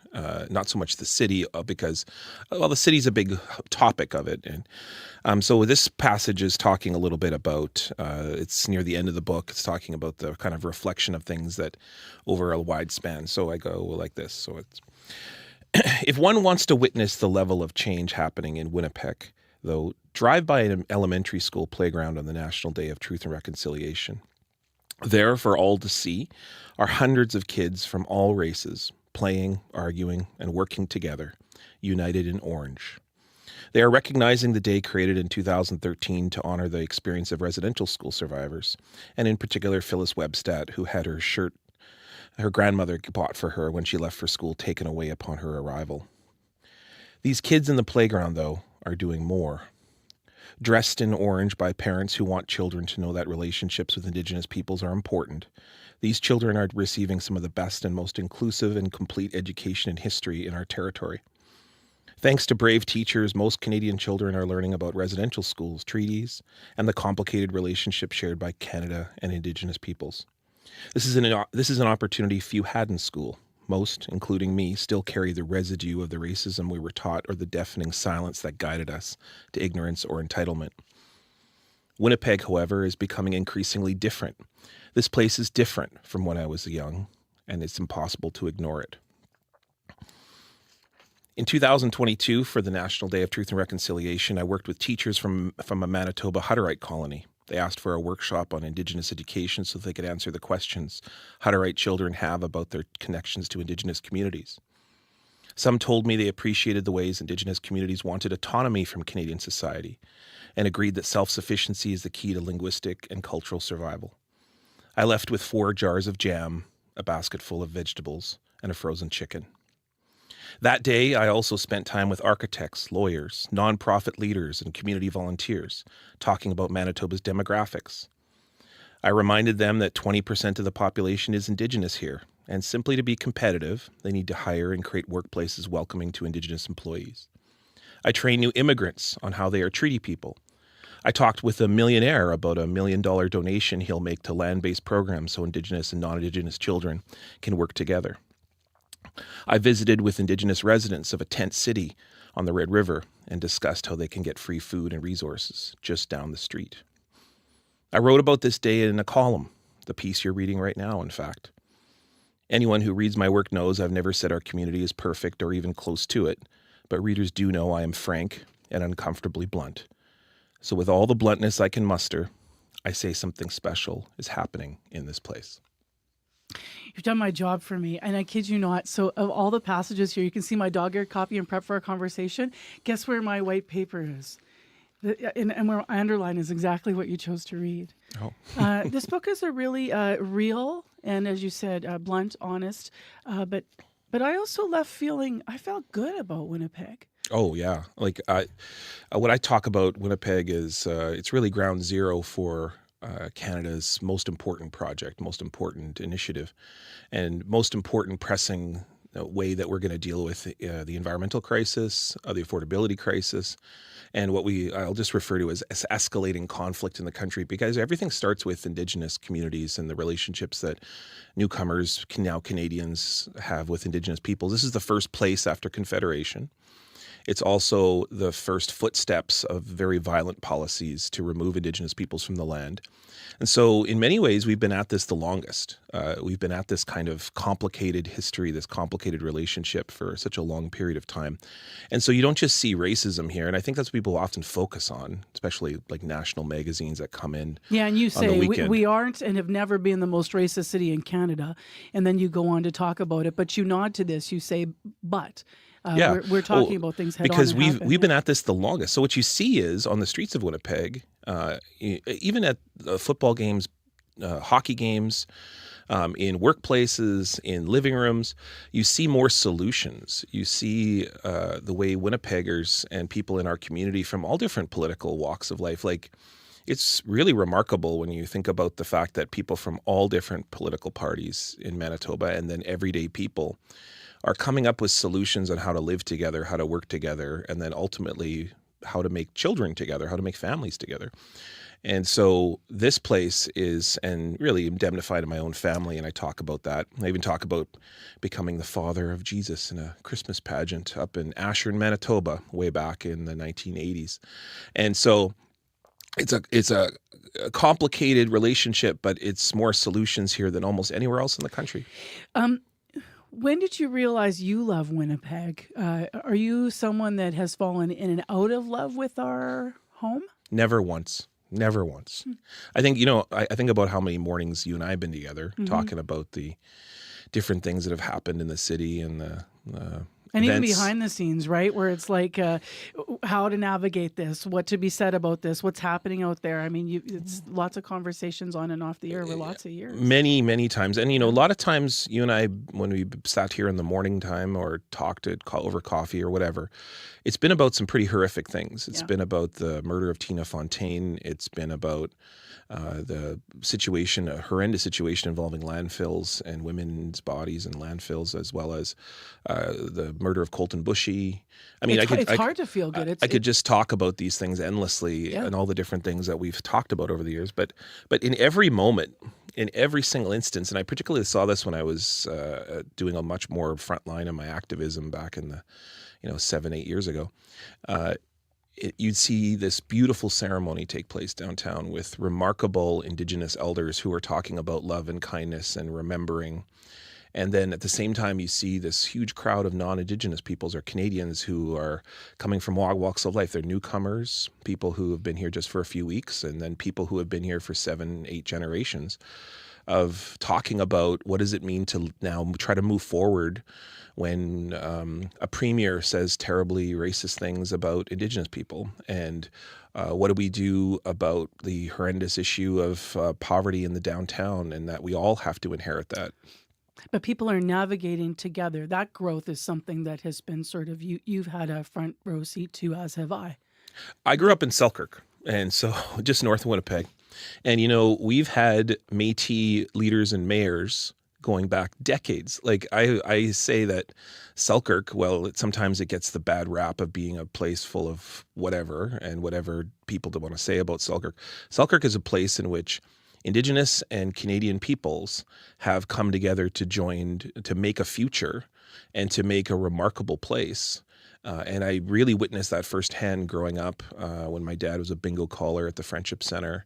Not so much the city, because the city's a big topic of it. And so this passage is talking a little bit about. It's near the end of the book. It's talking about the kind of reflection of things that over a wide span. So I go like this. So it's. If one wants to witness the level of change happening in Winnipeg, though, drive by an elementary school playground on the National Day of Truth and Reconciliation. There, for all to see, are hundreds of kids from all races, playing, arguing, and working together, united in orange. They are recognizing the day created in 2013 to honor the experience of residential school survivors, and in particular Phyllis Webstad, who had her shirt her grandmother bought for her when she left for school taken away upon her arrival. These kids in the playground, though, are doing more. Dressed in orange by parents who want children to know that relationships with Indigenous peoples are important, these children are receiving some of the best and most inclusive and complete education in history in our territory. Thanks to brave teachers, most Canadian children are learning about residential schools, treaties, and the complicated relationship shared by Canada and Indigenous peoples. This is an opportunity few had in school. Most, including me, still carry the residue of the racism we were taught or the deafening silence that guided us to ignorance or entitlement. Winnipeg, however, is becoming increasingly different. This place is different from when I was young, and it's impossible to ignore it. In 2022, for the National Day of Truth and Reconciliation, I worked with teachers from a Manitoba Hutterite colony. They asked for a workshop on Indigenous education so they could answer the questions Hutterite children have about their connections to Indigenous communities. Some told me they appreciated the ways Indigenous communities wanted autonomy from Canadian society and agreed that self-sufficiency is the key to linguistic and cultural survival. I left with 4 jars of jam, a basket full of vegetables, and a frozen chicken. That day, I also spent time with architects, lawyers, nonprofit leaders, and community volunteers, talking about Manitoba's demographics. I reminded them that 20% of the population is Indigenous here, and simply to be competitive, they need to hire and create workplaces welcoming to Indigenous employees. I trained new immigrants on how they are treaty people. I talked with a millionaire about $1 million donation he'll make to land-based programs so Indigenous and non-Indigenous children can work together. I visited with Indigenous residents of a tent city on the Red River and discussed how they can get free food and resources just down the street. I wrote about this day in a column, the piece you're reading right now, in fact. Anyone who reads my work knows I've never said our community is perfect or even close to it, but readers do know I am frank and uncomfortably blunt. So with all the bluntness I can muster, I say something special is happening in this place. You've done my job for me, and I kid you not. So of all the passages here, you can see my dog-eared copy and prep for our conversation. Guess where my white paper is? And where I underline is exactly what you chose to read. Oh. This book is a really real and, as you said, blunt, honest. But I also left feeling, I felt good about Winnipeg. Oh, yeah. Like what I talk about Winnipeg is it's really ground zero for Canada's most important project, most important initiative, and most important pressing way that we're going to deal with the environmental crisis, the affordability crisis, and what I'll just refer to as escalating conflict in the country, because everything starts with Indigenous communities and the relationships that newcomers, now Canadians, have with Indigenous people. This is the first place after Confederation. It's also the first footsteps of very violent policies to remove Indigenous peoples from the land. And so in many ways, we've been at this the longest. We've been at this kind of complicated history, this complicated relationship for such a long period of time. And so you don't just see racism here. And I think that's what people often focus on, especially like national magazines that come in. Yeah, and you on say the weekend. we aren't and have never been the most racist city in Canada. And then you go on to talk about it. But you nod to this. You say, but. We're talking about things head because on. Because we've been at this the longest. So what you see is on the streets of Winnipeg, even at football games, hockey games, in workplaces, in living rooms, you see more solutions. You see the way Winnipeggers and people in our community from all different political walks of life, like it's really remarkable when you think about the fact that people from all different political parties in Manitoba and then everyday people are coming up with solutions on how to live together, how to work together, and then ultimately how to make children together, how to make families together. And so this place is, and really indemnified in my own family, and I talk about that. I even talk about becoming the father of Jesus in a Christmas pageant up in Ashern, Manitoba, way back in the 1980s. And so it's a complicated relationship, but it's more solutions here than almost anywhere else in the country. When did you realize you love Winnipeg? Are you someone that has fallen in and out of love with our home? Never once. Never once. I think, I think about how many mornings you and I have been together talking about the different things that have happened in the city and the And even events. behind the scenes, right, where it's like how to navigate this, what to be said about this, what's happening out there. I mean, it's lots of conversations on and off the air over lots of years. Many, many times. And, a lot of times you and I, when we sat here in the morning time or talked over coffee or whatever, it's been about some pretty horrific things. It's been about the murder of Tina Fontaine. It's been about the situation, a horrendous situation involving landfills and women's bodies in landfills, as well as the murder of Colton Bushy. I mean, it's hard to feel good. I could just talk about these things endlessly and all the different things that we've talked about over the years. But in every moment, in every single instance, and I particularly saw this when I was doing a much more frontline of my activism back in the 7-8 years ago, you'd see this beautiful ceremony take place downtown with remarkable Indigenous elders who are talking about love and kindness and remembering. And then at the same time, you see this huge crowd of non-Indigenous peoples or Canadians who are coming from all walks of life. They're newcomers, people who have been here just for a few weeks, and then people who have been here for 7-8 generations, of talking about what does it mean to now try to move forward when a premier says terribly racist things about Indigenous people. And what do we do about the horrendous issue of poverty in the downtown, and that we all have to inherit that. But people are navigating together. That growth is something that has been sort of, you've had a front row seat to, as have I. I grew up in Selkirk, and so just north of Winnipeg. And, we've had Métis leaders and mayors going back decades. Like I say that Selkirk, sometimes it gets the bad rap of being a place full of whatever and whatever people want to say about Selkirk. Selkirk is a place in which Indigenous and Canadian peoples have come together to make a future and to make a remarkable place. And I really witnessed that firsthand growing up when my dad was a bingo caller at the Friendship Center.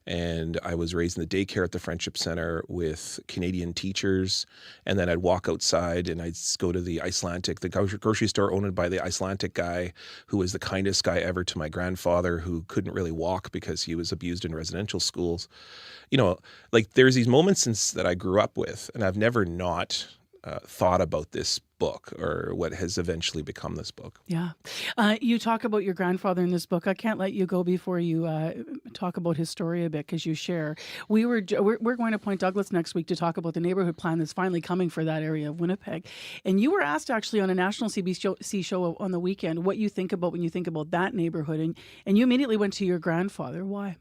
And I was raised in the daycare at the Friendship Center with Canadian teachers. And then I'd walk outside and I'd go to the Icelandic, the grocery store owned by the Icelandic guy, who was the kindest guy ever to my grandfather, who couldn't really walk because he was abused in residential schools. There's these moments that I grew up with, and I've never not thought about this book or what has eventually become this book. Yeah. You talk about your grandfather in this book. I can't let you go before you talk about his story a bit, because you share. We're going to Point Douglas next week to talk about the neighborhood plan that's finally coming for that area of Winnipeg. And you were asked actually on a national CBC show on the weekend what you think about when you think about that neighborhood. And you immediately went to your grandfather. Why?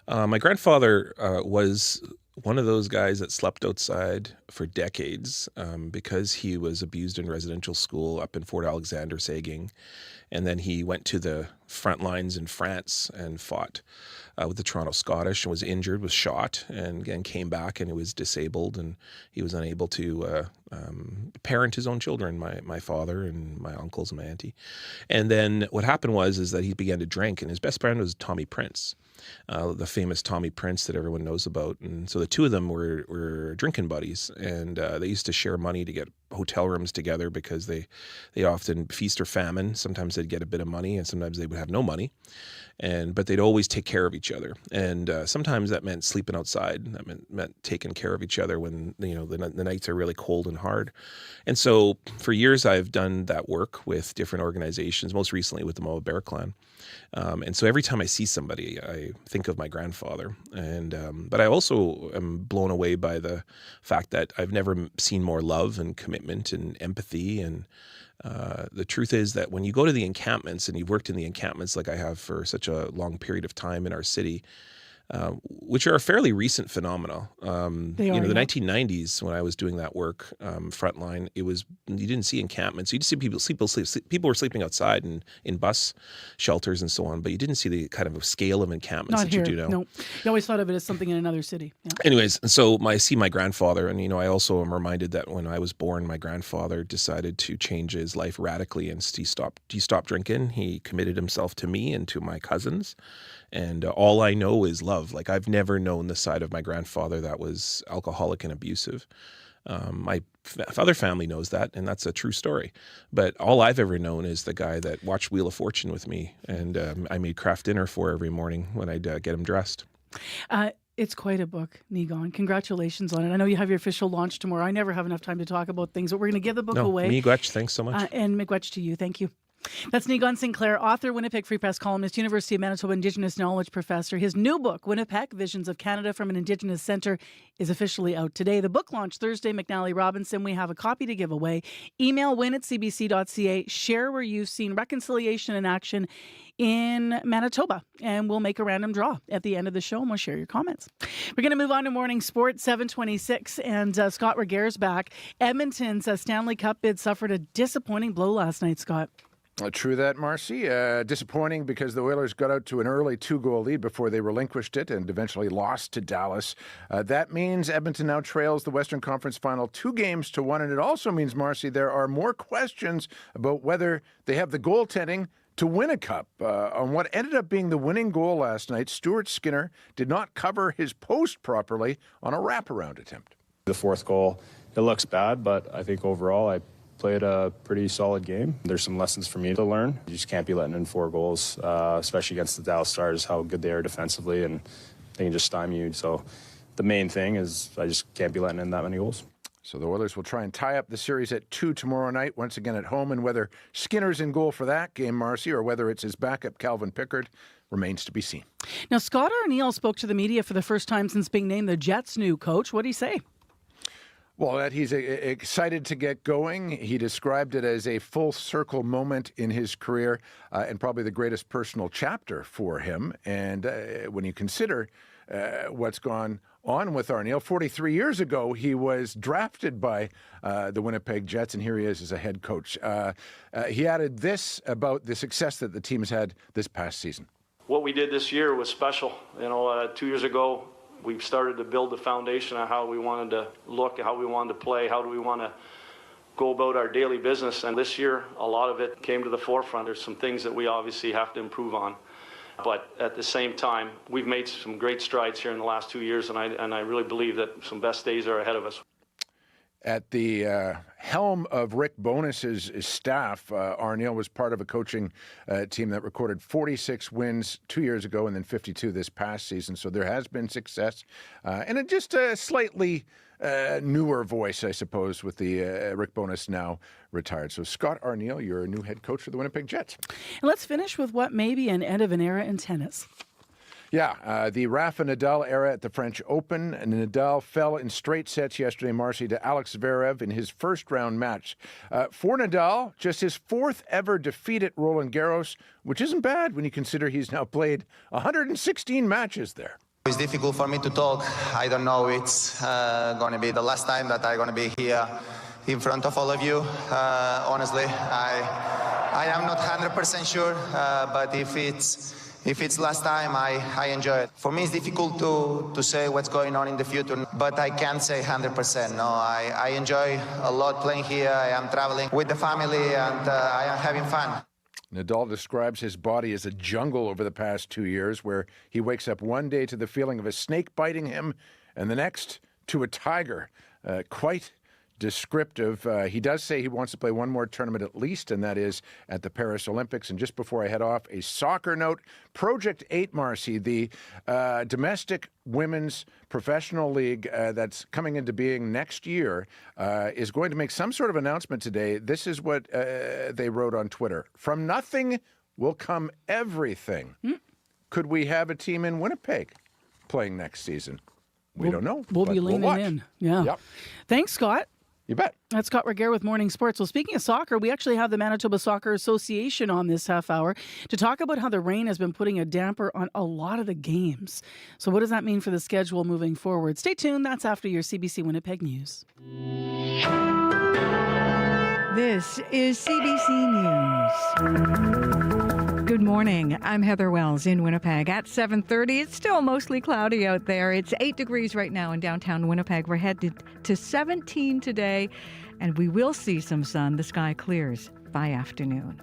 My grandfather was one of those guys that slept outside for decades because he was abused in residential school up in Fort Alexander, Saguing. And then he went to the front lines in France and fought with the Toronto Scottish and was injured, was shot, and came back, and he was disabled, and he was unable to parent his own children, my father and my uncles and my auntie. And then what happened is that he began to drink, and his best friend was Tommy Prince. The famous Tommy Prince that everyone knows about. And so the two of them were drinking buddies, and they used to share money to get hotel rooms together because they often feast or famine. Sometimes they'd get a bit of money, and sometimes they would have no money. But they'd always take care of each other. And sometimes that meant sleeping outside. That meant taking care of each other when the nights are really cold and hard. And so for years I've done that work with different organizations, most recently with the Moa Bear Clan. And so every time I see somebody, I think of my grandfather. And but I also am blown away by the fact that I've never seen more love and commitment and empathy. And the truth is that when you go to the encampments, and you've worked in the encampments like I have for such a long period of time in our city, which are a fairly recent phenomena. The 1990s, when I was doing that work, frontline, you didn't see encampments. You didn't see people were sleeping outside and in bus shelters and so on, but you didn't see the kind of scale of encampments Not that here. you do now. No, you always thought of it as something in another city. Yeah. Anyways, so I see my grandfather, and I also am reminded that when I was born, my grandfather decided to change his life radically, and he stopped drinking. He committed himself to me and to my cousins. And all I know is love. Like, I've never known the side of my grandfather that was alcoholic and abusive. My other family knows that, and that's a true story. But all I've ever known is the guy that watched Wheel of Fortune with me, and I made craft dinner for every morning when I'd get him dressed. It's quite a book, Negon. Congratulations on it. I know you have your official launch tomorrow. I never have enough time to talk about things, but we're going to give the book away. Miigwech, thanks so much. And miigwech to you. Thank you. That's Neon Sinclair, author, Winnipeg Free Press columnist, University of Manitoba Indigenous Knowledge professor. His new book, Winnipeg, Visions of Canada from an Indigenous Centre, is officially out today. The book launched Thursday. McNally Robinson, we have a copy to give away. Email win@cbc.ca. Share where you've seen reconciliation in action in Manitoba, and we'll make a random draw at the end of the show, and we'll share your comments. We're going to move on to morning sports, 7:26, and Scott Regere's back. Edmonton's Stanley Cup bid suffered a disappointing blow last night, Scott. True that, Marcy. Disappointing because the Oilers got out to an early 2-goal lead before they relinquished it and eventually lost to Dallas. That means Edmonton now trails the Western Conference Final 2-1, and it also means, Marcy, there are more questions about whether they have the goaltending to win a cup. On what ended up being the winning goal last night, Stuart Skinner did not cover his post properly on a wraparound attempt. The fourth goal, it looks bad, but I think overall I played a pretty solid game. There's some lessons for me to learn. You just can't be letting in 4 goals, especially against the Dallas Stars, how good they are defensively, and they can just stymie you. So the main thing is I just can't be letting in that many goals. So the Oilers will try and tie up the series at 2 tomorrow night, once again at home. And whether Skinner's in goal for that game, Marcy, or whether it's his backup, Calvin Pickard, remains to be seen. Now, Scott Arniel spoke to the media for the first time since being named the Jets' new coach. What did he say? Well, that he's excited to get going. He described it as a full circle moment in his career and probably the greatest personal chapter for him. And when you consider what's gone on with Arniel, 43 years ago, he was drafted by the Winnipeg Jets, and here he is as a head coach. He added this about the success that the team has had this past season. What we did this year was special. 2 years ago, we've started to build the foundation on how we wanted to look, how we wanted to play, how do we want to go about our daily business. And this year, a lot of it came to the forefront. There's some things that we obviously have to improve on. But at the same time, we've made some great strides here in the last 2 years, and I really believe that some best days are ahead of us. At the helm of Rick Bonus's staff, Arniel was part of a coaching team that recorded 46 wins 2 years ago and then 52 this past season. So there has been success. And just a slightly newer voice, I suppose, with the Rick Bonus now retired. So Scott Arniel, you're a new head coach for the Winnipeg Jets. And let's finish with what may be an end of an era in tennis. Yeah, the Rafa Nadal era at the French Open. And Nadal fell in straight sets yesterday, Marcy, to Alex Zverev in his first round match. For Nadal, just his 4th ever defeat at Roland Garros, which isn't bad when you consider he's now played 116 matches there. It's difficult for me to talk. I don't know. It's going to be the last time that I'm going to be here in front of all of you. Honestly, I am not 100% sure, but if it's last time, I enjoy it. For me, it's difficult to say what's going on in the future, but I can't say 100%. No, I enjoy a lot playing here. I am traveling with the family, and I am having fun. Nadal describes his body as a jungle over the past 2 years, where he wakes up one day to the feeling of a snake biting him, and the next to a tiger. Quite descriptive. He does say he wants to play one more tournament at least, and that is at the Paris Olympics. And just before I head off, a soccer note. Project 8, Marcy, the domestic women's professional league that's coming into being next year, is going to make some sort of announcement today. This is what they wrote on Twitter. From nothing will come everything. Could we have a team in Winnipeg playing next season? We don't know. We'll be leaning in. Yeah. Yep. Thanks, Scott. You bet. That's Scott Regere with Morning Sports. Well, speaking of soccer, we actually have the Manitoba Soccer Association on this half hour to talk about how the rain has been putting a damper on a lot of the games. So what does that mean for the schedule moving forward? Stay tuned. That's after your CBC Winnipeg News. This is CBC News. Good morning. I'm Heather Wells in Winnipeg. At 7:30, it's still mostly cloudy out there. It's 8 degrees right now in downtown Winnipeg. We're headed to 17 today, and we will see some sun. The sky clears by afternoon.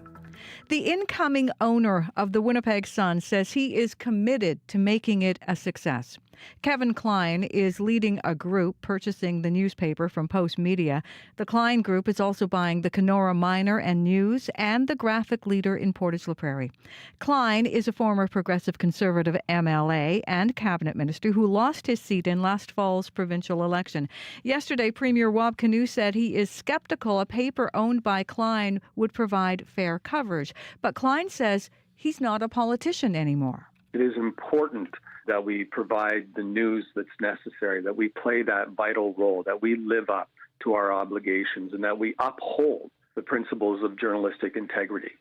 The incoming owner of the Winnipeg Sun says he is committed to making it a success. Kevin Klein is leading a group purchasing the newspaper from Post Media. The Klein Group is also buying the Kenora Miner and News and the Graphic Leader in Portage la Prairie. Klein is a former Progressive Conservative MLA and cabinet minister who lost his seat in last fall's provincial election. Yesterday, Premier Wab Kinew said he is skeptical a paper owned by Klein would provide fair coverage. But Klein says he's not a politician anymore. It is important that we provide the news that's necessary, that we play that vital role, that we live up to our obligations, and that we uphold the principles of journalistic integrity.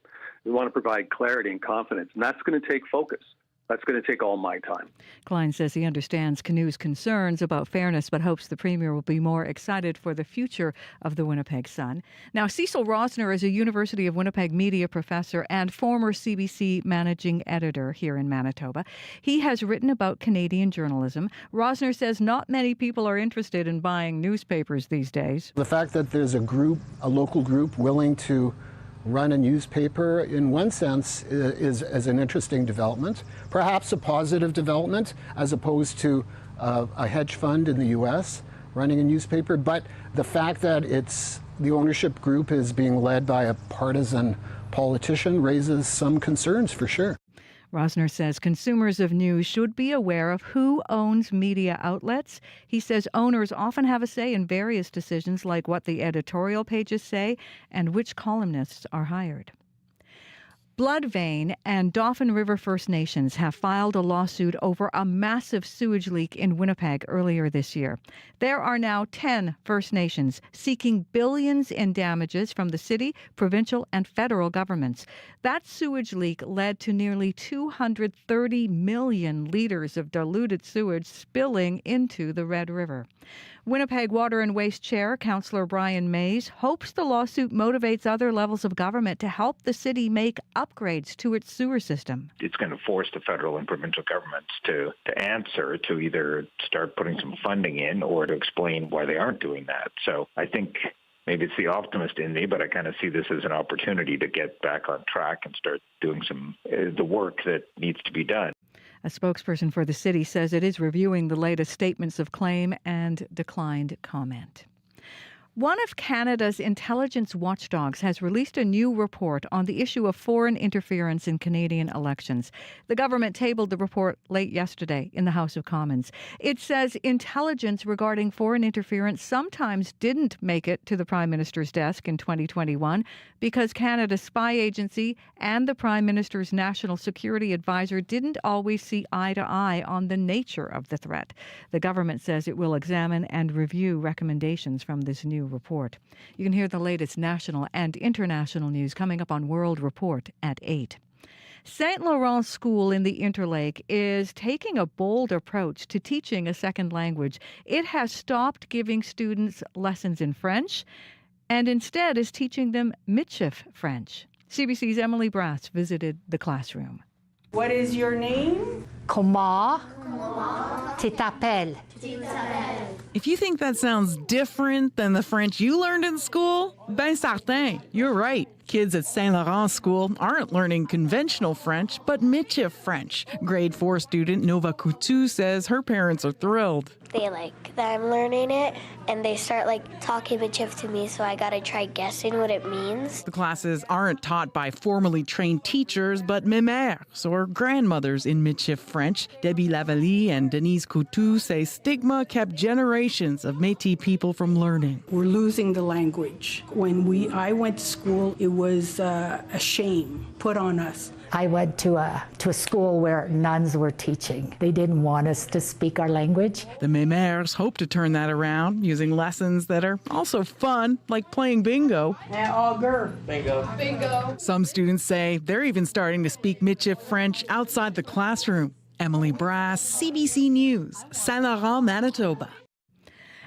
We want to provide clarity and confidence, and that's going to take focus. That's going to take all my time. Klein says he understands Kinew's concerns about fairness, but hopes the Premier will be more excited for the future of the Winnipeg Sun. Now, Cecil Rosner is a University of Winnipeg media professor and former CBC managing editor here in Manitoba. He has written about Canadian journalism. Rosner says not many people are interested in buying newspapers these days. The fact that there's a local group willing to run a newspaper, in one sense, is an interesting development, perhaps a positive development, as opposed to a hedge fund in the U.S. running a newspaper. But the fact that the ownership group is being led by a partisan politician raises some concerns for sure. Rosner says consumers of news should be aware of who owns media outlets. He says owners often have a say in various decisions like what the editorial pages say and which columnists are hired. Bloodvein and Dauphin River First Nations have filed a lawsuit over a massive sewage leak in Winnipeg earlier this year. There are now 10 First Nations seeking billions in damages from the city, provincial, and federal governments. That sewage leak led to nearly 230 million litres of diluted sewage spilling into the Red River. Winnipeg Water and Waste Chair, Councillor Brian Mays, hopes the lawsuit motivates other levels of government to help the city make upgrades to its sewer system. It's going to force the federal and provincial governments to answer, to either start putting some funding in or to explain why they aren't doing that. So I think maybe it's the optimist in me, but I kind of see this as an opportunity to get back on track and start doing the work that needs to be done. A spokesperson for the city says it is reviewing the latest statements of claim and declined comment. One of Canada's intelligence watchdogs has released a new report on the issue of foreign interference in Canadian elections. The government tabled the report late yesterday in the House of Commons. It says intelligence regarding foreign interference sometimes didn't make it to the Prime Minister's desk in 2021 because Canada's spy agency and the Prime Minister's national security advisor didn't always see eye to eye on the nature of the threat. The government says it will examine and review recommendations from this new report. You can hear the latest national and international news coming up on World Report at 8. St. Laurent School in the Interlake is taking a bold approach to teaching a second language. It has stopped giving students lessons in French and instead is teaching them Michif French. CBC's Emily Brass visited the classroom. What is your name? Comment tu t'appelles? If you think that sounds different than the French you learned in school, ben certain, you're right. Kids at St. Laurent School aren't learning conventional French, but Michif French. Grade 4 student Nova Coutu says her parents are thrilled. They like that I'm learning it, and they start talking Michif to me, so I gotta try guessing what it means. The classes aren't taught by formally trained teachers, but mémères, or grandmothers in Michif French. Debbie Lavallee and Denise Coutu say stigma kept generations of Métis people from learning. We're losing the language. When I went to school, it was a shame put on us. I went to a school where nuns were teaching. They didn't want us to speak our language. The mémères hope to turn that around using lessons that are also fun, like playing bingo. Augur. Bingo. Bingo. Some students say they're even starting to speak Michif French outside the classroom. Emily Brass, CBC News, St. Laurent, Manitoba.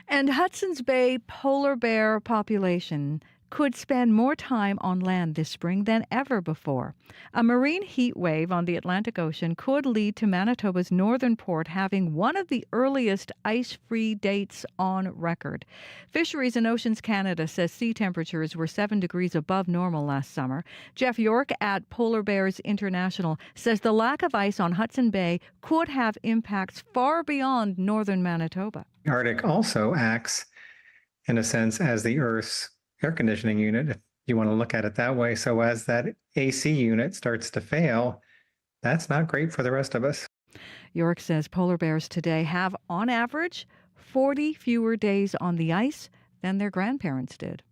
And Hudson's Bay polar bear population could spend more time on land this spring than ever before. A marine heat wave on the Atlantic Ocean could lead to Manitoba's northern port having one of the earliest ice-free dates on record. Fisheries and Oceans Canada says sea temperatures were 7 degrees above normal last summer. Jeff York at Polar Bears International says the lack of ice on Hudson Bay could have impacts far beyond northern Manitoba. The Arctic also acts, in a sense, as the Earth's air conditioning unit, if you want to look at it that way. So as that AC unit starts to fail, that's not great for the rest of us. York says polar bears today have, on average, 40 fewer days on the ice than their grandparents did.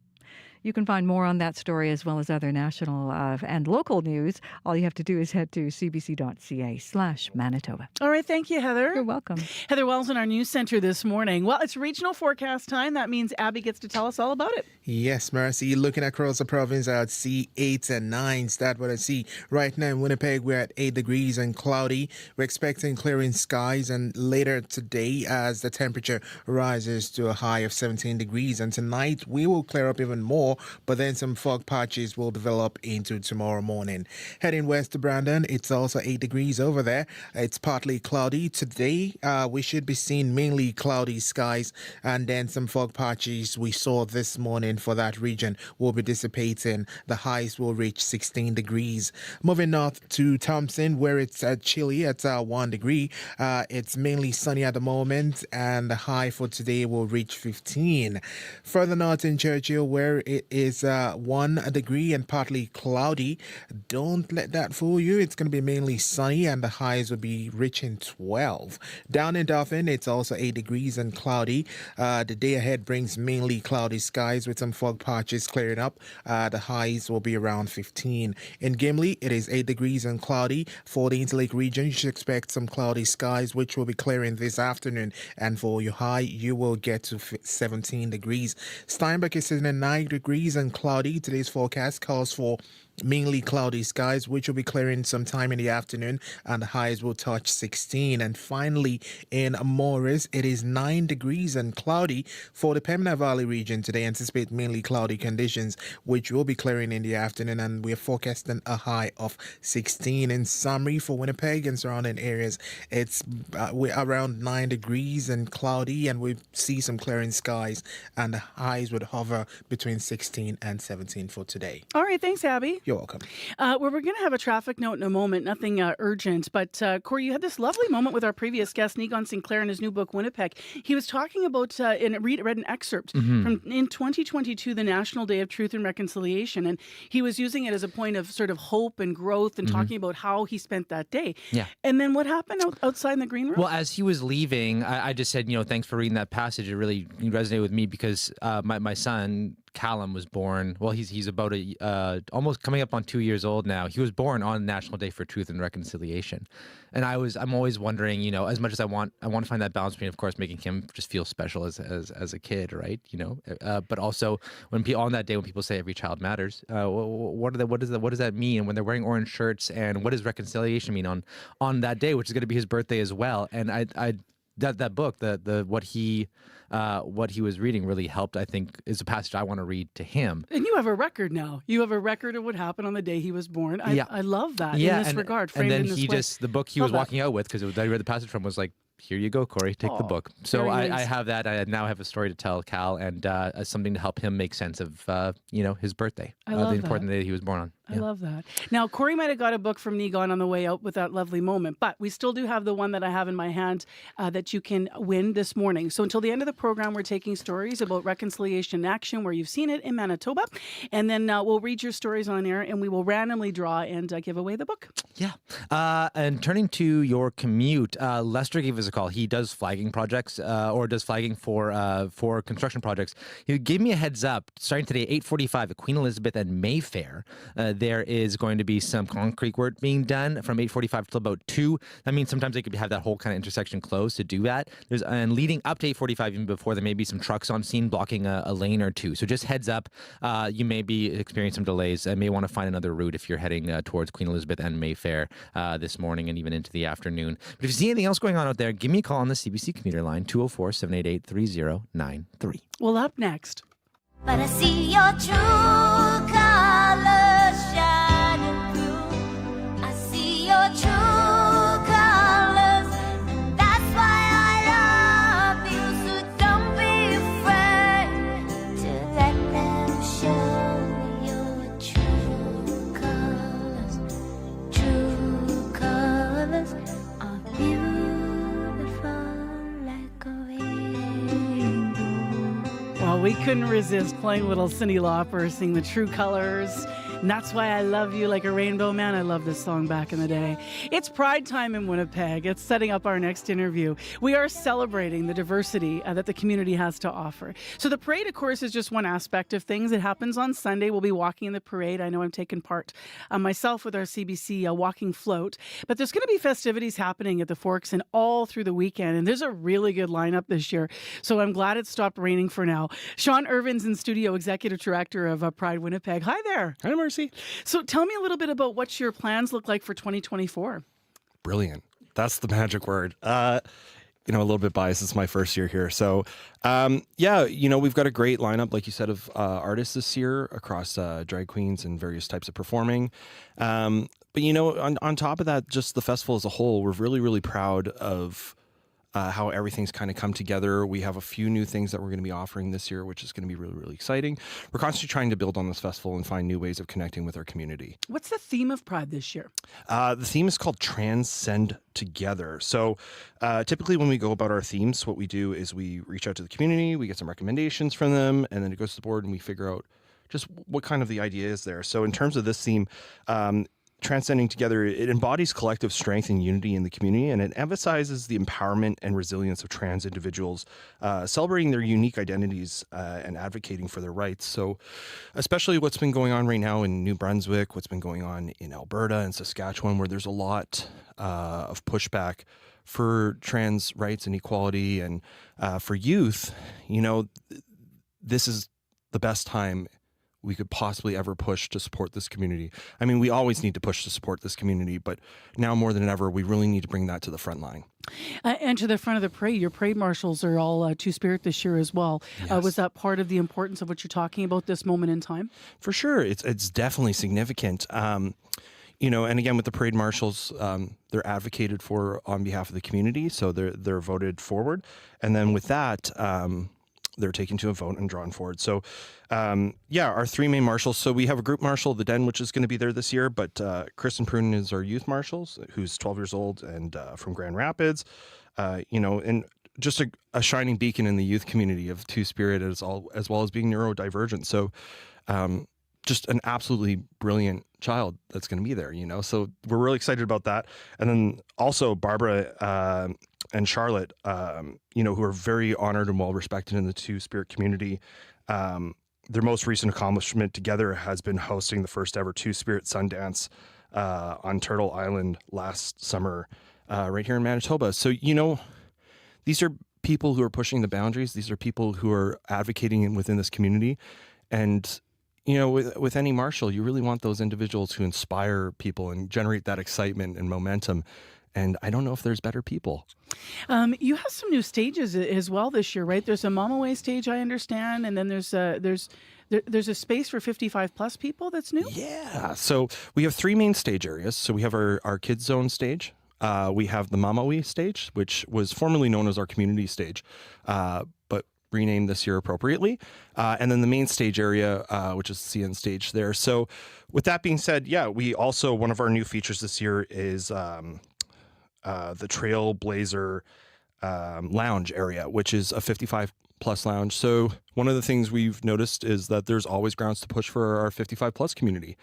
You can find more on that story as well as other national and local news. All you have to do is head to cbc.ca/Manitoba. All right. Thank you, Heather. You're welcome. Heather Wells in our news center this morning. Well, it's regional forecast time. That means Abby gets to tell us all about it. Yes, Marcy. Looking across the province, I would see 8s and 9s. That's what I see right now in Winnipeg. We're at 8 degrees and cloudy. We're expecting clearing skies, and later today, as the temperature rises to a high of 17 degrees, and tonight we will clear up even more, but then some fog patches will develop into tomorrow morning. Heading west to Brandon, it's also 8 degrees over there. It's partly cloudy. Today, we should be seeing mainly cloudy skies, and then some fog patches we saw this morning for that region will be dissipating. The highs will reach 16 degrees. Moving north to Thompson, where it's chilly at 1 degree. It's mainly sunny at the moment, and the high for today will reach 15. Further north in Churchill, where it is 1 degree and partly cloudy. Don't let that fool you. It's going to be mainly sunny, and the highs will be reaching 12. Down in Dauphin, it's also 8 degrees and cloudy. The day ahead brings mainly cloudy skies with some fog patches clearing up. The highs will be around 15. In Gimli, it is 8 degrees and cloudy. For the Interlake region, you should expect some cloudy skies, which will be clearing this afternoon. And for your high, you will get to 17 degrees. Steinbach is sitting at 9 degrees and cloudy. Today's forecast calls for mainly cloudy skies, which will be clearing sometime in the afternoon, and the highs will touch 16. And finally, in Morris, it is 9 degrees and cloudy. For the Pembina Valley region today, anticipate mainly cloudy conditions, which will be clearing in the afternoon, and we're forecasting a high of 16. In summary, for Winnipeg and surrounding areas, it's we're around 9 degrees and cloudy, and we see some clearing skies, and the highs would hover between 16 and 17 for today. All right. Thanks, Abby. You're welcome. We're going to have a traffic note in a moment, nothing urgent. But Corey, you had this lovely moment with our previous guest, Neon Sinclair, in his new book, Winnipeg. He was talking about, read an excerpt from in 2022, the National Day of Truth and Reconciliation. And he was using it as a point of sort of hope and growth and talking about how he spent that day. Yeah. And then what happened outside in the green room? Well, as he was leaving, I just said, thanks for reading that passage. It really resonated with me because my son, Callum, was born. Well, he's about almost coming up on 2 years old now. He was born on National Day for Truth and Reconciliation, and I'm always wondering, as much as I want to find that balance between, of course, making him just feel special as a kid, right? But also when on that day when people say every child matters, what does that mean? And when they're wearing orange shirts, and what does reconciliation mean on that day, which is going to be his birthday as well? And that book, what he was reading really helped. I think is a passage I want to read to him. And you have a record now. You have a record of what happened on the day he was born. I love that in this regard. And then in this way. the book he was walking out with, because I read the passage from, was like, here you go, Corey, take the book. So nice. I have that. I now have a story to tell Cal, and something to help him make sense of his birthday, I love the important day he was born on. I love that. Now, Corey might have got a book from Negon on the way out with that lovely moment, but we still do have the one that I have in my hand that you can win this morning. So until the end of the program, we're taking stories about reconciliation in action where you've seen it in Manitoba, and then we'll read your stories on air, and we will randomly draw and give away the book. Yeah. And turning to your commute, Lester gave us a call. He does flagging projects or does flagging for construction projects. He gave me a heads up. Starting today, 8:45 at Queen Elizabeth and Mayfair. There is going to be some concrete work being done from 8:45 till about 2. That means sometimes they could have that whole kind of intersection closed to do that. And leading up to 8:45, even before, there may be some trucks on scene blocking a lane or two. So just heads up, you may be experiencing some delays. I may want to find another route if you're heading towards Queen Elizabeth and Mayfair this morning and even into the afternoon. But if you see anything else going on out there, give me a call on the CBC commuter line, 204-788-3093. Well, up next. But I see your true colors shining through. I see your true colors, and that's why I love you. So don't be afraid to let them show your true colors. True colors are beautiful like a rainbow. Well, we couldn't resist playing little Cyndi Lauper sing the true colors. And that's why I love you like a rainbow, man. I love this song back in the day. It's Pride time in Winnipeg. It's setting up our next interview. We are celebrating the diversity that the community has to offer. So the parade, of course, is just one aspect of things. It happens on Sunday. We'll be walking in the parade. I know I'm taking part myself with our CBC walking float. But there's going to be festivities happening at the Forks and all through the weekend. And there's a really good lineup this year. So I'm glad it stopped raining for now. Sean Irvin's in studio, Executive Director of Pride Winnipeg. Hi there. Hi, Marcy. So tell me a little bit about what your plans look like for 2024. Brilliant. That's the magic word. A little bit biased. It's my first year here. So, we've got a great lineup, like you said, of artists this year across drag queens and various types of performing. But, on top of that, just the festival as a whole, we're really, really proud of how everything's kind of come together. We have a few new things that we're going to be offering this year, which is going to be really, really exciting. We're constantly trying to build on this festival and find new ways of connecting with our community. What's the theme of Pride this year? The theme is called Transcend Together. So typically when we go about our themes, what we do is we reach out to the community, we get some recommendations from them, and then it goes to the board and we figure out just what kind of the idea is there. So in terms of this theme, Transcending Together, it embodies collective strength and unity in the community, and it emphasizes the empowerment and resilience of trans individuals, celebrating their unique identities and advocating for their rights. So especially what's been going on right now in New Brunswick, what's been going on in Alberta and Saskatchewan, where there's a lot of pushback for trans rights and equality, and for youth, this is the best time we could possibly ever push to support this community. I mean, we always need to push to support this community, but now more than ever, we really need to bring that to the front line. And to the front of the parade, your parade marshals are all Two-Spirit this year as well. Yes. Was that part of the importance of what you're talking about this moment in time? For sure. It's definitely significant. And again, with the parade marshals, they're advocated for on behalf of the community, so they're voted forward. And then with that, they're taken to a vote and drawn forward. So, our three main marshals. So we have a group marshal, the Den, which is going to be there this year, but Kristen Pruden is our youth marshals, who's 12 years old and from Grand Rapids, and just a shining beacon in the youth community of Two-Spirit as well as being neurodivergent. So just an absolutely brilliant child that's going to be there, so we're really excited about that. And then also Barbara and Charlotte, who are very honored and well respected in the Two-Spirit community. Their most recent accomplishment together has been hosting the first ever Two-Spirit Sundance on Turtle Island last summer, right here in Manitoba. So, these are people who are pushing the boundaries. These are people who are advocating within this community. And with any marshal, you really want those individuals who inspire people and generate that excitement and momentum. And I don't know if there's better people. You have some new stages as well this year, right? There's a Mama Way stage, I understand, and then there's a space for 55 plus people that's new. Yeah. So we have three main stage areas. So we have our kids zone stage. We have the Mama Way stage, which was formerly known as our community stage, but renamed this year appropriately. And then the main stage area, which is the CN stage there. So with that being said, we also, one of our new features this year is the Trailblazer lounge area, which is a 55 plus lounge. So one of the things we've noticed is that there's always grounds to push for our 55 plus community.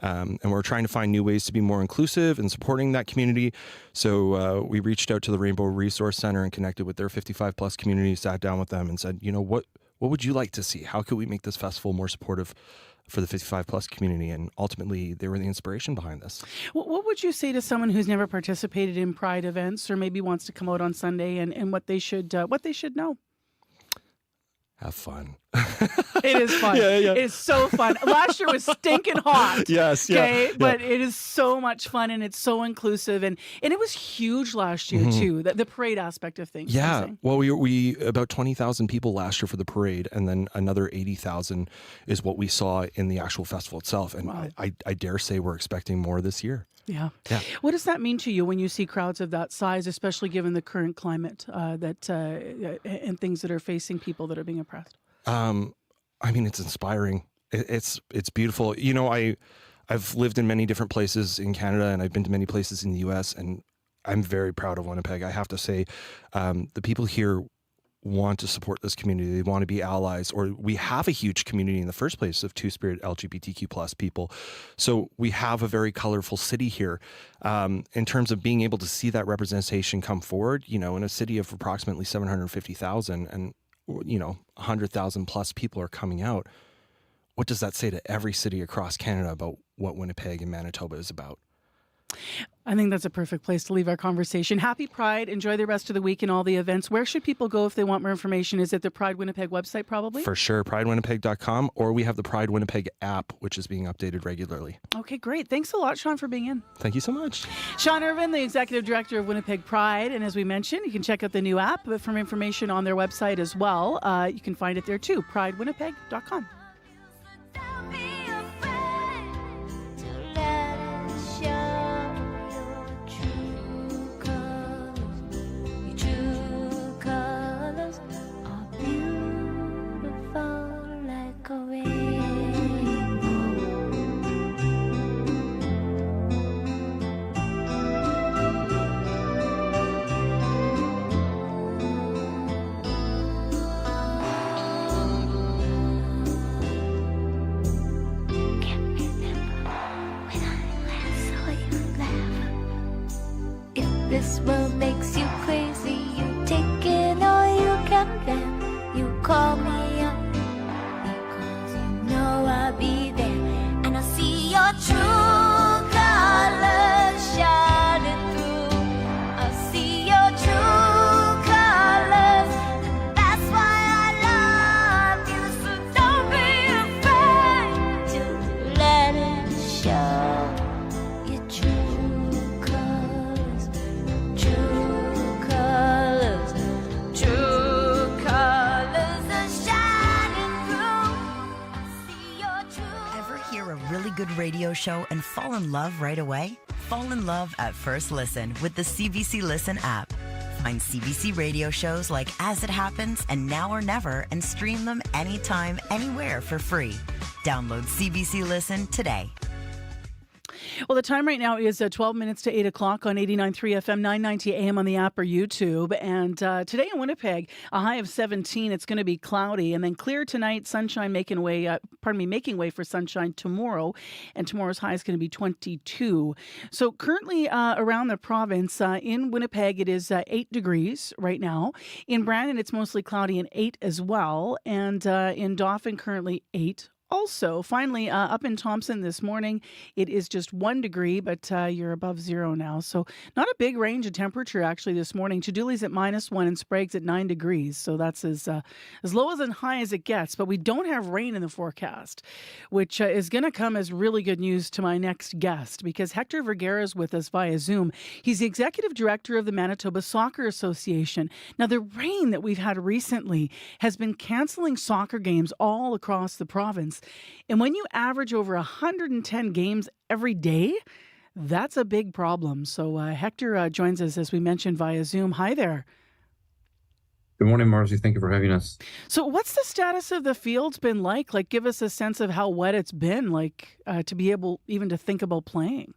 And we're trying to find new ways to be more inclusive and supporting that community. So we reached out to the Rainbow Resource Center and connected with their 55 plus community, sat down with them and said, what would you like to see? How could we make this festival more supportive for the 55 plus community? And ultimately, they were the inspiration behind this. What would you say to someone who's never participated in Pride events or maybe wants to come out on Sunday and what they should know? Have fun. It is fun. Yeah. It is so fun. Last year was stinking hot. Yes, yeah, Okay, yeah. but it is so much fun and it's so inclusive and it was huge last year too. The parade aspect of things. I'm Yeah, saying. well, we about 20,000 people last year for the parade, and then another 80,000 is what we saw in the actual festival itself. And Wow. I dare say we're expecting more this year. Yeah. Yeah. What does that mean to you when you see crowds of that size, especially given the current climate and things that are facing people that are being oppressed? I mean, it's inspiring. It's beautiful. You know, I've lived in many different places in Canada, and I've been to many places in the U.S., and I'm very proud of Winnipeg. I have to say, the people here want to support this community. They want to be allies, or we have a huge community in the first place of Two-Spirit LGBTQ plus people. So we have a very colorful city here. In terms of being able to see that representation come forward, you know, in a city of approximately 750,000 and, you know, 100,000 plus people are coming out. What does that say to every city across Canada about what Winnipeg and Manitoba is about? I think that's a perfect place to leave our conversation. Happy Pride. Enjoy the rest of the week and all the events. Where should people go if they want more information? Is it the Pride Winnipeg website probably? For sure, pridewinnipeg.com, or we have the Pride Winnipeg app, which is being updated regularly. Okay, great. Thanks a lot, Sean, for being in. Thank you so much. Sean Irvin, the Executive Director of Winnipeg Pride. And as we mentioned, you can check out the new app, but for information on their website as well, you can find it there too, pridewinnipeg.com. This world makes you crazy. You take it all you can bear. You call me up because you know I'll be there, and I see your true colors shining through. I see your true colors, and that's why I love you. So don't be afraid to let it show. Your true colors. True colors are shining through. I see your true. Ever hear a really good radio show and fall in love right away? Fall in love at first listen with the CBC Listen app. Find CBC radio shows like As It Happens and Now or Never and stream them anytime, anywhere for free. Download CBC Listen today. Well, the time right now is 12 minutes to 8 o'clock on 89.3 FM, 990 AM on the app or YouTube. And today in Winnipeg, a high of 17. It's going to be cloudy and then clear tonight. Sunshine making way for sunshine tomorrow. And tomorrow's high is going to be 22. So currently around the province, in Winnipeg, it is 8 degrees right now. In Brandon, it's mostly cloudy and 8 as well. And in Dauphin, currently 8. Also, finally, up in Thompson this morning, it is just 1 degree, but you're above zero now. So not a big range of temperature actually this morning. Chidouli's at -1 and Sprague's at 9 degrees. So that's as low as and high as it gets. But we don't have rain in the forecast, which is going to come as really good news to my next guest because Hector Vergara is with us via Zoom. He's the executive director of the Manitoba Soccer Association. Now, the rain that we've had recently has been canceling soccer games all across the province. And when you average over 110 games every day, that's a big problem. So Hector joins us, as we mentioned, via Zoom. Hi there. Good morning, Marcy. Thank you for having us. So what's the status of the fields been like? Like, give us a sense of how wet it's been, like to be able even to think about playing.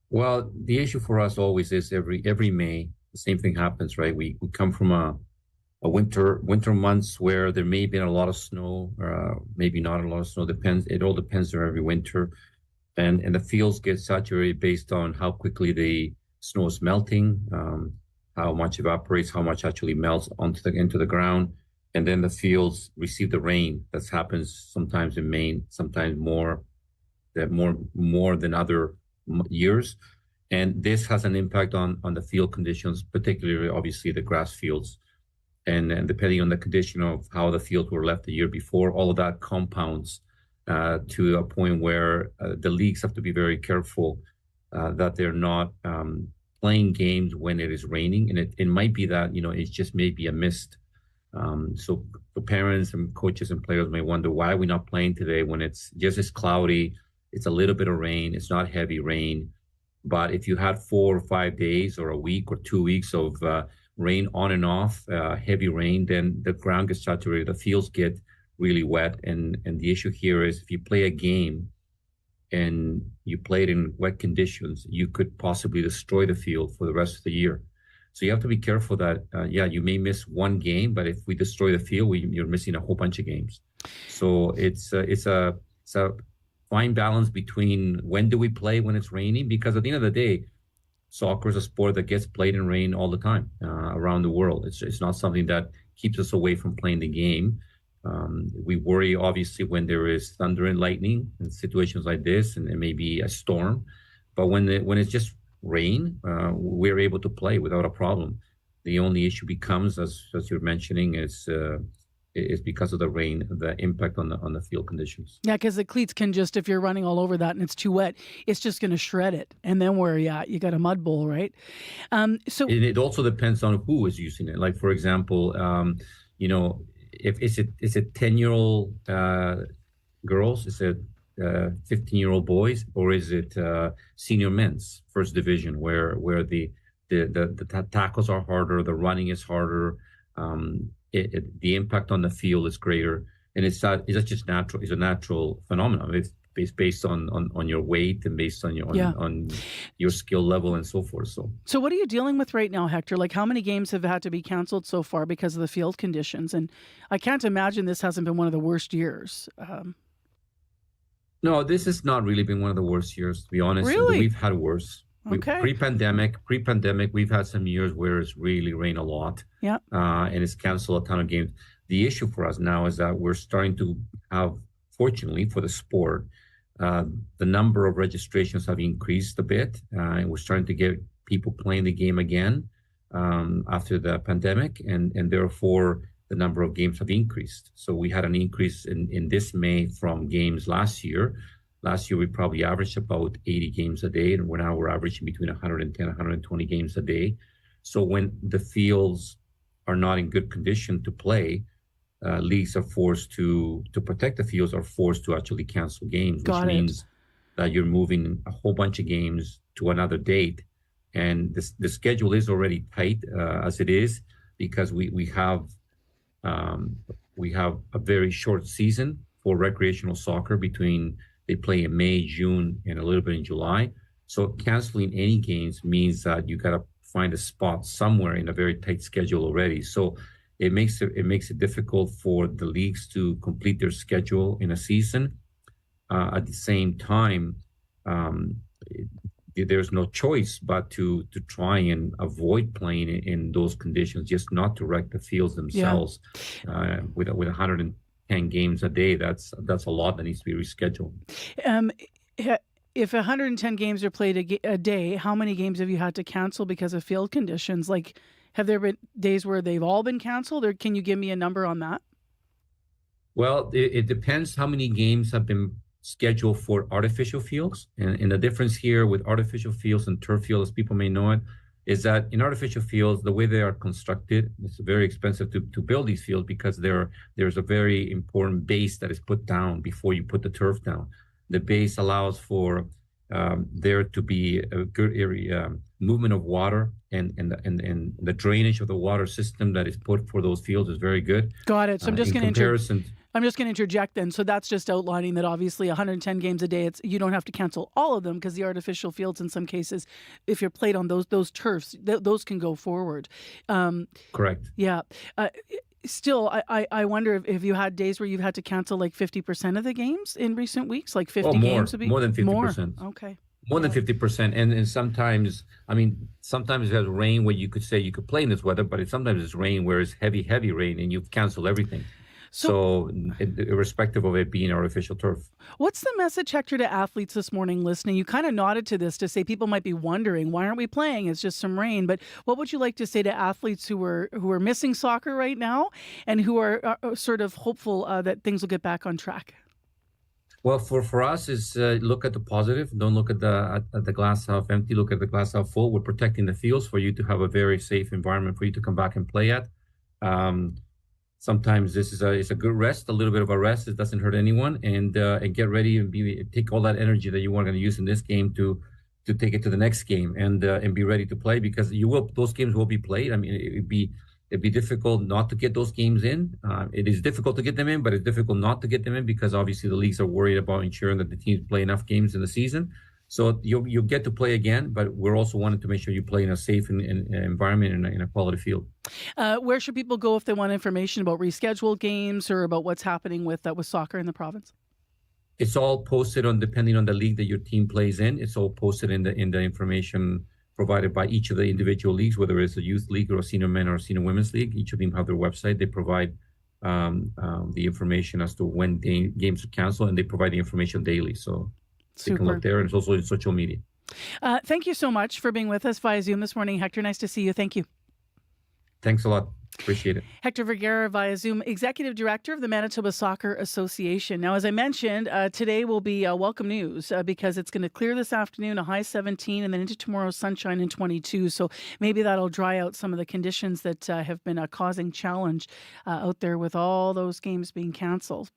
Well, the issue for us always is every May, the same thing happens, right? We come from a winter months where there may have been a lot of snow, maybe not a lot of snow. It all depends on every winter. And the fields get saturated based on how quickly the snow is melting, how much evaporates, how much actually melts into the ground. And then the fields receive the rain. That happens sometimes in Maine, sometimes more than other years. And this has an impact on the field conditions, particularly obviously the grass fields. and depending on the condition of how the fields were left the year before, all of that compounds to a point where the leagues have to be very careful that they're not playing games when it is raining. And it might be that, it's just maybe a mist. So the parents and coaches and players may wonder, why are we not playing today when it's just as cloudy, it's a little bit of rain, it's not heavy rain. But if you had 4 or 5 days or a week or 2 weeks of rain on and off, heavy rain, then the ground gets saturated, the fields get really wet. And the issue here is if you play a game and you play it in wet conditions, you could possibly destroy the field for the rest of the year. So you have to be careful that, you may miss one game, but if we destroy the field, you're missing a whole bunch of games. So it's a fine balance between when do we play when it's raining, because at the end of the day, soccer is a sport that gets played in rain all the time around the world. It's not something that keeps us away from playing the game. We worry, obviously, when there is thunder and lightning in situations like this, and maybe a storm. But when it's just rain, we're able to play without a problem. The only issue becomes, as you're mentioning, is because of the rain, the impact on the field conditions. Yeah, because the cleats can just, if you're running all over that and it's too wet, it's just going to shred it. And then where are you at? You got a mud bowl, right? So it also depends on who is using it. Like, for example, if it's a 10-year-old girls, is it 15-year-old boys, or is it senior men's first division where the tackles are harder, the running is harder, the impact on the field is greater, and it's just natural. It's a natural phenomenon. It's based on your weight and based on your skill level and so forth. So what are you dealing with right now, Hector? Like, how many games have had to be canceled so far because of the field conditions? And I can't imagine this hasn't been one of the worst years. No, this has not really been one of the worst years, to be honest. Really? We've had worse. Okay. Pre-pandemic, we've had some years where it's really rained a lot. Yeah. And it's canceled a ton of games. The issue for us now is that we're starting to have, fortunately for the sport, the number of registrations have increased a bit, and we're starting to get people playing the game again after the pandemic, and therefore the number of games have increased. So we had an increase in this May from games last year. Last year, we probably averaged about 80 games a day, and we're averaging between 110, 120 games a day. So when the fields are not in good condition to play, leagues are forced to protect the fields, are forced to actually cancel games, which means that you're moving a whole bunch of games to another date. And the schedule is already tight as it is, because we have a very short season for recreational soccer. They play in May, June, and a little bit in July. So canceling any games means that you got to find a spot somewhere in a very tight schedule already. So it makes it difficult for the leagues to complete their schedule in a season. At the same time, there's no choice but to try and avoid playing in those conditions, just not to wreck the fields themselves. Yeah. With 110 games a day, that's a lot that needs to be rescheduled. If 110 games are played a day, how many games have you had to cancel because of field conditions? Like, have there been days where they've all been canceled, or can you give me a number on that? Well, it depends how many games have been scheduled for artificial fields. And the difference here with artificial fields and turf fields, as people may know it, is that in artificial fields, the way they are constructed, it's very expensive to build these fields, because there's a very important base that is put down before you put the turf down. The base allows for there to be a good area, movement of water, and the drainage of the water system that is put for those fields is very good. Got it. So I'm just going to interject then. So that's just outlining that obviously 110 games a day, you don't have to cancel all of them, because the artificial fields in some cases, if you're played on those turfs, those can go forward. Correct. Yeah. Still, I wonder if you had days where you've had to cancel like 50% of the games in recent weeks, like 50 games would be more than 50%. Okay. More than 50%. And sometimes it has rain where you could say you could play in this weather, but sometimes it's rain where it's heavy rain and you've canceled everything. So irrespective of it being artificial turf. What's the message, Hector, to athletes this morning listening? You kind of nodded to this to say people might be wondering, why aren't we playing? It's just some rain. But what would you like to say to athletes who are missing soccer right now and who are sort of hopeful that things will get back on track? Well, for us is look at the positive. Don't look at the glass half empty. Look at the glass half full. We're protecting the fields for you to have a very safe environment for you to come back and play at. Sometimes this is a good rest, a little bit of a rest. It doesn't hurt anyone, and get ready and take all that energy that you are going to use in this game to take it to the next game and be ready to play, because those games will be played. I mean, it'd be difficult not to get those games in. It is difficult to get them in, but it's difficult not to get them in because obviously the leagues are worried about ensuring that the teams play enough games in the season. So you'll get to play again, but we're also wanting to make sure you play in a safe environment in a quality field. Where should people go if they want information about rescheduled games or about what's happening with soccer in the province? It's all posted depending on the league that your team plays in. It's all posted in the information provided by each of the individual leagues, whether it's a youth league or a senior men or a senior women's league. Each of them have their website. They provide the information as to when games are canceled, and they provide the information daily. So you can look there, and it's also in social media. Thank you so much for being with us via Zoom this morning, Hector. Nice to see you. Thank you. Thanks a lot. Appreciate it. Hector Vergara via Zoom, Executive Director of the Manitoba Soccer Association. Now, as I mentioned, today will be welcome news because it's going to clear this afternoon, a high 17, and then into tomorrow, sunshine and 22. So maybe that'll dry out some of the conditions that have been causing challenge out there with all those games being canceled.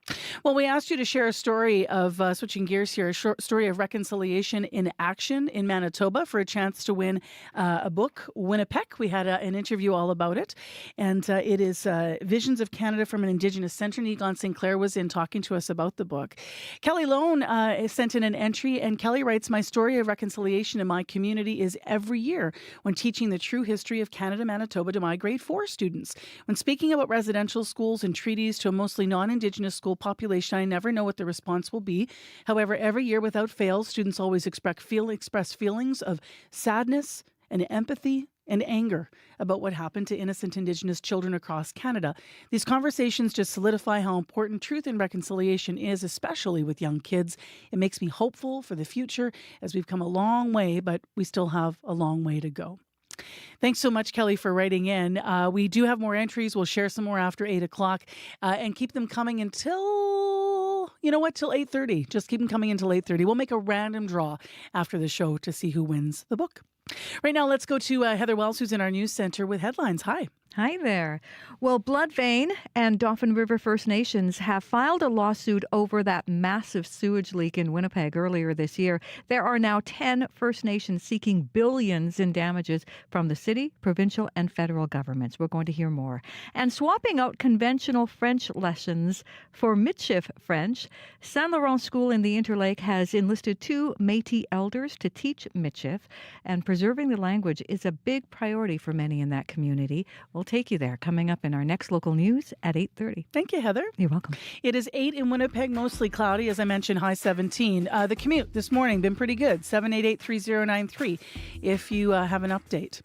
Well, we asked you to share a story of, switching gears here, a short story of reconciliation in action in Manitoba for a chance to win a book, Winnipeg. We had an interview all about it. And it is Visions of Canada from an Indigenous Centre. Neon Sinclair was in talking to us about the book. Kelly Lone sent in an entry, and Kelly writes, my story of reconciliation in my community is every year when teaching the true history of Canada, Manitoba to my grade 4 students. When speaking about residential schools and treaties to a mostly non-Indigenous school population, I never know what the response will be. However, every year without fail, students always express feelings of sadness and empathy and anger about what happened to innocent Indigenous children across Canada. These conversations just solidify how important truth and reconciliation is, especially with young kids. It makes me hopeful for the future as we've come a long way, but we still have a long way to go. Thanks so much, Kelly, for writing in. We do have more entries. We'll share some more after 8 o'clock and keep them coming until, till 8:30. Just keep them coming until 8:30. We'll make a random draw after the show to see who wins the book. Right now, let's go to Heather Wells, who's in our news center with headlines. Hi. Hi there. Well, Bloodvein and Dauphin River First Nations have filed a lawsuit over that massive sewage leak in Winnipeg earlier this year. There are now 10 First Nations seeking billions in damages from the city, provincial, and federal governments. We're going to hear more. And swapping out conventional French lessons for Michif French, Saint Laurent School in the Interlake has enlisted 2 Métis elders to teach Michif, and preserving the language is a big priority for many in that community. We'll take you there coming up in our next local news at 8:30. Thank you, Heather. You're welcome. It is 8 in Winnipeg, mostly cloudy. As I mentioned, high 17. The commute this morning been pretty good, 788-3093, if you have an update.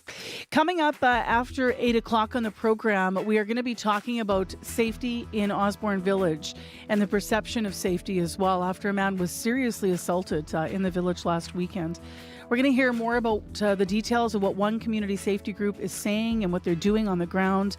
Coming up after 8 o'clock on the program, we are going to be talking about safety in Osborne Village and the perception of safety as well after a man was seriously assaulted in the village last weekend. We're going to hear more about the details of what one community safety group is saying and what they're doing on the ground,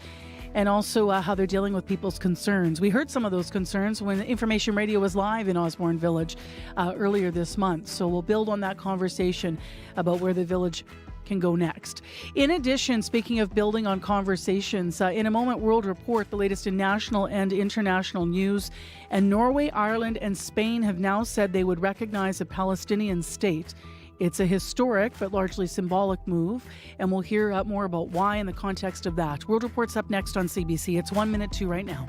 and also how they're dealing with people's concerns. We heard some of those concerns when Information Radio was live in Osborne Village earlier this month. So we'll build on that conversation about where the village can go next. In addition, speaking of building on conversations, in a moment, World Report, the latest in national and international news. And Norway, Ireland, and Spain have now said they would recognize a Palestinian state. It's a historic but largely symbolic move, and we'll hear more about why in the context of that. World Report's up next on CBC. It's 1 minute to right now.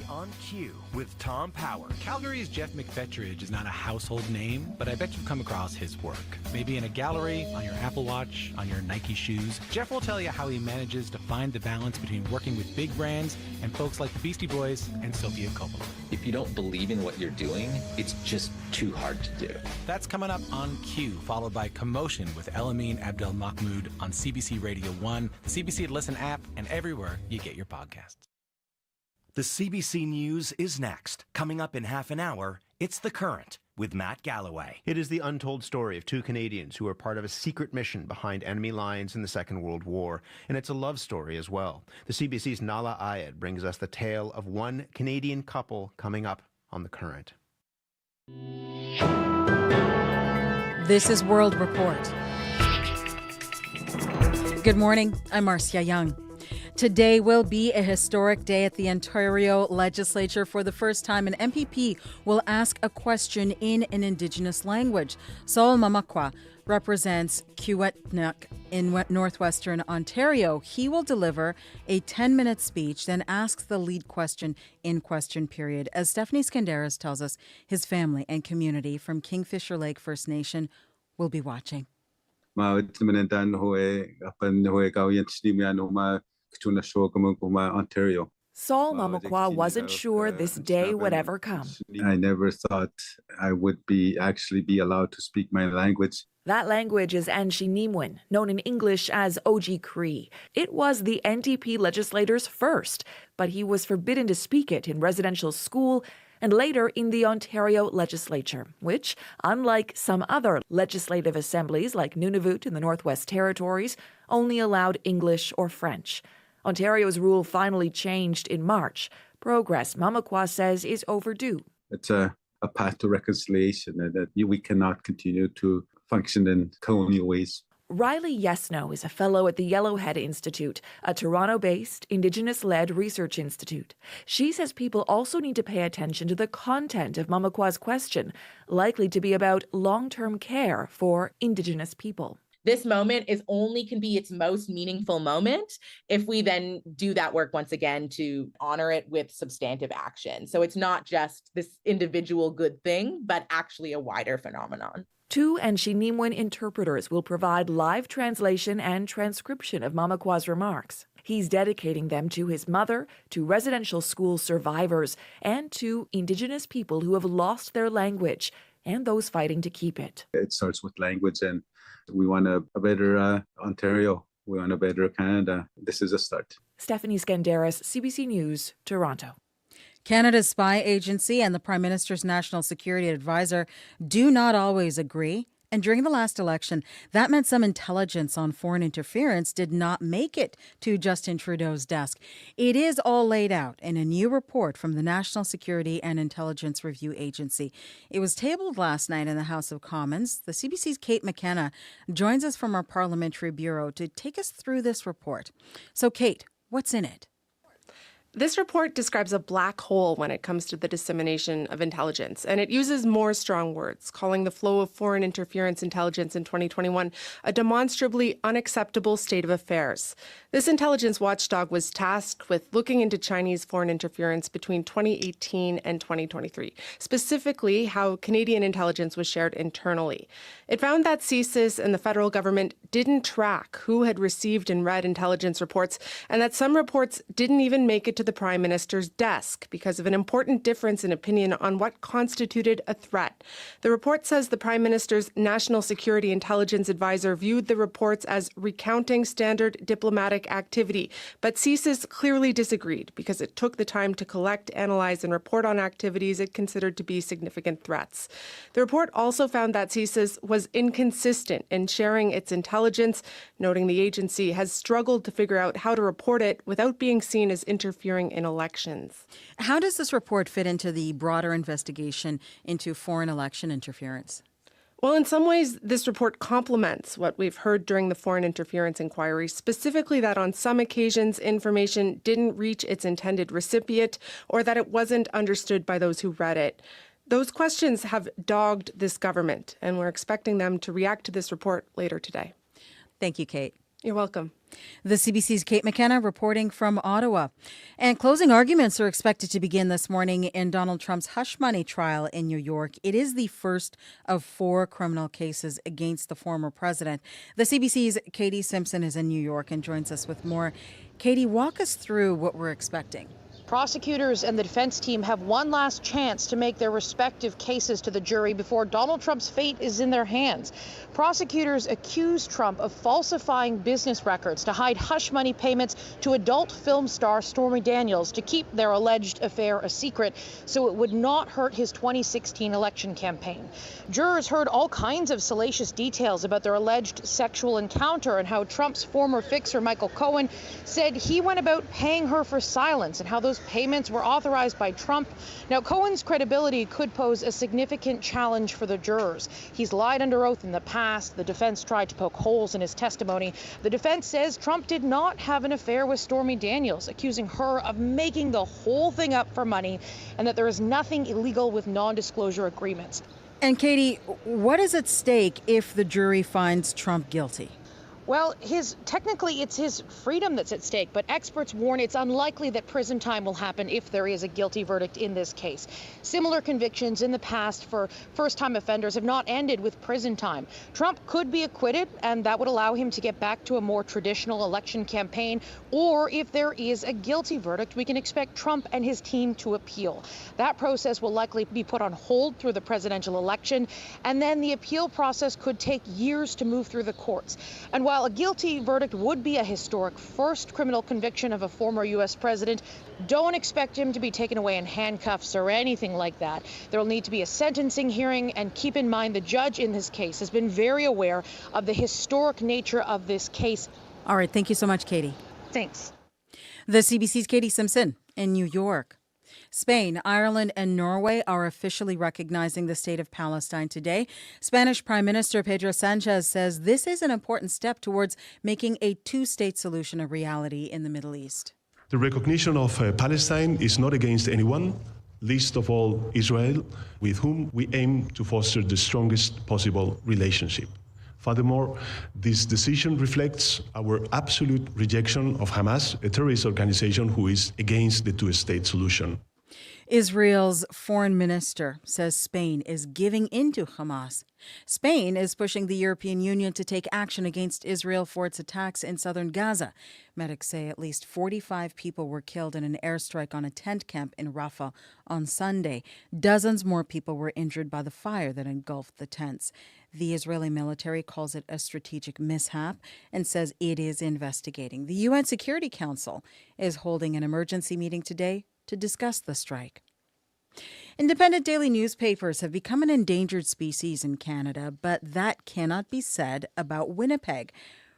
On Q with Tom Power. Calgary's Jeff McFetridge is not a household name, but I bet you've come across his work. Maybe in a gallery, on your Apple Watch, on your Nike shoes. Jeff will tell you how he manages to find the balance between working with big brands and folks like the Beastie Boys and Sofia Coppola. If you don't believe in what you're doing, it's just too hard to do. That's coming up on Q, followed by Commotion with Elamine Abdel Mahmoud on CBC Radio 1, the CBC Listen app, and everywhere you get your podcasts. The CBC News is next. Coming up in half an hour, it's The Current with Matt Galloway. It is the untold story of two Canadians who were part of a secret mission behind enemy lines in the Second World War. And it's a love story as well. The CBC's Nala Ayed brings us the tale of one Canadian couple coming up on The Current. This is World Report. Good morning. I'm Marcia Young. Today will be a historic day at the Ontario Legislature. For the first time, an MPP will ask a question in an Indigenous language. Sol Mamakwa represents Kiwetnuk in northwestern Ontario. He will deliver a 10-minute speech, then asks the lead question in question period. As Stephanie Skandaris tells us, his family and community from Kingfisher Lake First Nation will be watching. Ontario. Saul Mamakwa wasn't sure this day would ever come. I never thought I would actually be allowed to speak my language. That language is Anishinaabe, known in English as Oji Cree. It was the NDP legislator's first, but he was forbidden to speak it in residential school and later in the Ontario Legislature, which, unlike some other legislative assemblies like Nunavut in the Northwest Territories, only allowed English or French. Ontario's rule finally changed in March. Progress, Mamakwa says, is overdue. It's a path to reconciliation and that we cannot continue to function in colonial ways. Riley Yesno is a fellow at the Yellowhead Institute, a Toronto-based, Indigenous-led research institute. She says people also need to pay attention to the content of Mamakwa's question, likely to be about long-term care for Indigenous people. This moment can be its most meaningful moment if we then do that work once again to honor it with substantive action. So it's not just this individual good thing, but actually a wider phenomenon. 2 Anishinaabe interpreters will provide live translation and transcription of Mamakwa's remarks. He's dedicating them to his mother, to residential school survivors, and to Indigenous people who have lost their language and those fighting to keep it. It starts with language, and we want a better Ontario. We want a better Canada. This is a start. Stephanie Skandaris, CBC News, Toronto. Canada's spy agency and the Prime Minister's national security advisor do not always agree. And during the last election, that meant some intelligence on foreign interference did not make it to Justin Trudeau's desk. It is all laid out in a new report from the National Security and Intelligence Review Agency. It was tabled last night in the House of Commons. The CBC's Kate McKenna joins us from our parliamentary bureau to take us through this report. So, Kate, what's in it? This report describes a black hole when it comes to the dissemination of intelligence, and it uses more strong words, calling the flow of foreign interference intelligence in 2021 a demonstrably unacceptable state of affairs. This intelligence watchdog was tasked with looking into Chinese foreign interference between 2018 and 2023, specifically how Canadian intelligence was shared internally. It found that CSIS and the federal government didn't track who had received and read intelligence reports, and that some reports didn't even make it to the Prime Minister's desk because of an important difference in opinion on what constituted a threat. The report says the Prime Minister's National Security Intelligence Advisor viewed the reports as recounting standard diplomatic activity, but CSIS clearly disagreed because it took the time to collect, analyze, and report on activities it considered to be significant threats. The report also found that CSIS was inconsistent in sharing its intelligence, noting the agency has struggled to figure out how to report it without being seen as interfering in elections. How does this report fit into the broader investigation into foreign election interference? Well, in some ways, this report complements what we've heard during the foreign interference inquiry, specifically that on some occasions information didn't reach its intended recipient or that it wasn't understood by those who read it. Those questions have dogged this government, and we're expecting them to react to this report later today. Thank you, Kate. You're welcome. The CBC's Kate McKenna reporting from Ottawa. And closing arguments are expected to begin this morning in Donald Trump's hush money trial in New York. It is the first of 4 criminal cases against the former president. The CBC's Katie Simpson is in New York and joins us with more. Katie, walk us through what we're expecting. Prosecutors and the defense team have one last chance to make their respective cases to the jury before Donald Trump's fate is in their hands. Prosecutors accuse Trump of falsifying business records to hide hush money payments to adult film star Stormy Daniels to keep their alleged affair a secret so it would not hurt his 2016 election campaign. Jurors heard all kinds of salacious details about their alleged sexual encounter and how Trump's former fixer Michael Cohen said he went about paying her for silence and how those payments were authorized by Trump. Now, Cohen's credibility could pose a significant challenge for the jurors. He's lied under oath in the past. The defense tried to poke holes in his testimony. The defense says Trump did not have an affair with Stormy Daniels, accusing her of making the whole thing up for money and that there is nothing illegal with non-disclosure agreements. And Katie, what is at stake if the jury finds Trump guilty? Well, technically it's his freedom that's at stake, but experts warn it's unlikely that prison time will happen if there is a guilty verdict in this case. Similar convictions in the past for first-time offenders have not ended with prison time. Trump could be acquitted, and that would allow him to get back to a more traditional election campaign. Or if there is a guilty verdict, we can expect Trump and his team to appeal. That process will likely be put on hold through the presidential election, and then the appeal process could take years to move through the courts. And while a guilty verdict would be a historic first criminal conviction of a former U.S. president, don't expect him to be taken away in handcuffs or anything like that. There will need to be a sentencing hearing, and keep in mind the judge in this case has been very aware of the historic nature of this case. All right, thank you so much, Katie. Thanks. The CBC's Katie Simpson in New York. Spain, Ireland, and Norway are officially recognizing the state of Palestine today. Spanish Prime Minister Pedro Sanchez says this is an important step towards making a two-state solution a reality in the Middle East. The recognition of Palestine is not against anyone, least of all Israel, with whom we aim to foster the strongest possible relationship. Furthermore, this decision reflects our absolute rejection of Hamas, a terrorist organization who is against the two-state solution. Israel's foreign minister says Spain is giving in to Hamas. Spain is pushing the European Union to take action against Israel for its attacks in southern Gaza. Medics say at least 45 people were killed in an airstrike on a tent camp in Rafah on Sunday. Dozens more people were injured by the fire that engulfed the tents. The Israeli military calls it a strategic mishap and says it is investigating. The UN Security Council is holding an emergency meeting today to discuss the strike. Independent daily newspapers have become an endangered species in Canada, but that cannot be said about Winnipeg.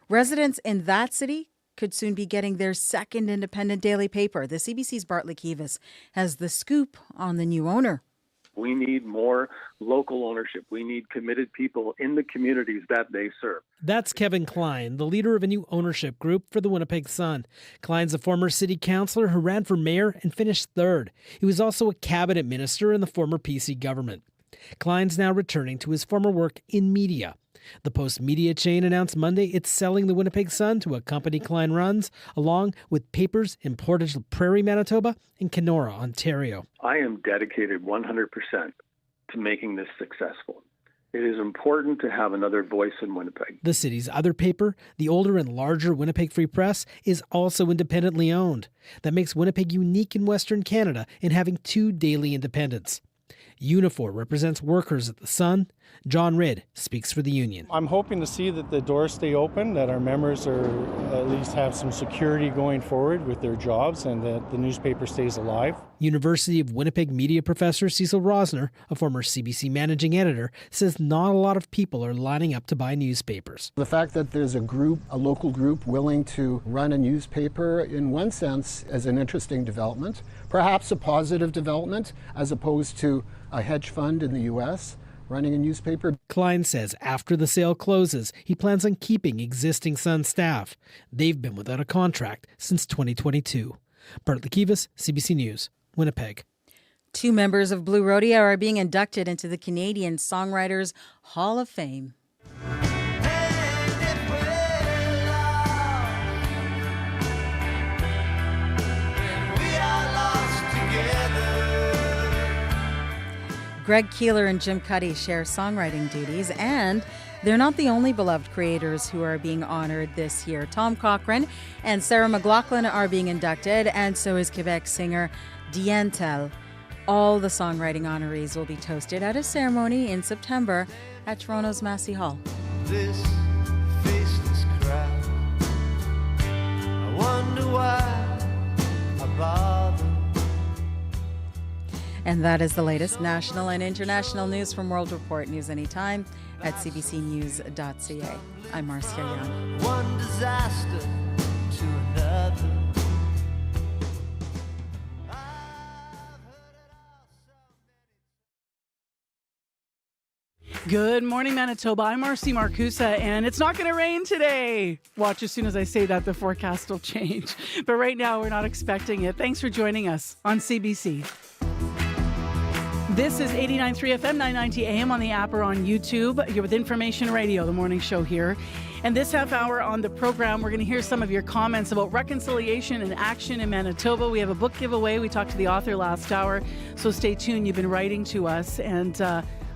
Residents in that city could soon be getting their second independent daily paper. The CBC's Bartley Kivas has the scoop on the new owner. We need more local ownership. We need committed people in the communities that they serve. That's Kevin Klein, the leader of a new ownership group for the Winnipeg Sun. Klein's a former city councillor who ran for mayor and finished third. He was also a cabinet minister in the former PC government. Klein's now returning to his former work in media. The Post media chain announced Monday it's selling the Winnipeg Sun to a company Klein runs, along with papers in Portage la Prairie, Manitoba, and Kenora, Ontario. I am dedicated 100% to making this successful. It is important to have another voice in Winnipeg. The city's other paper, the older and larger Winnipeg Free Press, is also independently owned. That makes Winnipeg unique in Western Canada in having two daily independents. Unifor represents workers at the Sun. John Ridd speaks for the union. I'm hoping to see that the doors stay open, that our members are at least have some security going forward with their jobs, and that the newspaper stays alive. University of Winnipeg media professor Cecil Rosner, a former CBC managing editor, says not a lot of people are lining up to buy newspapers. The fact that there's a local group willing to run a newspaper, in one sense, is an interesting development, perhaps a positive development, as opposed to a hedge fund in the U.S. running a newspaper. Klein says after the sale closes, he plans on keeping existing Sun staff. They've been without a contract since 2022. Bartley Kivas, CBC News, Winnipeg. 2 members of Blue Rodeo are being inducted into the Canadian Songwriters Hall of Fame. Greg Keeler and Jim Cuddy share songwriting duties, and they're not the only beloved creators who are being honored this year. Tom Cochrane and Sarah McLachlan are being inducted, and so is Quebec singer Dientel. All the songwriting honorees will be toasted at a ceremony in September at Toronto's Massey Hall. This faceless crowd, I wonder why I bother. And that is the latest national and international news from World Report. News anytime at cbcnews.ca. I'm Marcia Young. One disaster to another. Good morning, Manitoba. I'm Marcy Marcusa, and it's not going to rain today. Watch, as soon as I say that, the forecast will change. But right now, we're not expecting it. Thanks for joining us on CBC. This is 89.3 FM, 990 AM on the app or on YouTube. You're with Information Radio, the morning show here. And this half hour on the program, we're going to hear some of your comments about reconciliation and action in Manitoba. We have a book giveaway. We talked to the author last hour, so stay tuned. You've been writing to us, and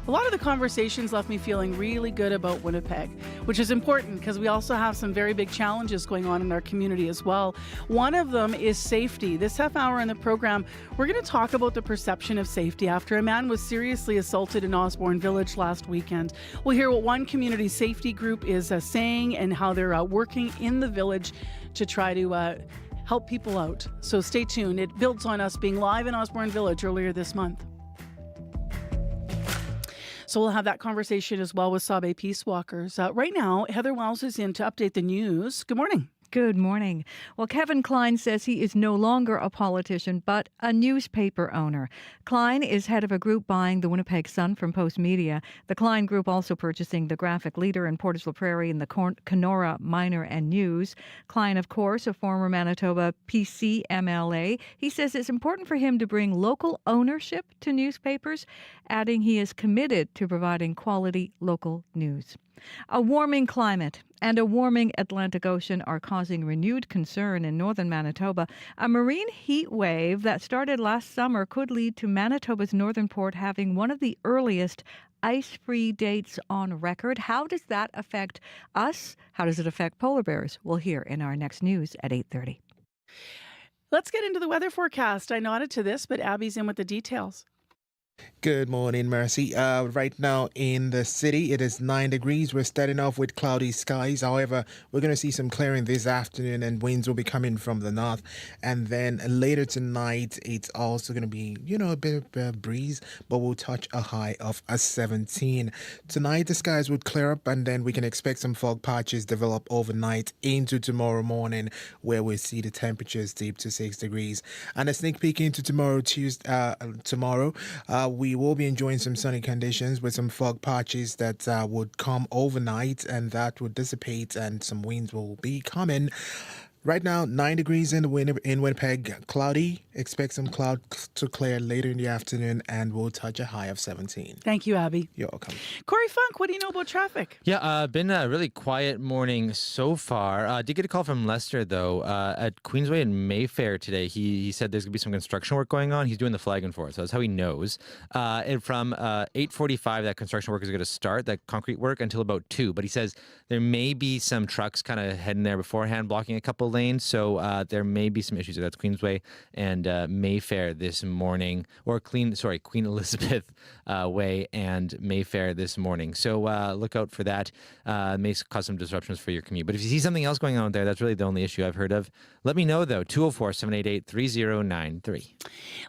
a lot of the conversations left me feeling really good about Winnipeg, which is important because we also have some very big challenges going on in our community as well. One of them is safety. This half hour in the program, we're going to talk about the perception of safety after a man was seriously assaulted in Osborne Village last weekend. We'll hear what one community safety group is saying and how they're working in the village to try to help people out. So stay tuned. It builds on us being live in Osborne Village earlier this month. So we'll have that conversation as well with Sabe Peace Walkers. Right now, Heather Wells is in to update the news. Good morning. Good morning. Well, Kevin Klein says he is no longer a politician, but a newspaper owner. Klein is head of a group buying the Winnipeg Sun from Post Media. The Klein Group also purchasing the Graphic Leader in Portage la Prairie and the Kenora Miner and News. Klein, of course, a former Manitoba PC MLA. He says it's important for him to bring local ownership to newspapers, adding he is committed to providing quality local news. A warming climate and a warming Atlantic Ocean are causing renewed concern in northern Manitoba. A marine heat wave that started last summer could lead to Manitoba's northern port having one of the earliest ice-free dates on record. How does that affect us? How does it affect polar bears? We'll hear in our next news at 8:30. Let's get into the weather forecast. I nodded to this, but Abby's in with the details. Good morning, Mercy. Right now in the city, it is 9 degrees. We're starting off with cloudy skies. However, we're going to see some clearing this afternoon and winds will be coming from the north. And then later tonight, it's also going to be, a bit of a breeze, but we'll touch a high of a 17. Tonight, the skies would clear up and then we can expect some fog patches develop overnight into tomorrow morning where we see the temperatures dip to 6 degrees. And a sneak peek into tomorrow, we will be enjoying some sunny conditions with some fog patches that would come overnight and that would dissipate and some winds will be coming. Right now, 9 degrees in Winnipeg, cloudy. Expect some clouds to clear later in the afternoon and we'll touch a high of 17. Thank you, Abby. You're welcome. Corey Funk, what do you know about traffic? Yeah, been a really quiet morning so far. Did get a call from Lester, though, at Queensway and Mayfair today. He said there's going to be some construction work going on. He's doing the flagging for it, so that's how he knows. And from 8:45, that construction work is going to start, that concrete work, until about 2. But he says there may be some trucks kind of heading there beforehand, blocking a couple lanes, so there may be some issues. That's Queensway and Mayfair this morning, or Queen Elizabeth Way and Mayfair this morning. So look out for that. May cause some disruptions for your commute. But if you see something else going on out there, that's really the only issue I've heard of. Let me know, though. 204-788-3093.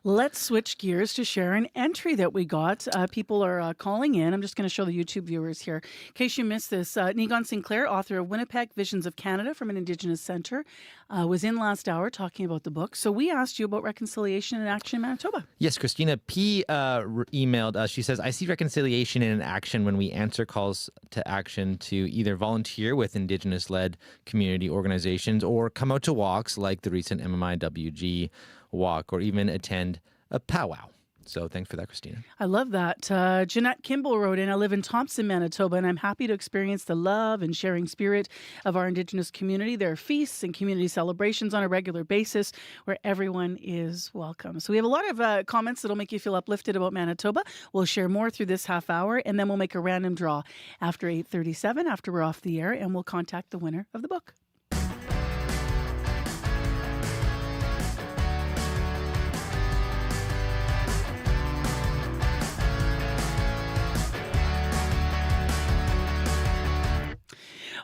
Let's switch gears to share an entry that we got. People are calling in. I'm just going to show the YouTube viewers here. In case you missed this, Neon Sinclair, author of Winnipeg, Visions of Canada from an Indigenous Centre, was in last hour talking about the book. So we asked you about reconciliation and action in Manitoba. Yes, Christina P. emailed us. She says, I see reconciliation in action when we answer calls to action to either volunteer with Indigenous-led community organizations or come out to walks like the recent MMIWG walk or even attend a powwow. So thanks for that, Christina. I love that. Jeanette Kimball wrote in, I live in Thompson, Manitoba, and I'm happy to experience the love and sharing spirit of our Indigenous community. There are feasts and community celebrations on a regular basis where everyone is welcome. So we have a lot of comments that'll make you feel uplifted about Manitoba. We'll share more through this half hour, and then we'll make a random draw after 8:37, after we're off the air, and we'll contact the winner of the book.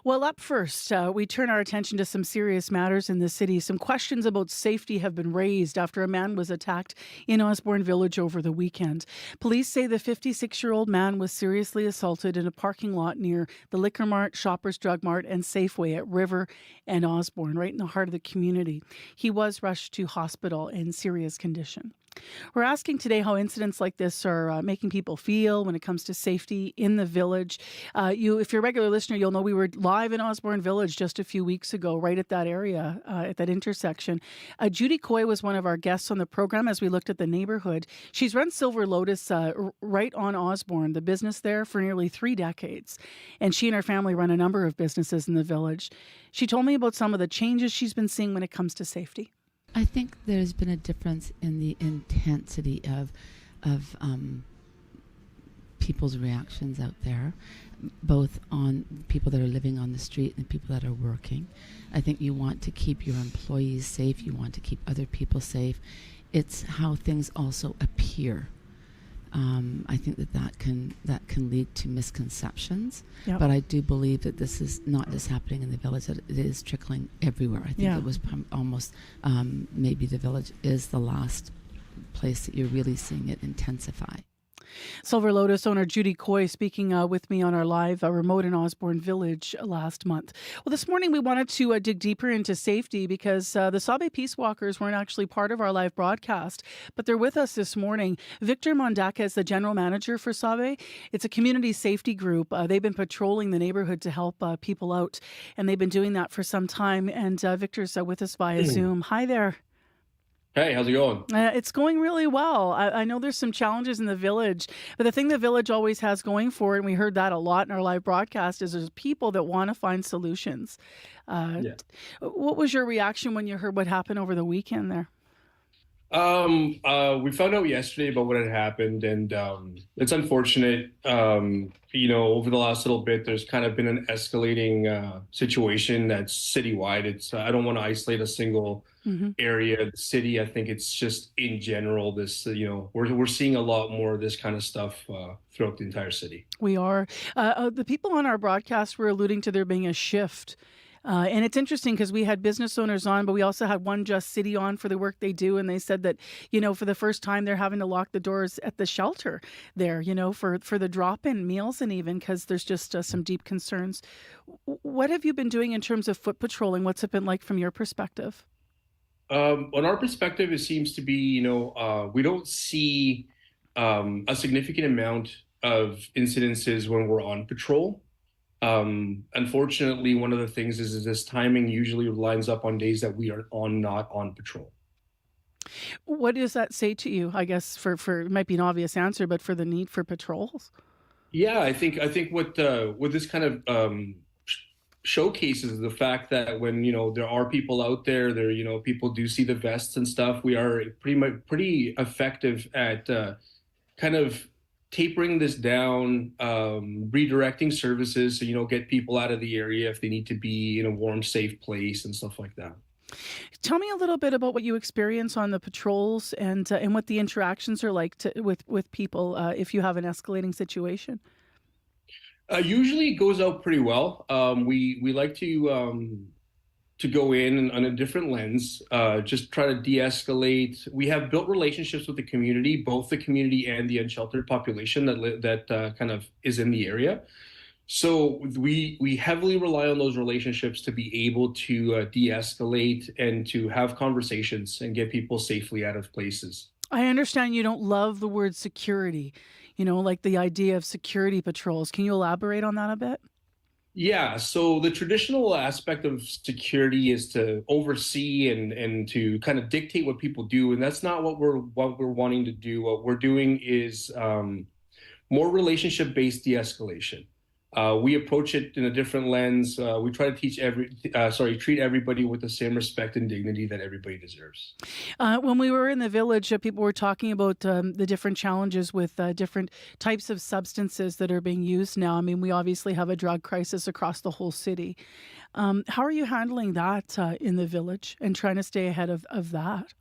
Well, up first, we turn our attention to some serious matters in the city. Some questions about safety have been raised after a man was attacked in Osborne Village over the weekend. Police say the 56-year-old man was seriously assaulted in a parking lot near the Liquor Mart, Shoppers Drug Mart, and Safeway at River and Osborne, right in the heart of the community. He was rushed to hospital in serious condition. We're asking today how incidents like this are making people feel when it comes to safety in the village. If you're a regular listener, you'll know we were live in Osborne Village just a few weeks ago, right at that area, at that intersection. Judy Coy was one of our guests on the program as we looked at the neighborhood. She's run Silver Lotus right on Osborne, the business there, for nearly 3 decades. And she and her family run a number of businesses in the village. She told me about some of the changes she's been seeing when it comes to safety. I think there's been a difference in the intensity of people's reactions out there, both on people that are living on the street and people that are working. I think you want to keep your employees safe. You want to keep other people safe. It's how things also appear. I think that can lead to misconceptions. Yep. But I do believe that this is not just happening in the village; that it is trickling everywhere. I think it was almost maybe the village is the last place that you're really seeing it intensify. Silver Lotus owner Judy Coy speaking with me on our live remote in Osborne Village last month. Well, this morning we wanted to dig deeper into safety because the Sabe Peace Walkers weren't actually part of our live broadcast, but they're with us this morning. Victor Mondaka is the general manager for Sabe. It's a community safety group. They've been patrolling the neighborhood to help people out, and they've been doing that for some time. And Victor's with us via Zoom. Hi there. Hey, how's it going? It's going really well. I know there's some challenges in the village, but the thing the village always has going for it, and we heard that a lot in our live broadcast, is there's people that want to find solutions. What was your reaction when you heard what happened over the weekend there? We found out yesterday about what had happened, and it's unfortunate. Over the last little bit, there's kind of been an escalating situation that's citywide. I don't want to isolate a single area, the city. I think it's just in general, this, we're seeing a lot more of this kind of stuff throughout the entire city. We are. The people on our broadcast were alluding to there being a shift. And it's interesting because we had business owners on, but we also had One Just City on for the work they do. And they said that, for the first time, they're having to lock the doors at the shelter there, for the drop-in meals, and even because there's just some deep concerns. What have you been doing in terms of foot patrolling? What's it been like from your perspective? On our perspective, it seems to be, we don't see a significant amount of incidences when we're on patrol. Unfortunately, one of the things is this timing usually lines up on days that we are not on patrol. What does that say to you? I guess for it might be an obvious answer, but for the need for patrols? Yeah, I think what this kind of showcases the fact that when there are people out there, people do see the vests and stuff. We are pretty effective at kind of tapering this down, redirecting services so get people out of the area if they need to be in a warm, safe place and stuff like that. Tell me a little bit about what you experience on the patrols and what the interactions are like with people if you have an escalating situation. Usually it goes out pretty well. We like to go in on a different lens, just try to de-escalate. We have built relationships with the community, both the community and the unsheltered population that kind of is in the area. So we heavily rely on those relationships to be able to de-escalate and to have conversations and get people safely out of places. I understand you don't love the word security, like the idea of security patrols. Can you elaborate on that a bit? Yeah, so the traditional aspect of security is to oversee and to kind of dictate what people do, and that's not what we're wanting to do. What we're doing is more relationship-based de-escalation. We approach it in a different lens. We try to treat everybody with the same respect and dignity that everybody deserves. When we were in the village, people were talking about the different challenges with different types of substances that are being used now. I mean, we obviously have a drug crisis across the whole city. How are you handling that in the village and trying to stay ahead of that?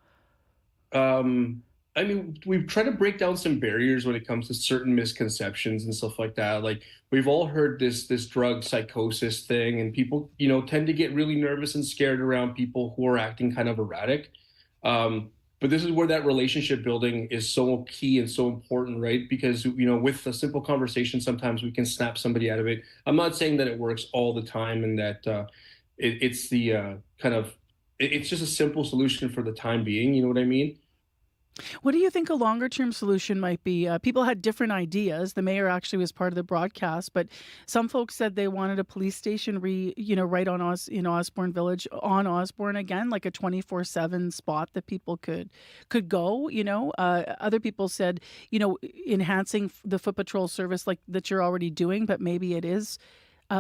I mean, we've tried to break down some barriers when it comes to certain misconceptions and stuff like that. Like we've all heard this drug psychosis thing, and people, tend to get really nervous and scared around people who are acting kind of erratic. But this is where that relationship building is so key and so important, right? Because, with a simple conversation, sometimes we can snap somebody out of it. I'm not saying that it works all the time and that it's just a simple solution for the time being. You know what I mean? What do you think a longer term solution might be? People had different ideas. The mayor actually was part of the broadcast, but some folks said they wanted a police station right on Osborne Village, on Osborne again, like a 24/7 spot that people could go. Other people said, enhancing the foot patrol service like that you're already doing, but maybe it is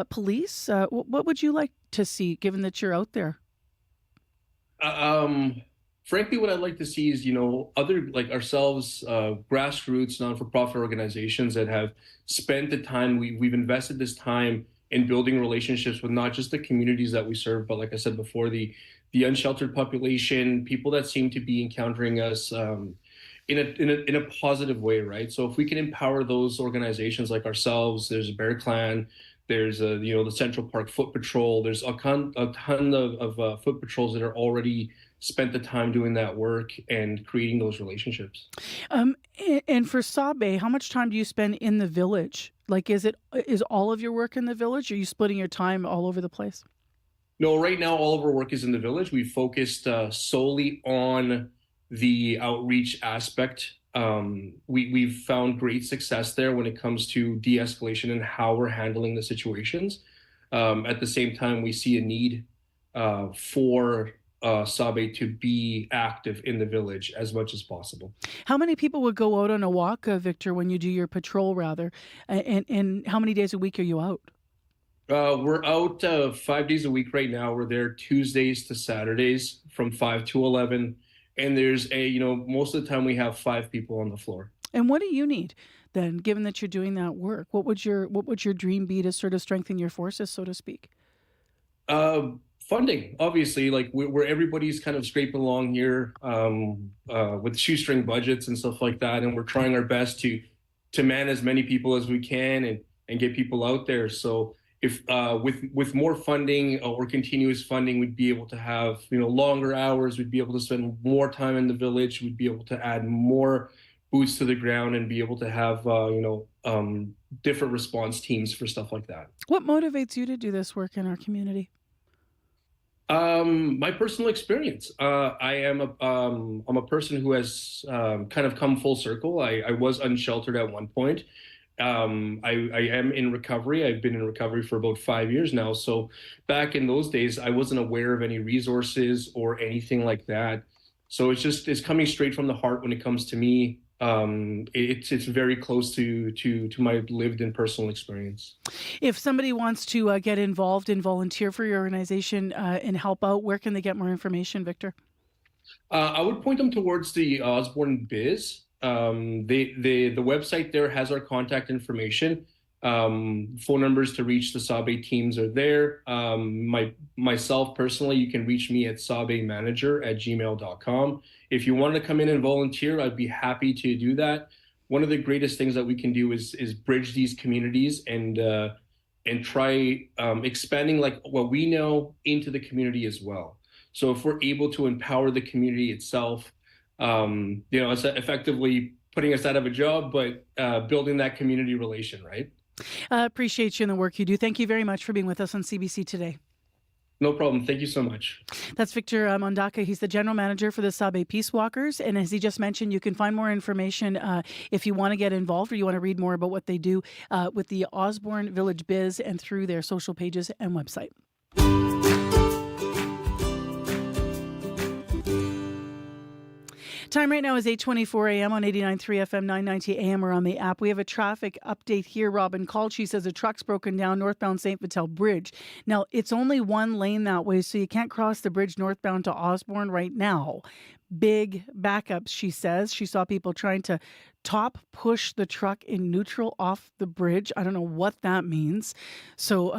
police. What would you like to see, given that you're out there? Frankly, what I'd like to see is, other like ourselves, grassroots, non-for-profit organizations that have spent the time, we've invested this time in building relationships with not just the communities that we serve, but like I said before, the unsheltered population, people that seem to be encountering us in a positive way, right? So if we can empower those organizations like ourselves, there's a Bear Clan, there's the Central Park Foot Patrol, there's a ton of foot patrols that are already spent the time doing that work and creating those relationships. And for Sabe, how much time do you spend in the village? Like, is all of your work in the village? Or are you splitting your time all over the place? No, right now all of our work is in the village. We focused solely on the outreach aspect. We've found great success there when it comes to de-escalation and how we're handling the situations. At the same time, we see a need for Sabe to be active in the village as much as possible. How many people would go out on a walk, Victor, when you do your patrol, rather? And how many days a week are you out? We're out 5 days a week right now. We're there Tuesdays to Saturdays from 5 to 11. And there's most of the time we have 5 people on the floor. And what do you need then, given that you're doing that work? What would your dream be to sort of strengthen your forces, so to speak? Funding, obviously, like where everybody's kind of scraping along here with shoestring budgets and stuff like that, and we're trying our best to man as many people as we can and get people out there. So if with more funding or continuous funding, we'd be able to have longer hours. We'd be able to spend more time in the village. We'd be able to add more boots to the ground and be able to have different response teams for stuff like that. What motivates you to do this work in our community? My personal experience. I'm a person who has kind of come full circle. I was unsheltered at one point. I am in recovery. I've been in recovery for about 5 years now. So back in those days, I wasn't aware of any resources or anything like that. So it's coming straight from the heart when it comes to me. It's very close to my lived and personal experience. If somebody wants to get involved and volunteer for your organization and help out, where can they get more information, Victor? I would point them towards the Osborne Biz. The website there has our contact information. Phone numbers to reach the Sabe teams are there. Myself personally, you can reach me at sabemanager@gmail.com. If you wanted to come in and volunteer, I'd be happy to do that. One of the greatest things that we can do is bridge these communities and try expanding like what we know into the community as well. So if we're able to empower the community itself, it's effectively putting us out of a job, but building that community relation, right? Appreciate you and the work you do. Thank you very much for being with us on CBC today. No problem. Thank you so much. That's Victor Mondaka. He's the general manager for the Sabe Peace Walkers. And as he just mentioned, you can find more information if you want to get involved or you want to read more about what they do with the Osborne Village Biz and through their social pages and website. Time right now is 8:24 a.m. on 89.3 FM, 990 a.m. or on the app. We have a traffic update here. Robin called. She says a truck's broken down northbound St. Vital Bridge. Now, it's only one lane that way, so you can't cross the bridge northbound to Osborne right now. Big backups, she says. She saw people trying to top push the truck in neutral off the bridge. I don't know what that means. So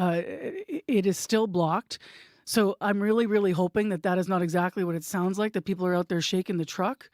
it is still blocked. So I'm really, really hoping that that is not exactly what it sounds like, that people are out there shaking the truck.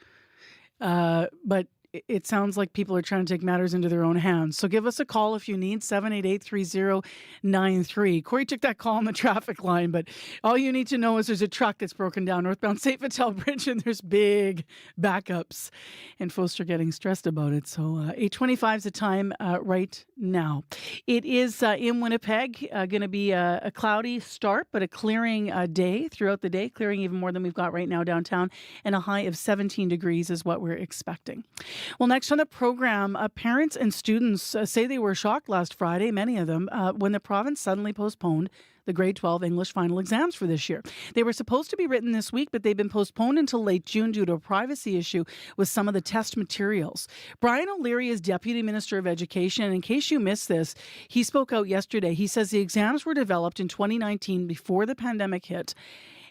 But it sounds like people are trying to take matters into their own hands. So give us a call if you need, 788-3093. Corey took that call on the traffic line, but all you need to know is there's a truck that's broken down northbound St. Vital Bridge and there's big backups. And folks are getting stressed about it. So 8:25 is the time right now. It is in Winnipeg, going to be a cloudy start, but a clearing day throughout the day, clearing even more than we've got right now downtown, and a high of 17 degrees is what we're expecting. Well, next on the program, parents and students say they were shocked last Friday, many of them, when the province suddenly postponed the grade 12 English final exams for this year. They were supposed to be written this week, but they've been postponed until late June due to a privacy issue with some of the test materials. Brian O'Leary is Deputy Minister of Education, and in case you missed this, he spoke out yesterday. He says the exams were developed in 2019 before the pandemic hit,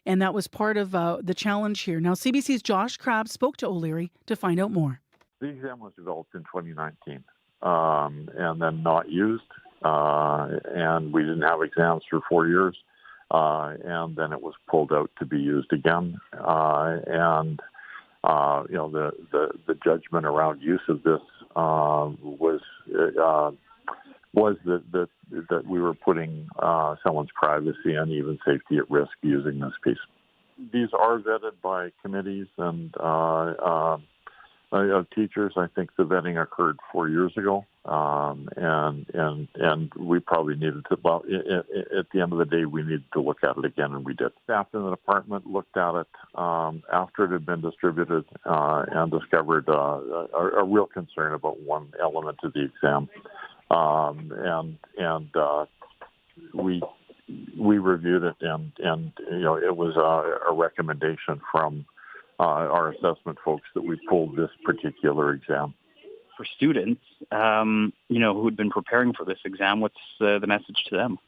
and that was part of the challenge here. Now, CBC's Josh Crabb spoke to O'Leary to find out more. The exam was developed in 2019 and then not used, and we didn't have exams for 4 years, and then it was pulled out to be used again. The judgment around use of this was that we were putting someone's privacy and even safety at risk using this piece. These are vetted by committees and teachers. I think the vetting occurred 4 years ago, and we probably needed to. Well, at the end of the day, we needed to look at it again, and we did. Staff in the department looked at it after it had been distributed and discovered a real concern about one element of the exam, we reviewed it, and it was a recommendation from our assessment folks that we pulled this particular exam. For students, who had been preparing for this exam, what's the message to them?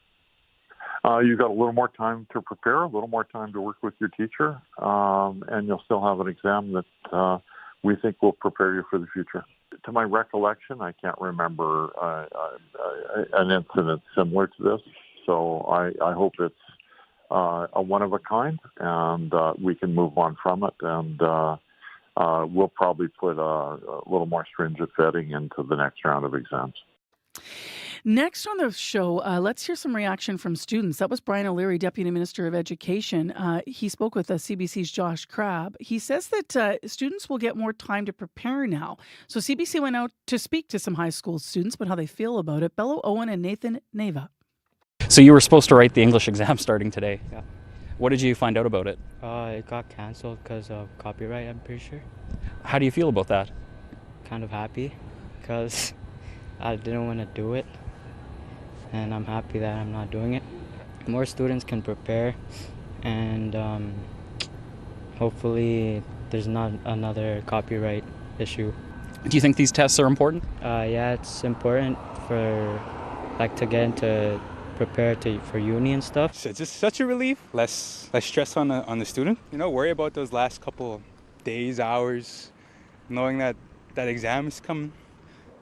You've got a little more time to prepare, a little more time to work with your teacher, and you'll still have an exam that we think will prepare you for the future. To my recollection, I can't remember an incident similar to this, so I hope it's a one of a kind, and we can move on from it, and we'll probably put a little more stringent vetting into the next round of exams. Next on the show, let's hear some reaction from students. That was Brian O'Leary, Deputy Minister of Education. He spoke with CBC's Josh Crabb. He says that students will get more time to prepare now. So CBC went out to speak to some high school students about how they feel about it. Bello Owen and Nathan Neva. So you were supposed to write the English exam starting today. Yeah. What did you find out about it? It got canceled because of copyright, I'm pretty sure. How do you feel about that? Kind of happy because I didn't want to do it, and I'm happy that I'm not doing it. More students can prepare, and hopefully there's not another copyright issue. Do you think these tests are important? Yeah, it's important for to get into prepare for uni and stuff. So it's just such a relief, less stress on the student. Worry about those last couple days, hours, knowing that exam is coming.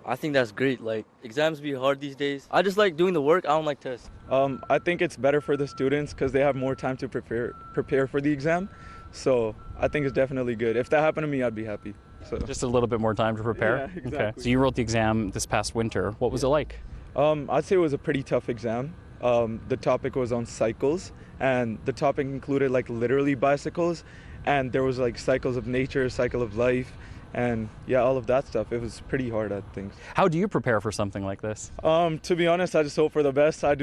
I think that's great. Exams be hard these days. I just like doing the work. I don't like tests. I think it's better for the students because they have more time to prepare for the exam. So I think it's definitely good. If that happened to me, I'd be happy. So just a little bit more time to prepare. Yeah, exactly. Okay. So you wrote the exam this past winter. What was it like? I'd say it was a pretty tough exam. The topic was on cycles, and the topic included literally bicycles, and there was cycles of nature, cycle of life, and all of that stuff. It was pretty hard at things. How do you prepare for something like this? To be honest, I just hope for the best. I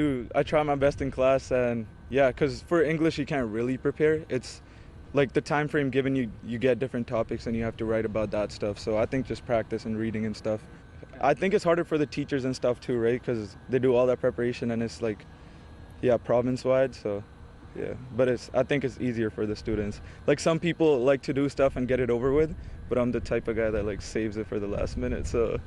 try my best in class, and Yeah, because for English, you can't really prepare. It's like the time frame given, you get different topics and you have to write about that stuff. So I think just practice and reading and stuff. I think it's harder for the teachers and stuff too, right? Because they do all that preparation and it's like, yeah, province-wide. So yeah, but I think it's easier for the students. Like some people like to do stuff and get it over with, but I'm the type of guy that like saves it for the last minute. So.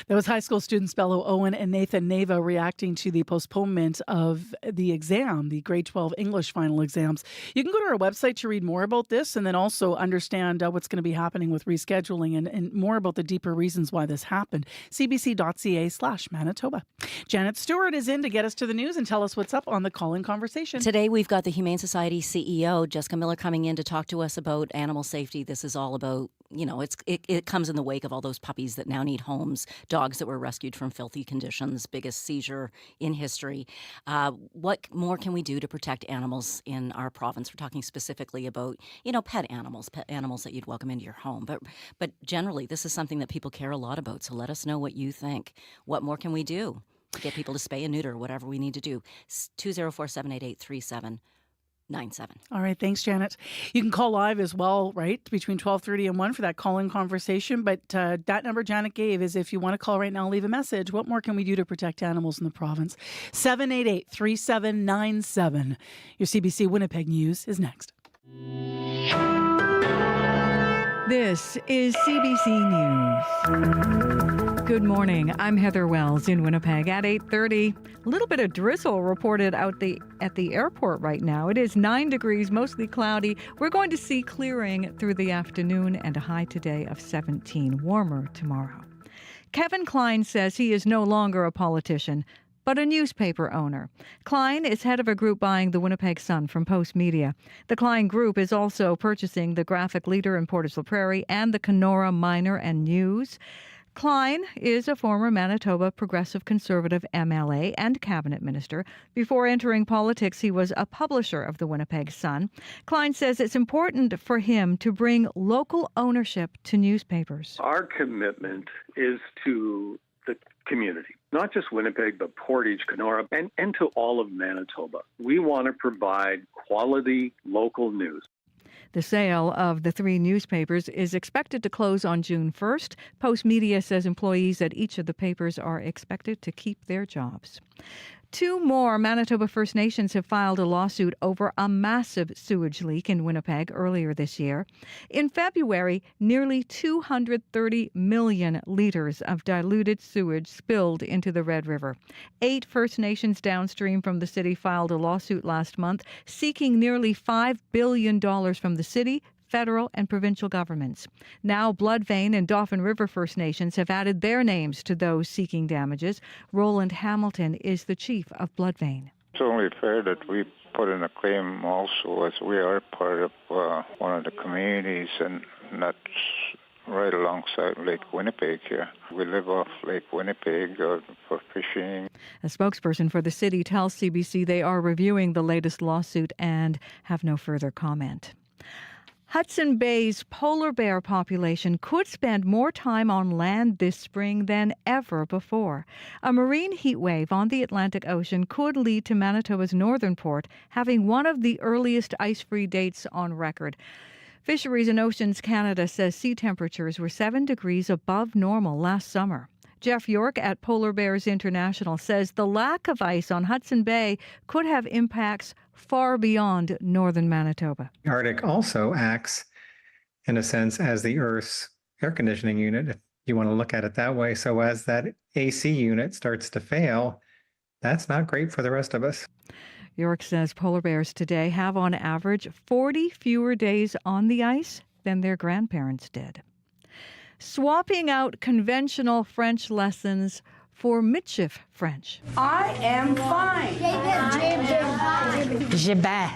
That was high school students Bello Owen and Nathan Neva reacting to the postponement of the exam, the grade 12 English final exams. You can go to our website to read more about this and then also understand what's going to be happening with rescheduling and more about the deeper reasons why this happened. cbc.ca/Manitoba. Janet Stewart is in to get us to the news and tell us what's up on the call-in conversation. Today we've got the Humane Society CEO, Jessica Miller, coming in to talk to us about animal safety. This is all about, it comes in the wake of all those puppies that now need homes, dogs that were rescued from filthy conditions, biggest seizure in history. What more can we do to protect animals in our province? We're talking specifically about, pet animals that you'd welcome into your home. But generally, this is something that people care a lot about. So let us know what you think. What more can we do to get people to spay and neuter, whatever we need to do? 204-788-3797. All right. Thanks, Janet. You can call live as well, right, between 12:30 and 1 for that call-in conversation. But that number Janet gave is if you want to call right now, leave a message. What more can we do to protect animals in the province? 788-3797. Your CBC Winnipeg News is next. This is CBC News. Good morning. I'm Heather Wells in Winnipeg at 8:30. A little bit of drizzle reported at the airport right now. It is 9 degrees, mostly cloudy. We're going to see clearing through the afternoon and a high today of 17. Warmer tomorrow. Kevin Klein says he is no longer a politician, but a newspaper owner. Klein is head of a group buying the Winnipeg Sun from Post Media. The Klein Group is also purchasing the Graphic Leader in Portage-la Prairie and the Kenora Miner and News. Klein is a former Manitoba Progressive Conservative MLA and cabinet minister. Before entering politics, he was a publisher of the Winnipeg Sun. Klein says it's important for him to bring local ownership to newspapers. Our commitment is to the community, not just Winnipeg, but Portage, Kenora, and to all of Manitoba. We want to provide quality local news. The sale of the 3 newspapers is expected to close on June 1st. Post Media says employees at each of the papers are expected to keep their jobs. 2 more Manitoba First Nations have filed a lawsuit over a massive sewage leak in Winnipeg earlier this year. In February, nearly 230 million litres of diluted sewage spilled into the Red River. 8 First Nations downstream from the city filed a lawsuit last month seeking nearly $5 billion from the city, federal and provincial governments. Now Bloodvein and Dauphin River First Nations have added their names to those seeking damages. Roland Hamilton is the chief of Bloodvein. It's only fair that we put in a claim also, as we are part of one of the communities, and that's right alongside Lake Winnipeg here. We live off Lake Winnipeg for fishing. A spokesperson for the city tells CBC they are reviewing the latest lawsuit and have no further comment. Hudson Bay's polar bear population could spend more time on land this spring than ever before. A marine heat wave on the Atlantic Ocean could lead to Manitoba's northern port having one of the earliest ice-free dates on record. Fisheries and Oceans Canada says sea temperatures were 7 degrees above normal last summer. Jeff York at Polar Bears International says the lack of ice on Hudson Bay could have impacts far beyond northern Manitoba. The Arctic also acts, in a sense, as the Earth's air conditioning unit, if you want to look at it that way. So as that AC unit starts to fail, that's not great for the rest of us. York says polar bears today have on average 40 fewer days on the ice than their grandparents did. Swapping out conventional French lessons for Michif French. I am fine. Je vais.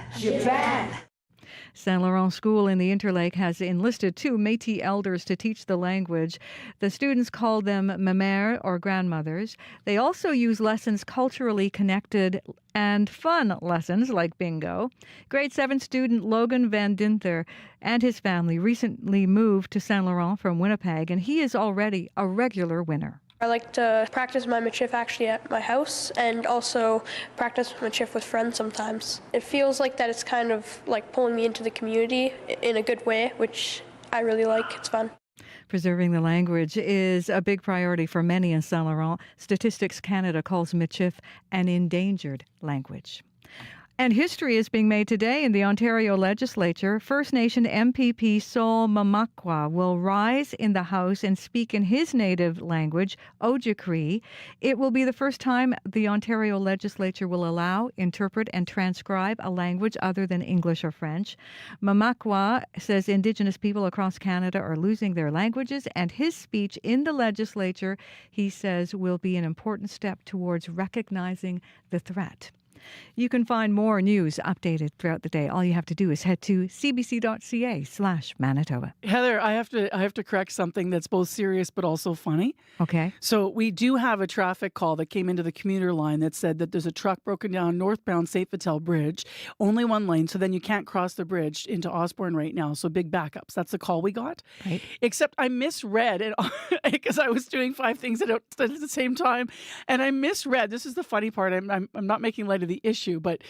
Saint Laurent School in the Interlake has enlisted 2 Métis elders to teach the language. The students call them mamère or grandmothers. They also use lessons culturally connected and fun lessons like bingo. Grade 7 student Logan Van Dinther and his family recently moved to Saint Laurent from Winnipeg, and he is already a regular winner. I like to practice my Machif actually at my house and also practice Machif with friends sometimes. It feels like that it's kind of like pulling me into the community in a good way, which I really like. It's fun. Preserving the language is a big priority for many in Saint Laurent. Statistics Canada calls Michif an endangered language. And history is being made today in the Ontario Legislature. First Nation MPP Sol Mamakwa will rise in the House and speak in his native language, Ojibwe. It will be the first time the Ontario Legislature will allow, interpret, and transcribe a language other than English or French. Mamakwa says Indigenous people across Canada are losing their languages, and his speech in the Legislature, he says, will be an important step towards recognizing the threat. You can find more news updated throughout the day. All you have to do is head to cbc.ca/Manitoba. Heather, I have to correct something that's both serious but also funny. Okay. So we do have a traffic call that came into the commuter line that said that there's a truck broken down northbound St. Vital Bridge, only one lane, so then you can't cross the bridge into Osborne right now. So big backups. That's the call we got. Right. Except I misread it because I was doing 5 things at the same time, and I misread. This is the funny part. I'm not making light of the issue, but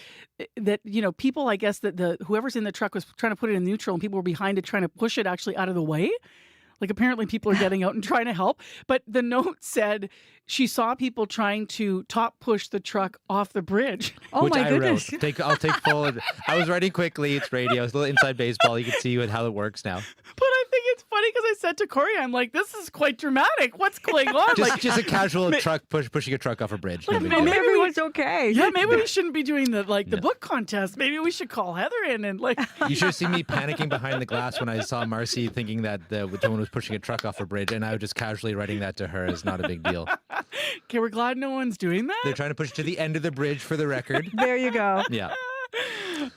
that, you know, people, I guess that whoever's in the truck was trying to put it in neutral and people were behind it trying to push it actually out of the way. Like apparently people are getting out and trying to help. But the note said she saw people trying to top push the truck off the bridge. Oh, which my I goodness. wrote. I'll take full. I was writing quickly. It's radio. It's a little inside baseball. You can see how it works now. But I think it's funny because I said to Corey, I'm like, this is quite dramatic. What's going on? Just a casual truck pushing a truck off a bridge. Like, maybe everyone's okay. Yeah, maybe we shouldn't be doing the book contest. Maybe we should call Heather in and like. You should have seen me panicking behind the glass when I saw Marcy thinking that someone was pushing a truck off a bridge, and I was just casually writing that to her as not a big deal. Okay, we're glad no one's doing that. They're trying to push it to the end of the bridge for the record. There you go. Yeah.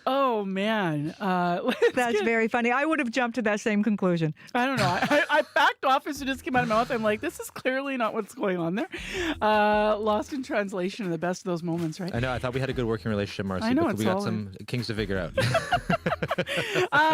Oh, man. That's very funny. I would have jumped to that same conclusion. I don't know. I backed off as it just came out of my mouth. I'm like, this is clearly not what's going on there. Lost in translation in the best of those moments, right? I know. I thought we had a good working relationship, Marcy. I know, but it's we got all some kinks to figure out.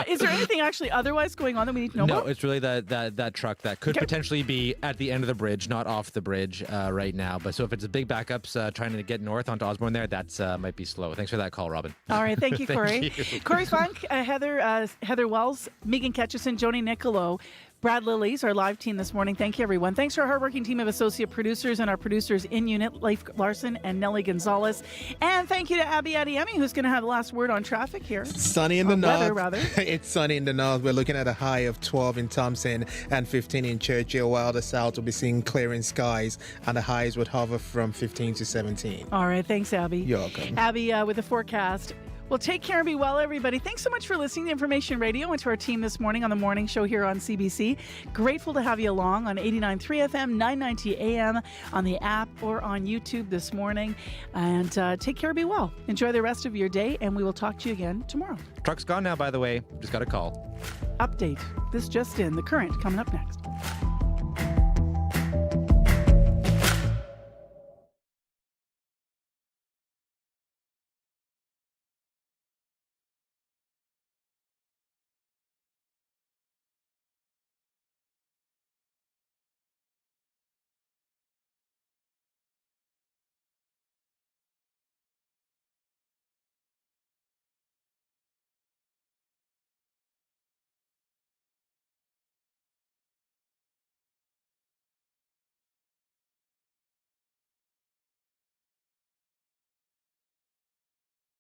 Is there anything actually otherwise going on that we need to know about? No, it's really that truck that could potentially be at the end of the bridge, not off the bridge right now. But so if it's a big backups trying to get north onto Osborne there, that's might be slow. Thanks for that call, Robin. All right. Thank you, Corey. Thank you. Corey Funk, Heather Wells, Megan Ketchison, Joni Nicolo, Brad Lillies, our live team this morning. Thank you, everyone. Thanks to our hardworking team of associate producers and our producers in unit, Leif Larson and Nellie Gonzalez. And thank you to Abby Adiemi, who's going to have the last word on traffic here. Sunny in the north. Weather, rather. It's sunny in the north. We're looking at a high of 12 in Thompson and 15 in Churchill, while the south will be seeing clearing skies, and the highs would hover from 15 to 17. All right. Thanks, Abby. You're welcome. Abby with the forecast. Well, take care and be well, everybody. Thanks so much for listening to Information Radio and to our team this morning on the morning show here on CBC. Grateful to have you along on 89.3 FM, 990 AM, on the app or on YouTube this morning. And take care, be well. Enjoy the rest of your day, and we will talk to you again tomorrow. Truck's gone now, by the way. Just got a call. Update. This just in. The current coming up next.